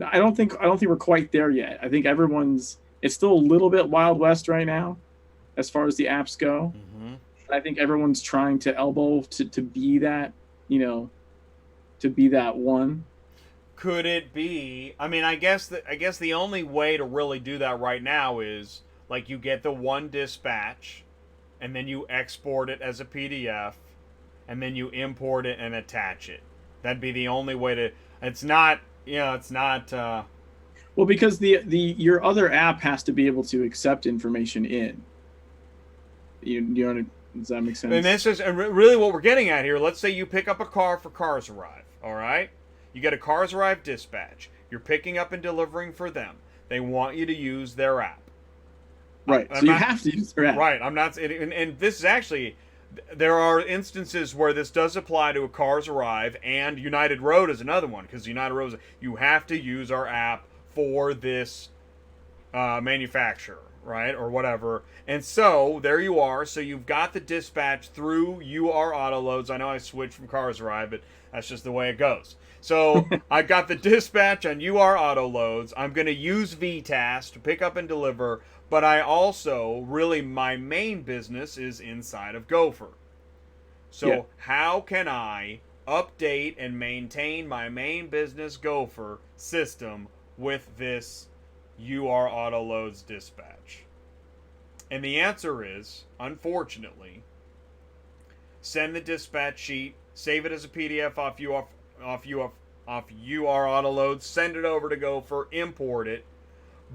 I don't think we're quite there yet. I think it's still a little bit Wild West right now as far as the apps go. Mm-hmm. I think everyone's trying to elbow to be that, to be that one. Could it be? I mean, I guess the only way to really do that right now is like you get the one dispatch, and then you export it as a PDF, and then you import it and attach it. That'd be the only way to. It's not. It's not. Well, because your other app has to be able to accept information in. Does that make sense? And this is really what we're getting at here. Let's say you pick up a car for Cars Arrive. All right. You get a Cars Arrive dispatch. You're picking up and delivering for them. They want you to use their app. Right. You have to use their app. Right. I'm not. And this is actually, there are instances where this does apply to a Cars Arrive, and United Road is another one, because United Road, you have to use our app for this manufacturer, right, or whatever. And so there you are. So you've got the dispatch through UR Auto Loads. I know I switched from Cars Arrive, but that's just the way it goes. So I got the dispatch on UR Auto Loads. I'm going to use VTAS to pick up and deliver, but I also, really, my main business is inside of GoPhore. So how can I update and maintain my main business GoPhore system with this UR Auto Loads dispatch? And the answer is, unfortunately, send the dispatch sheet, save it as a PDF off UR Autoload, send it over to GoPhore, import it.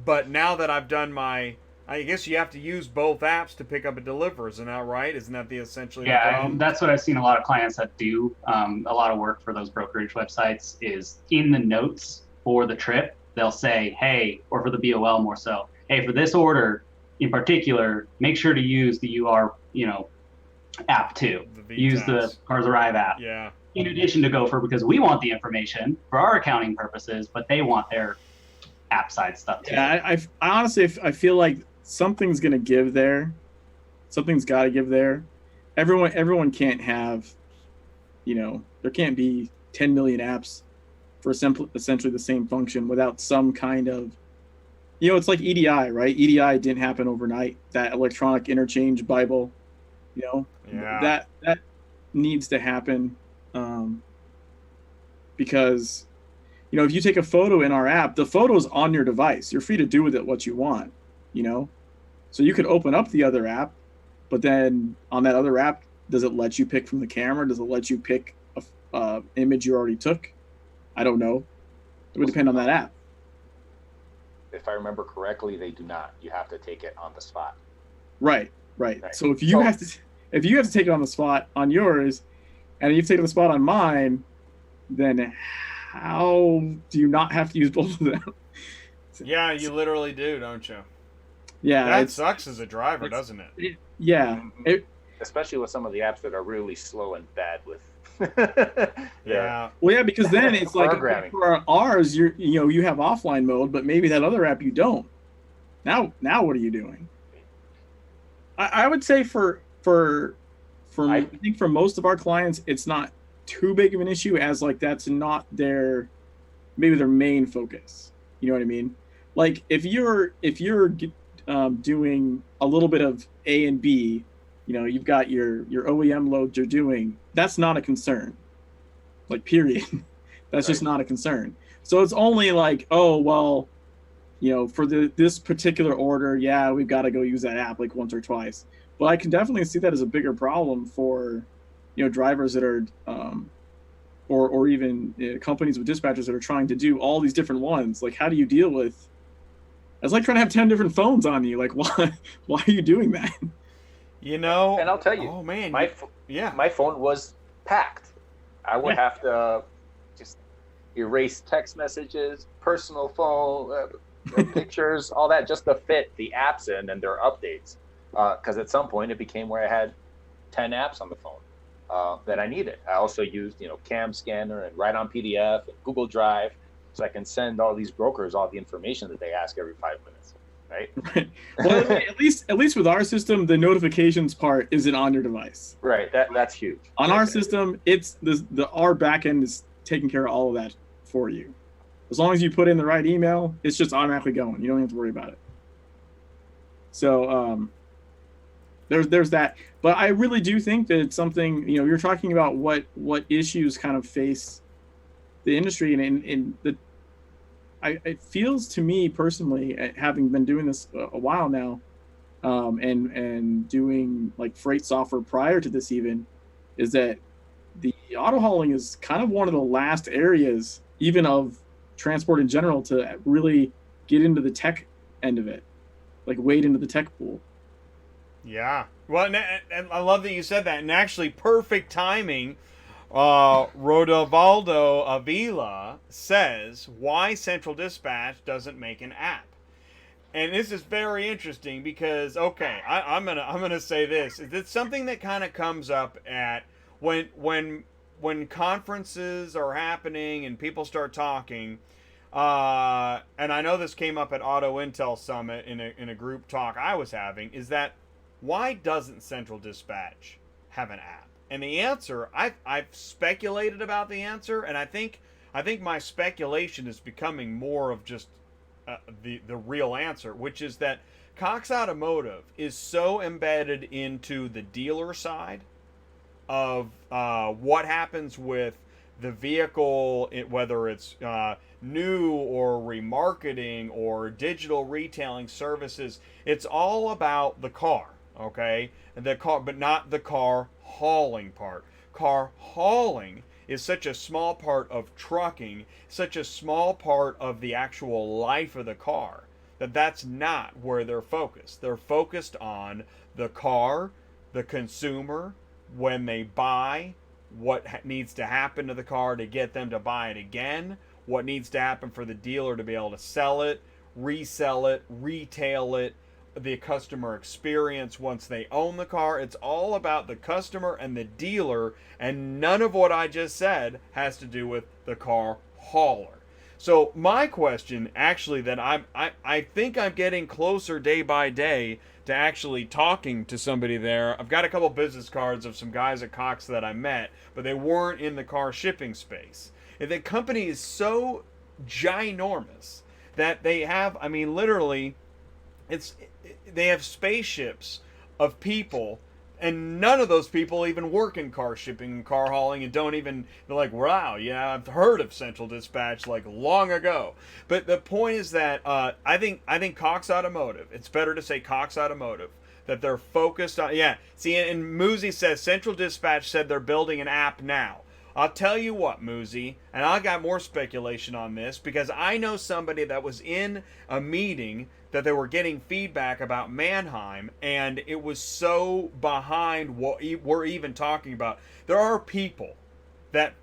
But now that I've done my, I guess you have to use both apps to pick up and deliver. Isn't that right? Isn't that the essentially the problem? That's what I've seen a lot of clients that do. A lot of work for those brokerage websites is in the notes for the trip, they'll say, hey, or for the BOL more so, hey, for this order in particular, make sure to use the UR, app too. Use the Cars Arrive app. Yeah. In addition to GoPhore, because we want the information for our accounting purposes, but they want their app side stuff too. Yeah, I honestly I feel like something's gonna give there. Something's got to give there. Everyone can't have, there can't be 10 million apps for essentially the same function without some kind of, it's like EDI, right? EDI didn't happen overnight. That electronic interchange Bible, that needs to happen, because, if you take a photo in our app, the photo's on your device. You're free to do with it what you want, So you could open up the other app, but then on that other app, does it let you pick from the camera? Does it let you pick a image you already took? I don't know. It would depend on that app. If I remember correctly, they do not. You have to take it on the spot. Right. So if you have to take it on the spot on yours, and you take it on the spot on mine, then how do you not have to use both of them? Yeah, you literally do, don't you? Yeah, that sucks as a driver, doesn't it? Yeah, especially with some of the apps that are really slow and bad with. Yeah. Well, yeah, because then it's like programming. For ours, you have offline mode, but maybe that other app you don't. Now what are you doing? I would say I think for most of our clients, it's not too big of an issue, as like that's not their main focus. You know what I mean? Like if you're doing a little bit of A and B, you've got your OEM loads you're doing, that's not a concern. Like period. That's just not a concern. So it's only like, oh well, for this particular order, yeah, we've got to go use that app like once or twice. But I can definitely see that as a bigger problem for drivers that are or even companies with dispatchers that are trying to do all these different ones. Like, how do you deal with? It's like trying to have 10 different phones on you. Like, why are you doing that? And I'll tell you, oh man, my phone was packed. I would have to just erase text messages, personal phone, pictures, all that, just to fit the apps in and their updates. Because at some point it became where I had 10 apps on the phone that I needed. I also used, Cam Scanner and Write on PDF and Google Drive, so I can send all these brokers all the information that they ask every 5 minutes, right? Well, at least with our system, the notifications part isn't on your device. Right. That's huge. On our system, it's our backend is taking care of all of that for you. As long as you put in the right email, it's just automatically going. You don't have to worry about it. So there's that. But I really do think that it's something, you're talking about what issues kind of face the industry, and it feels to me personally, having been doing this a while now, and doing like freight software prior to this even, is that the auto hauling is kind of one of the last areas, even of transport in general, to really get into the tech end of it, like wade into the tech pool. Yeah. Well, and I love that you said that. And actually, perfect timing. Rodovaldo Avila says why Central Dispatch doesn't make an app. And this is very interesting because, okay, I'm gonna say this. It's something that kind of comes up at when conferences are happening and people start talking. And I know this came up at Auto Intel Summit in a group talk I was having. Is that why doesn't Central Dispatch have an app? And the answer, I've speculated about the answer, and I think my speculation is becoming more of just the real answer, which is that Cox Automotive is so embedded into the dealer side of what happens with the vehicle, whether it's new or remarketing or digital retailing services. It's all about the car, okay? The car, but not the car hauling part. car hauling is such a small part of trucking, such a small part of the actual life of the car, that's not where they're focused. They're focused on the car, the consumer, when they buy, what needs to happen to the car to get them to buy it again, what needs to happen for the dealer to be able to sell it, resell it, retail it, the customer experience once they own the car. It's all about the customer and the dealer, and none of what I just said has to do with the car hauler. So my question, actually, that I think I'm getting closer day by day to actually talking to somebody there. I've got a couple business cards of some guys at Cox that I met, but they weren't in the car shipping space. And the company is so ginormous that they have, I mean, literally, they have spaceships of people, and none of those people even work in car shipping and car hauling, and don't even, they're like, wow, yeah, I've heard of Central Dispatch like long ago. But the point is that I think Cox Automotive, it's better to say Cox Automotive, that they're focused on, yeah. See, and Muzi says Central Dispatch said they're building an app now. I'll tell you what, Muzi, and I got more speculation on this because I know somebody that was in a meeting that they were getting feedback about Mannheim, and it was so behind what we're even talking about. There are people that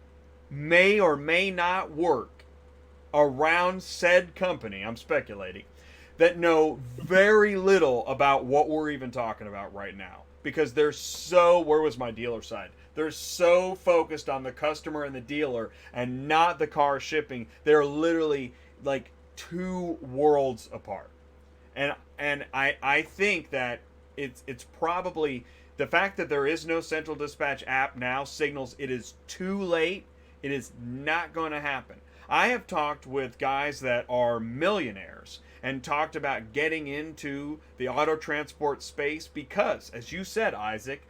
may or may not work around said company, I'm speculating, that know very little about what we're even talking about right now. Because they're so, where was my dealer side? They're so focused on the customer and the dealer and not the car shipping. They're literally like two worlds apart. And I think that it's probably the fact that there is no Central Dispatch app now signals it is too late. It is not going to happen. I have talked with guys that are millionaires and talked about getting into the auto transport space because, as you said, Isaac,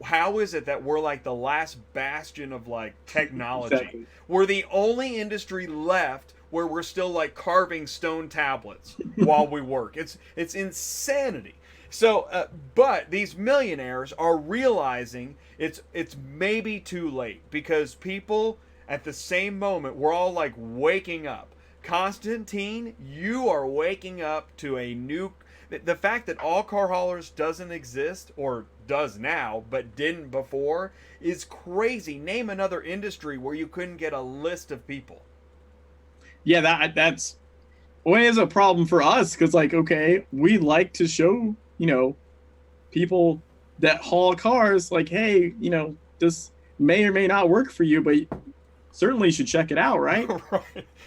how is it that we're like the last bastion of like technology? Exactly. We're the only industry left where we're still like carving stone tablets while we work. It's insanity. So, but these millionaires are realizing it's maybe too late because people at the same moment, we're all like waking up. Constantine, you are waking up to a new... The fact that all car haulers doesn't exist, or does now, but didn't before, is crazy. Name another industry where you couldn't get a list of people. Yeah, that's... Well, it is a problem for us, because, like, okay, we like to show, people that haul cars, like, hey, this may or may not work for you, but certainly you should check it out, right?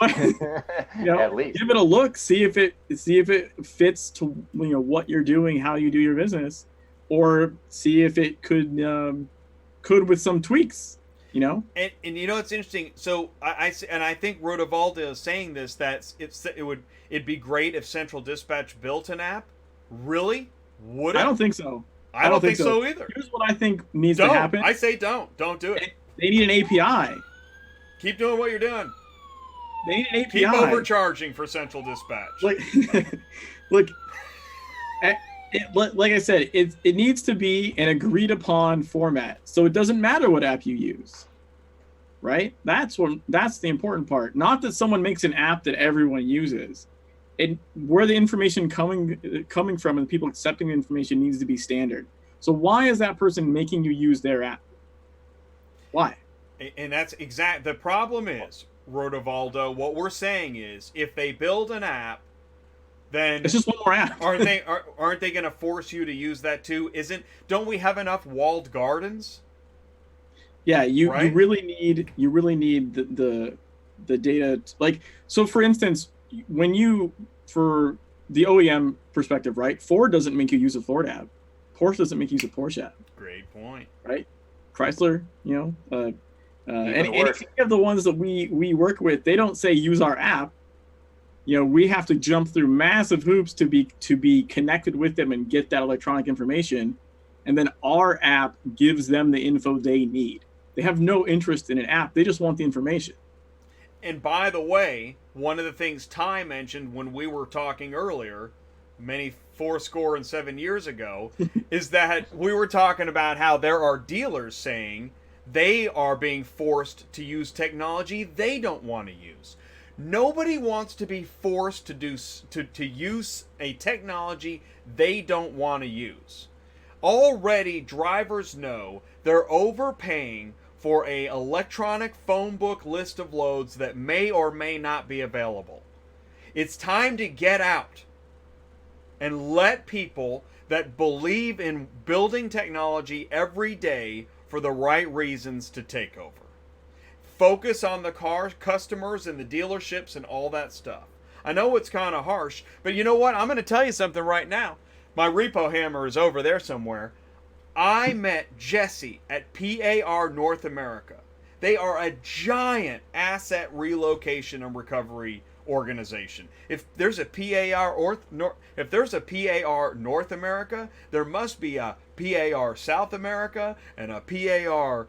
Right. At least give it a look, see if it fits to what you're doing, how you do your business, or see if it could with some tweaks. And it's interesting. So I think Rodavalda is saying this, that it'd be great if Central Dispatch built an app. Really? Would it? I don't think so. I don't think so either. Here's what I think needs to happen. I say don't do it. They need an API. Keep doing what you're doing. They need an API. Keep overcharging for Central Dispatch. Look, like I said, it needs to be an agreed upon format. So it doesn't matter what app you use, right? That's the important part. Not that someone makes an app that everyone uses. And where the information coming from and people accepting the information needs to be standard. So why is that person making you use their app? Why? And that's exact. The problem is, Rodavaldo, what we're saying is, if they build an app, then it's just one more app. aren't they going to force you to use that too? Don't we have enough walled gardens? Yeah, you really need the data. Like, so for instance, for the OEM perspective, right? Ford doesn't make you use a Ford app. Porsche doesn't make you use a Porsche app. Great point. Right? Chrysler, and any of the ones that we work with, they don't say use our app. We have to jump through massive hoops to be connected with them and get that electronic information, and then our app gives them the info they need. They have no interest in an app; they just want the information. And by the way, one of the things Ty mentioned when we were talking earlier, many 7 years ago, is that we were talking about how there are dealers saying They are being forced to use technology they don't want to use. Nobody wants to be forced to use a technology they don't want to use. Already, drivers know they're overpaying for a electronic phone book list of loads that may or may not be available. It's time to get out and let people that believe in building technology every day for the right reasons to take over. Focus on the car customers and the dealerships and all that stuff. I know it's kind of harsh, but you know what? I'm going to tell you something right now. My repo hammer is over there somewhere. I met Jesse at PAR North America. They are a giant asset relocation and recovery organization. If there's a PAR North America, there must be a PAR South America and a PAR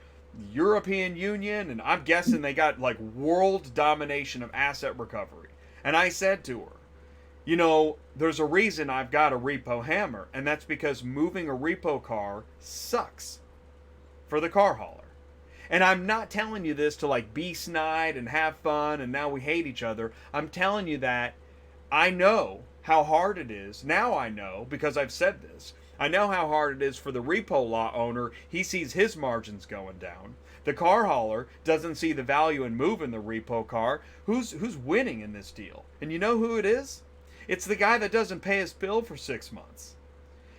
European Union, and I'm guessing they got like world domination of asset recovery. And I said to her, you know, there's a reason I've got a repo hammer, and that's because moving a repo car sucks for the car hauler. And I'm not telling you this to like be snide and have fun and now we hate each other. I'm telling you that I know how hard it is. Now I know, because I've said this. I know how hard it is for the repo lot owner. He sees his margins going down. The car hauler doesn't see the value in moving the repo car. Who's winning in this deal? And you know who it is? It's the guy that doesn't pay his bill for 6 months.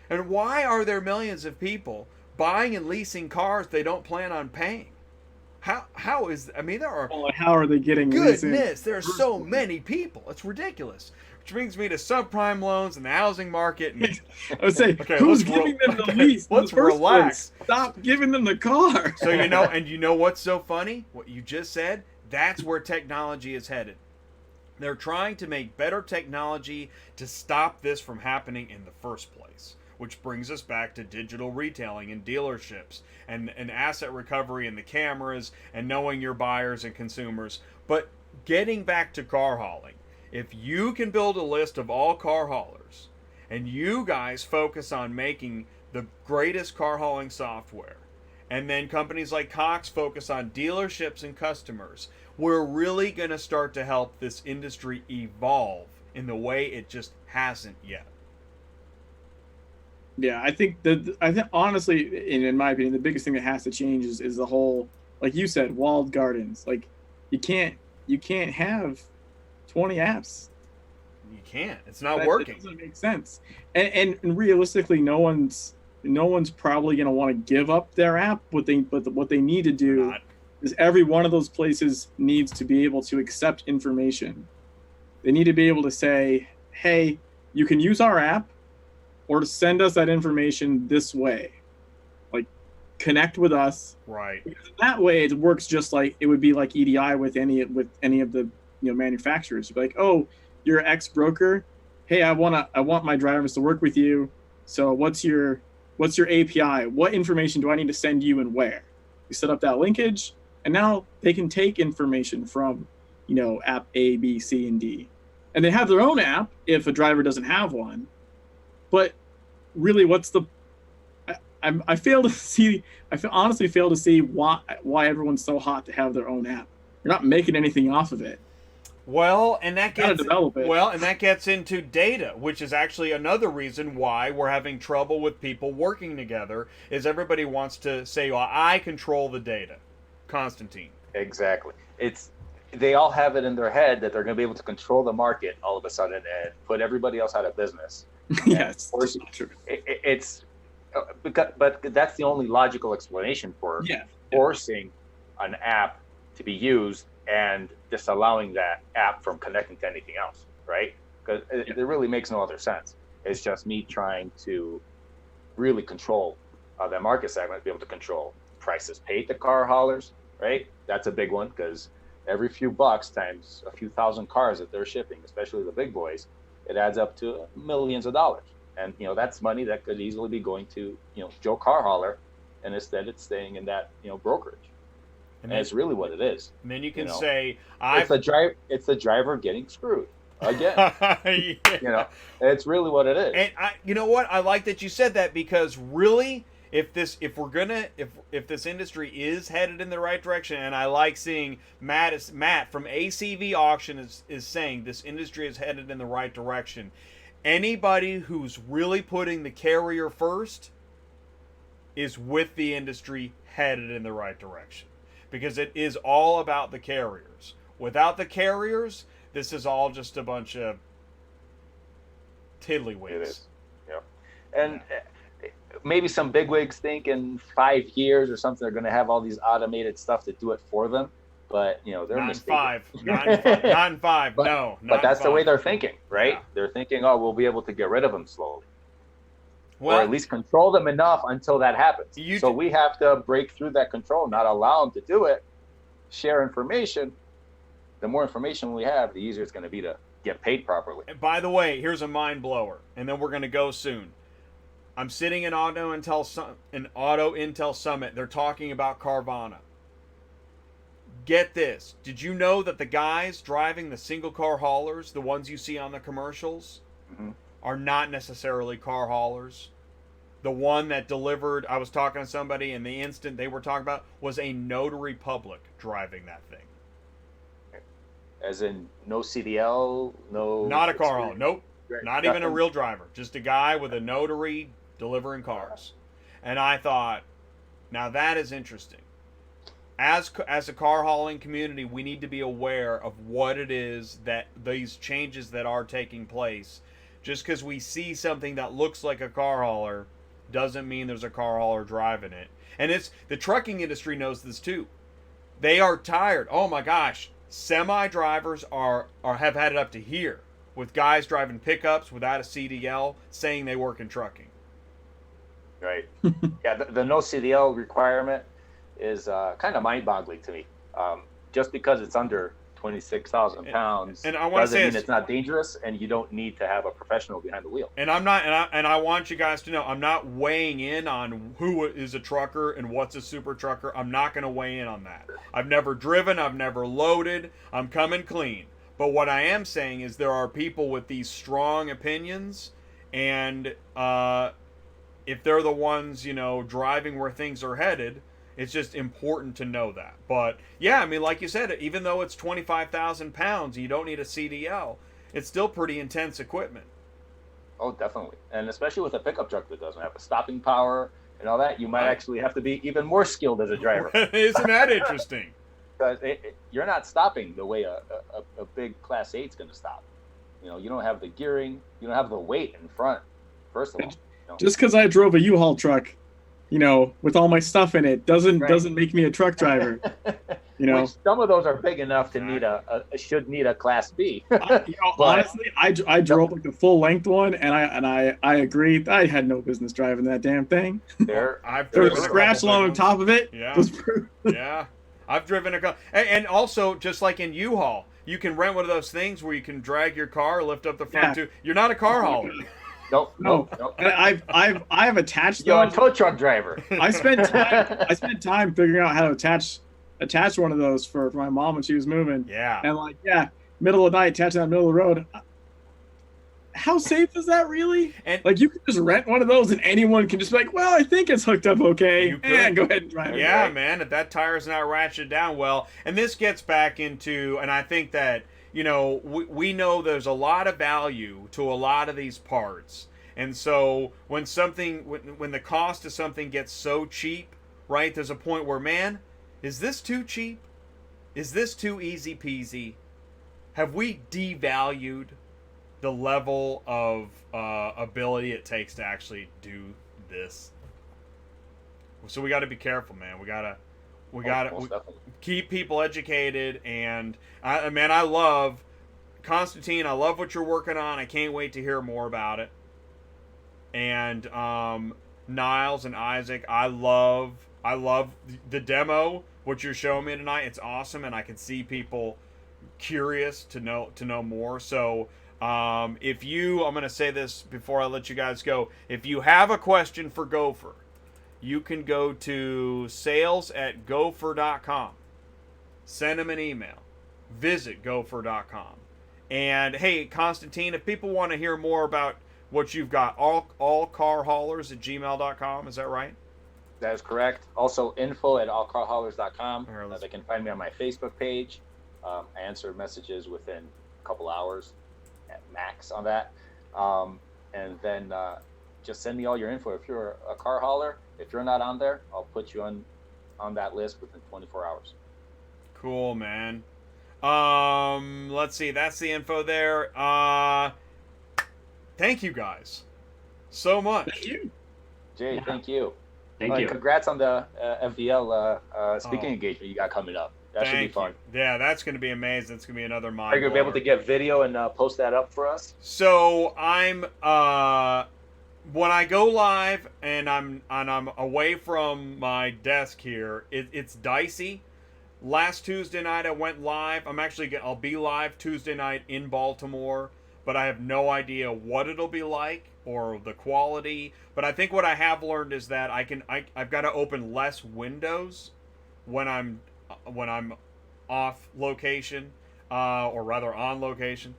And why are there millions of people buying and leasing cars they don't plan on paying? How is, I mean, there are, well, how are they getting goodness, there are so many people. It's ridiculous. Which brings me to subprime loans and the housing market. And, I would say, okay, who's giving them the lease? Let's relax. Place? Stop giving them the car. So, you know, and you know what's so funny? What you just said? That's where technology is headed. They're trying to make better technology to stop this from happening in the first place. Which brings us back to digital retailing and dealerships and asset recovery and the cameras and knowing your buyers and consumers. But getting back to car hauling, if you can build a list of all car haulers and you guys focus on making the greatest car hauling software, and then companies like Cox focus on dealerships and customers, we're really going to start to help this industry evolve in the way it just hasn't yet. Yeah, I think honestly, in my opinion, the biggest thing that has to change is the whole, like you said, walled gardens. Like you can't have 20 apps. You can't. It's not working. It doesn't make sense. And realistically, no one's probably going to want to give up their app. What they need to do is every one of those places needs to be able to accept information. They need to be able to say, hey, you can use our app, or to send us that information this way. Like, connect with us. Right. Because that way it works just like it would be like EDI with any of the manufacturers. You'd be like, oh, you're an ex-broker. Hey, I want my drivers to work with you. So what's your API? What information do I need to send you and where? You set up that linkage, and now they can take information from, app A, B, C, and D. And they have their own app if a driver doesn't have one. But really, what's the? I honestly fail to see why everyone's so hot to have their own app. You're not making anything off of it. Well, and that gets into data, which is actually another reason why we're having trouble with people working together. Is everybody wants to say, "Well, I control the data." Constantine. Exactly. They all have it in their head that they're going to be able to control the market all of a sudden and put everybody else out of business. Yes, true. But that's the only logical explanation for forcing an app to be used and disallowing that app from connecting to anything else, right? Because it really makes no other sense. It's just me trying to really control that market segment, be able to control prices paid to car haulers, right? That's a big one, because every few bucks times a few thousand cars that they're shipping, especially the big boys, it adds up to millions of dollars. And, that's money that could easily be going to, Joe car hauler, and instead it's staying in that, brokerage. And it's really what it is. And then you can say, it's the driver getting screwed again. Yeah. It's really what it is. And you know what? I like that you said that, because really, if this industry is headed in the right direction, and I like seeing Matt from ACV Auction is saying this industry is headed in the right direction. Anybody who's really putting the carrier first is with the industry headed in the right direction, because it is all about the carriers. Without the carriers, this is all just a bunch of tiddlywinks. It is. Yeah. And maybe some bigwigs think in 5 years or something they're going to have all these automated stuff to do it for them. But, they're mistaken. Not in five. But that's the way they're thinking, right? Yeah. They're thinking, oh, we'll be able to get rid of them slowly. Well, or at least control them enough until that happens. So we have to break through that control, not allow them to do it, share information. The more information we have, the easier it's going to be to get paid properly. And by the way, here's a mind blower, and then we're going to go soon. I'm sitting in Auto Intel Summit. They're talking about Carvana. Get this. Did you know that the guys driving the single car haulers, the ones you see on the commercials, are not necessarily car haulers? The one that delivered, I was talking to somebody, and the instant they were talking about was a notary public driving that thing. As in no CDL, no... Not a car hauler, nope. Right. Not even a real driver. Just a guy with a notary delivering cars. And I thought, now that is interesting. As a car hauling community, we need to be aware of what it is that these changes that are taking place. Just because we see something that looks like a car hauler doesn't mean there's a car hauler driving it. And it's the trucking industry knows this too. They are tired. Oh my gosh. Semi drivers have had it up to here with guys driving pickups without a CDL saying they work in trucking. Right. Yeah, the no CDL requirement is kind of mind-boggling to me. Just because it's under 26,000 pounds and I doesn't mean it's not dangerous, and you don't need to have a professional behind the wheel. And I'm not, and I want you guys to know, I'm not weighing in on who is a trucker and what's a super trucker. I'm not going to weigh in on that. I've never driven, I've never loaded. I'm coming clean. But what I am saying is there are people with these strong opinions, and if they're the ones, driving where things are headed, it's just important to know that. But yeah, I mean, like you said, even though it's 25,000 pounds and you don't need a CDL, it's still pretty intense equipment. Oh, definitely. And especially with a pickup truck that doesn't have a stopping power and all that, you might actually have to be even more skilled as a driver. Isn't that interesting? Because you're not stopping the way a big Class 8 is going to stop. You don't have the gearing, you don't have the weight in front, first of all. Just because I drove a U-Haul truck, with all my stuff in it, doesn't make me a truck driver. Which some of those are big enough to should need a Class B. Honestly, I drove like the full length one, and I agree. I had no business driving that damn thing. There was a scratch along the top of it. Yeah. Yeah. I've driven a car, and also just like in U-Haul, you can rent one of those things where you can drag your car, lift up the front too. You're not a car hauler. Nope. I've attached. You're a tow truck driver. I spent time figuring out how to attach one of those for my mom when she was moving. Yeah. And middle of the night, attaching that middle of the road. How safe is that really? And you can just rent one of those, and anyone can just be like, "Well, I think it's hooked up okay," and go ahead and drive it. Yeah, man. If that tire's not ratcheted down well, and this gets back into, and I think that. We know there's a lot of value to a lot of these parts. And so when the cost of something gets so cheap, right, there's a point where, man, is this too cheap? Is this too easy peasy? Have we devalued the level of ability it takes to actually do this? So we got to be careful, man. We got to keep people educated, and I love Constantine. I love what you're working on. I can't wait to hear more about it. And Niles and Isaac, I love the demo. What you're showing me tonight, it's awesome, and I can see people curious to know more. So I'm going to say this before I let you guys go. If you have a question for GoPhore, you can go to sales@gophore.com. Send them an email. Visit gophore.com. And hey, Constantine, if people want to hear more about what you've got, all car haulers at gmail.com, is that right? That is correct. Also, info@allcarhaulers.com. All right, They can find me on my Facebook page. I answer messages within a couple hours at max on that. And then just send me all your info. If you're a car hauler, if you're not on there, I'll put you on that list within 24 hours. Cool, man. Let's see. That's the info there. Thank you guys so much. Thank you. Jay, thank you. Thank you. Congrats on the FVL speaking engagement you got coming up. That should be fun. Yeah, that's going to be amazing. That's going to be another mind. Are you going to be able to get video and post that up for us? So I'm when I go live and I'm away from my desk here, it's dicey. Last Tuesday night I went live. I'll be live Tuesday night in Baltimore, but I have no idea what it'll be like or the quality. But I think what I have learned is that I've got to open less windows when I'm off location, or rather on location.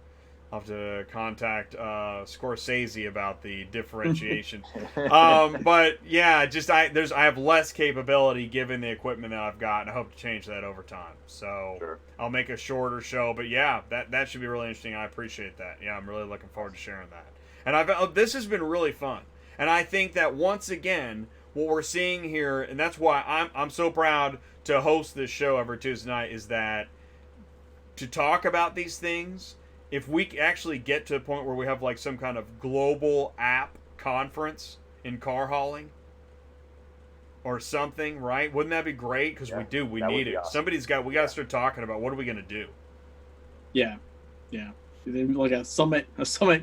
I'll have to contact Scorsese about the differentiation. But yeah, I have less capability given the equipment that I've got, and I hope to change that over time. So Sure. I'll make a shorter show. But yeah, that should be really interesting. I appreciate that. Yeah, I'm really looking forward to sharing that. And this has been really fun. And I think that once again, what we're seeing here, and that's why I'm so proud to host this show every Tuesday night, is that to talk about these things. If we actually get to a point where we have like some kind of global app conference in car hauling or something, right? Wouldn't that be great? Because we need it. Awesome. We got to start talking about what are we going to do. Yeah. Like a summit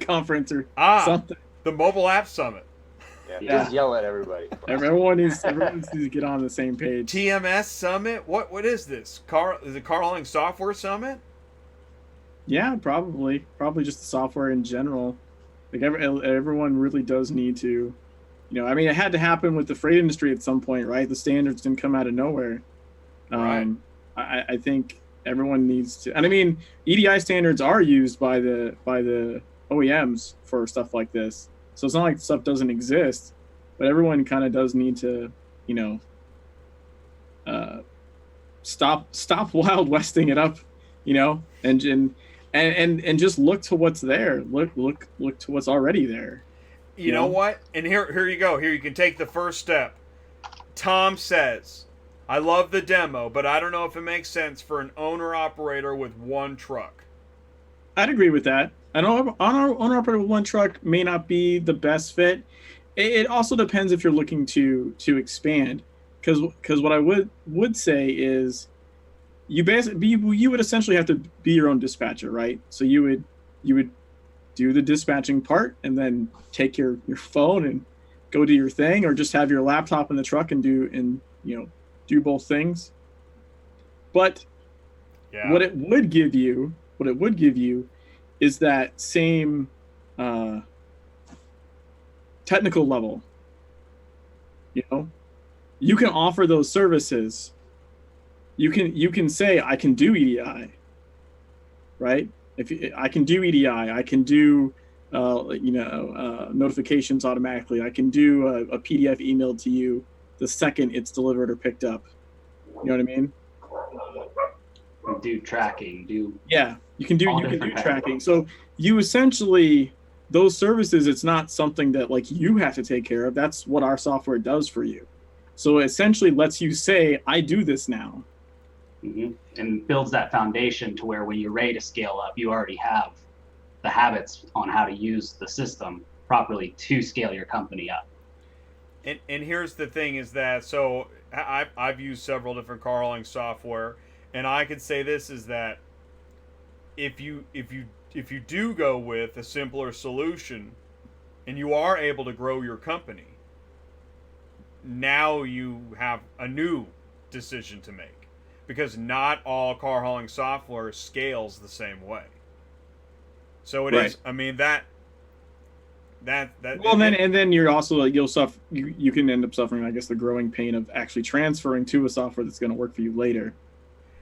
conference or something. The mobile app summit. Yeah. Just yell at everybody. Everyone needs to get on the same page. TMS summit. What is this? Is it car hauling software summit? Yeah, probably just the software in general. Like everyone really does need to, it had to happen with the freight industry at some point, right? The standards didn't come out of nowhere. Right. I think everyone needs to, and I mean, EDI standards are used by the OEMs for stuff like this. So it's not like stuff doesn't exist, but everyone kind of does need to, stop Wild Westing it up, and just look to what's there. Look to what's already there. You know what? And here you go. Here you can take the first step. Tom says, I love the demo, but I don't know if it makes sense for an owner-operator with one truck. I'd agree with that. An owner-operator with one truck may not be the best fit. It also depends if you're looking to expand. Because what I would say is, you would essentially have to be your own dispatcher, right? So you would do the dispatching part and then take your phone and go do your thing, or just have your laptop in the truck and do both things. But what it would give you is that same technical level. You can offer those services. You can say, I can do EDI, right? I can do EDI, I can do notifications automatically. I can do a PDF emailed to you the second it's delivered or picked up. You know what I mean? Do tracking. You can do tracking. So you essentially, those services, it's not something that like you have to take care of. That's what our software does for you. So it essentially lets you say, I do this now. Mm-hmm. And builds that foundation to where when you're ready to scale up, you already have the habits on how to use the system properly to scale your company up. And here's the thing is that, so I've used several different car hauling software, and I could say this is that if you do go with a simpler solution and you are able to grow your company, now you have a new decision to make. Because not all car hauling software scales the same way. So it is. I mean that. Well, then you're also you can end up suffering, I guess, the growing pain of actually transferring to a software that's going to work for you later.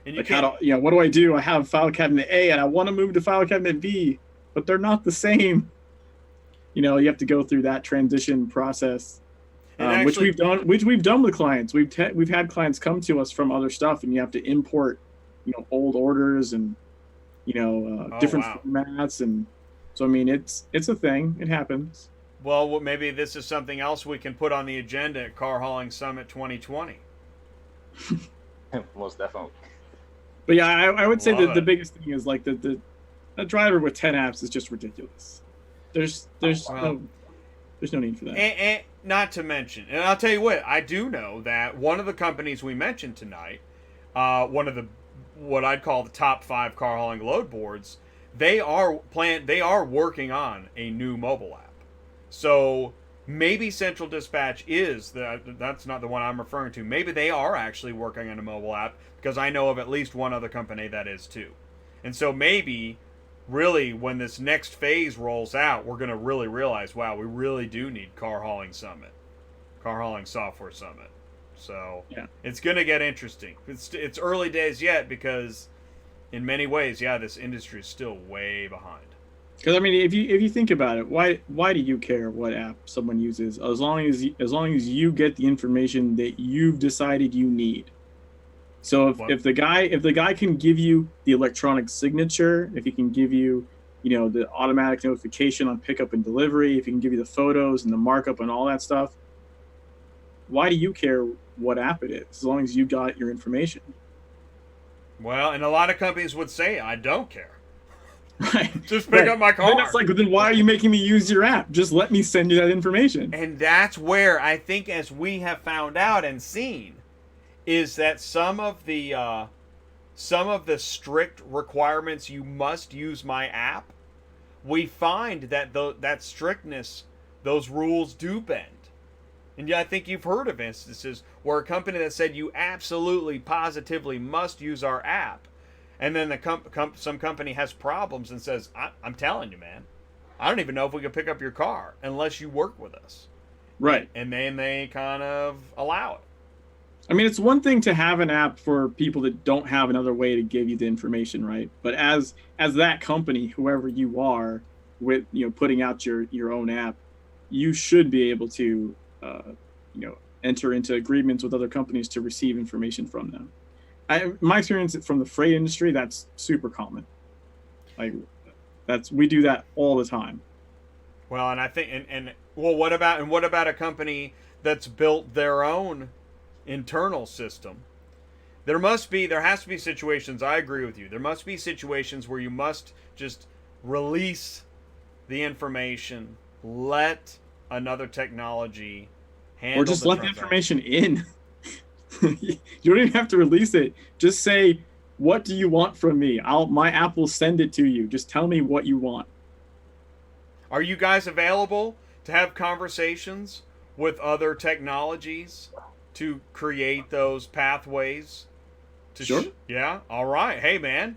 And what do I do? I have file cabinet A and I want to move to file cabinet B, but they're not the same. You have to go through that transition process. Which we've done with clients. We've had clients come to us from other stuff, and you have to import, old orders and different formats, and so I mean it's a thing. It happens. Well, maybe this is something else we can put on the agenda at Car Hauling Summit 2020. Most definitely. But yeah, I would say that the biggest thing is like the driver with 10 apps is just ridiculous. There's no need for that. And not to mention, and I'll tell you what, I do know that one of the companies we mentioned tonight, one of the what I'd call the top 5 car hauling load boards, they are working on a new mobile app. So maybe Central Dispatch that's not the one I'm referring to. Maybe they are actually working on a mobile app, because I know of at least one other company that is too. And so maybe really when this next phase rolls out, we're going to really realize, wow, we really do need Car Hauling Software Summit. So yeah, it's going to get interesting. It's early days yet, because in many ways, yeah, this industry is still way behind. Because I mean, if you think about it, why do you care what app someone uses, as long as you get the information that you've decided you need? So if the guy can give you the electronic signature, if he can give you the automatic notification on pickup and delivery, if he can give you the photos and the markup and all that stuff, why do you care what app it is, as long as you got your information? Well, and a lot of companies would say, I don't care. Right. Just pick up my car. Then it's like, then why are you making me use your app? Just let me send you that information. And that's where I think, as we have found out and seen, is that some of the strict requirements, you must use my app, we find that that strictness, those rules do bend. And yeah, I think you've heard of instances where a company that said you absolutely, positively must use our app, and then some company has problems and says, I'm telling you, man, I don't even know if we can pick up your car unless you work with us. Right. And then they kind of allow it. I mean, it's one thing to have an app for people that don't have another way to give you the information, right? But as that company, whoever you are, with putting out your own app, you should be able to enter into agreements with other companies to receive information from them. My experience from the freight industry, that's super common. Like we do that all the time. Well, and I think what about a company that's built their own internal system? There has to be situations, I agree with you, there must be situations where you must just release the information, let another technology handle, or just let the information in. You don't even have to release it. Just say, what do you want from me? My app will send it to you. Just tell me what you want. Are you guys available to have conversations with other technologies to create those pathways? Sure. Yeah? All right. Hey, man.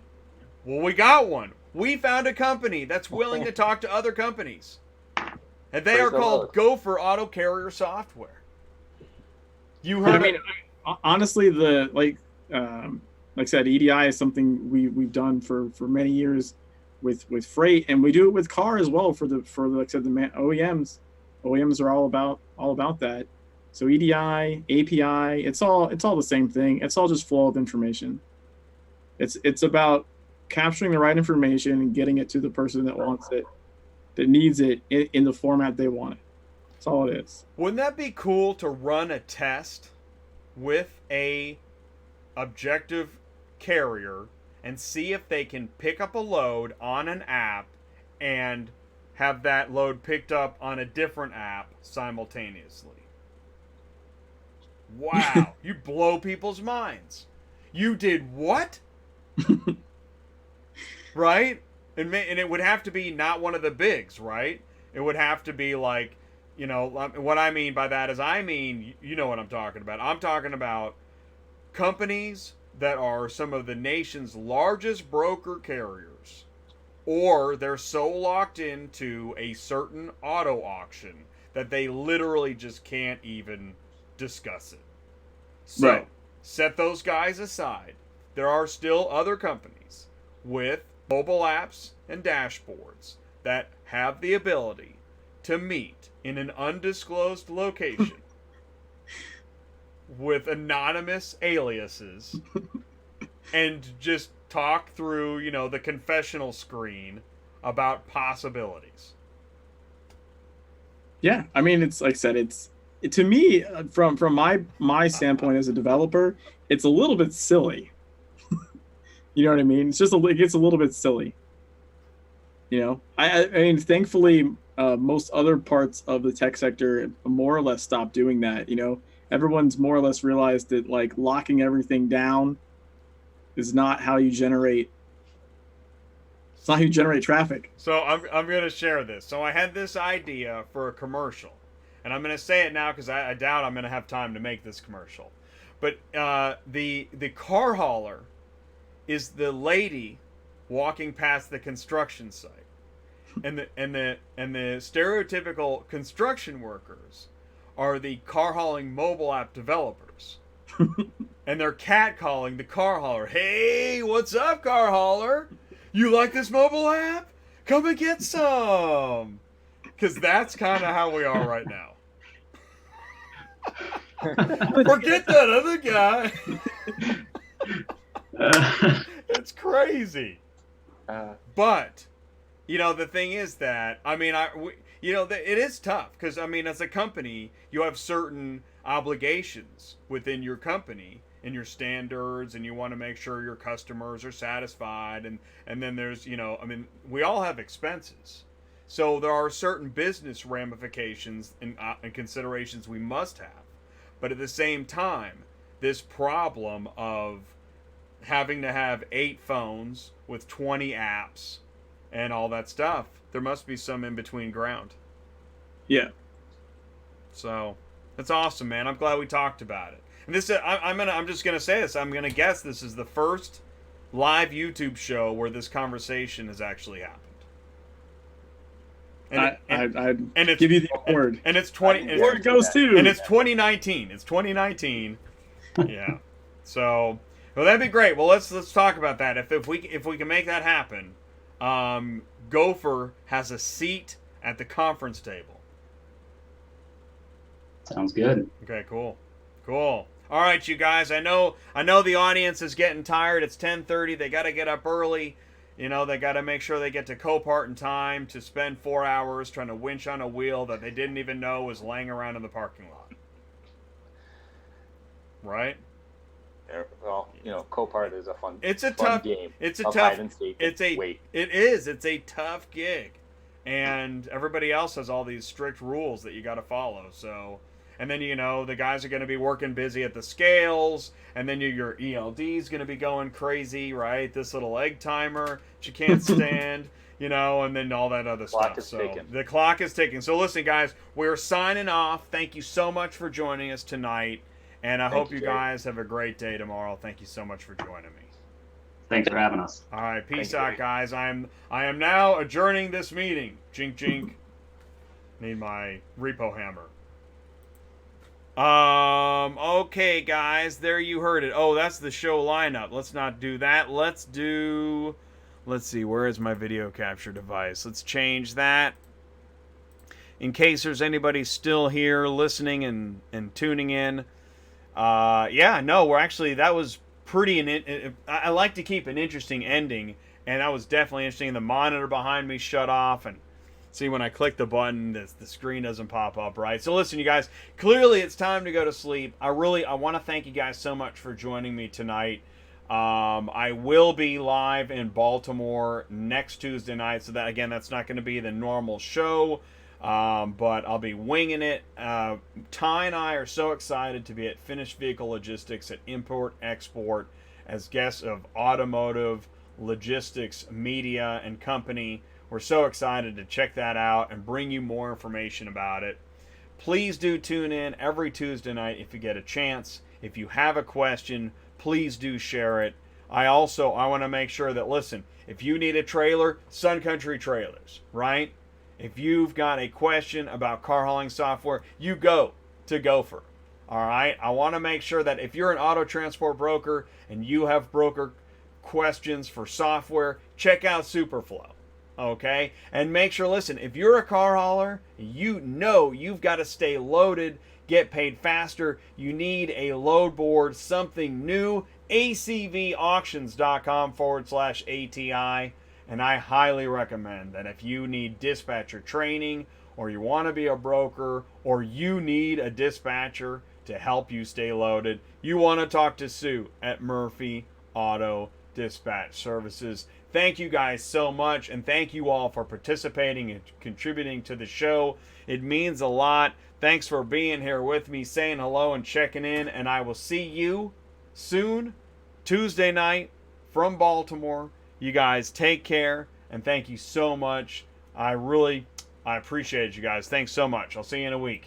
Well, we got one. We found a company that's willing to talk to other companies. And they are called GoPhore Auto Carrier Software. You heard it? Honestly, like I said, EDI is something we've done for many years with freight, and we do it with car as well for like I said, the OEMs. OEMs are all about that. So EDI, API, it's all the same thing. It's all just flow of information. It's about capturing the right information and getting it to the person that wants it, that needs it in the format they want it. That's all it is. Wouldn't that be cool to run a test with a objective carrier and see if they can pick up a load on an app and have that load picked up on a different app simultaneously? Wow. You blow people's minds. You did what? Right? And it would have to be not one of the bigs, right? It would have to be like, what I mean by that is, you know what I'm talking about. I'm talking about companies that are some of the nation's largest broker carriers, or they're so locked into a certain auto auction that they literally just can't even discuss it. So, right. Set those guys aside. There are still other companies with mobile apps and dashboards that have the ability to meet in an undisclosed location with anonymous aliases and just talk through, you know, the confessional screen about possibilities. Yeah, I mean, it's like I said, it's to me from my standpoint as a developer, it's a little bit silly. You know what I mean? It's just it gets a little bit silly. You know, I mean, thankfully, most other parts of the tech sector more or less stopped doing that. You know, everyone's more or less realized that like locking everything down is not how you generate. It's not how you generate traffic. So I'm going to share this. So I had this idea for a commercial, and I'm going to say it now because I doubt I'm going to have time to make this commercial. But the car hauler is the lady walking past the construction site, and the stereotypical construction workers are the car hauling mobile app developers, and they're catcalling the car hauler. Hey, what's up, car hauler? You like this mobile app? Come and get some. Because that's kind of how we are right now. Forget that other guy. It's crazy. But, you know, the thing is that, I mean, it is tough. Because, I mean, as a company, you have certain obligations within your company and your standards, and you want to make sure your customers are satisfied, and then there's, you know, I mean, we all have expenses, so there are certain business ramifications and considerations we must have. But at the same time, this problem of having to have 8 phones with 20 apps and all that stuff, there must be some in between ground. Yeah. So that's awesome, man. I'm glad we talked about it. And this, I'm just gonna say this. I'm gonna guess this is the first live YouTube show where this conversation has actually happened. And it's, give you the award. And it's 20. Where it goes to. And it's 2019. It's 2019. Yeah. So, well, that'd be great. Well, let's talk about that. If we can make that happen, GoPhore has a seat at the conference table. Sounds good. Okay. Cool. All right, you guys. I know the audience is getting tired. It's 10:30. They got to get up early. You know, they got to make sure they get to Copart in time to spend 4 hours trying to winch on a wheel that they didn't even know was laying around in the parking lot. Right? Well, you know, Copart is a fun. It's a fun tough game. It's a of tough. Hide and seek It's and a. wait. It is. It's a tough gig, and everybody else has all these strict rules that you got to follow. So. And then, you know, the guys are going to be working busy at the scales. And then your ELD's going to be going crazy, right? This little egg timer that you can't stand, you know, and then all that other stuff. The clock is ticking. So listen, guys, we're signing off. Thank you so much for joining us tonight. And I hope you guys have a great day tomorrow. Thank you so much for joining me. Thanks for having us. All right. Peace out, guys. I am now adjourning this meeting. Jink, jink. Need my repo hammer. Okay, guys, there you heard it. Oh, that's the show lineup. Let's not do that. Let's see, where is my video capture device? Let's change that. In case there's anybody still here listening and tuning in. Yeah, no, that was pretty, I like to keep an interesting ending, and that was definitely interesting. The monitor behind me shut off, and see, when I click the button, the screen doesn't pop up, right? So listen, you guys, clearly it's time to go to sleep. I want to thank you guys so much for joining me tonight. I will be live in Baltimore next Tuesday night, so that's not going to be the normal show, but I'll be winging it. Ty and I are so excited to be at Finished Vehicle Logistics at Import Export as guests of Automotive Logistics Media and Company. We're so excited to check that out and bring you more information about it. Please do tune in every Tuesday night if you get a chance. If you have a question, please do share it. I want to make sure that, listen, if you need a trailer, Sun Country Trailers, right? If you've got a question about car hauling software, you go to GoPhore. All right? I want to make sure that if you're an auto transport broker and you have broker questions for software, check out Superflow. Okay? And make sure, listen, if you're a car hauler, you know you've got to stay loaded, get paid faster. You need a load board, something new. acvauctions.com/ATI. And I highly recommend that if you need dispatcher training, or you want to be a broker, or you need a dispatcher to help you stay loaded, you want to talk to Sue at Murphy Auto Dispatch Services. Thank you guys so much, and thank you all for participating and contributing to the show. It means a lot. Thanks for being here with me, saying hello and checking in, and I will see you soon, Tuesday night from Baltimore. You guys take care, and thank you so much. I appreciate you guys. Thanks so much. I'll see you in a week.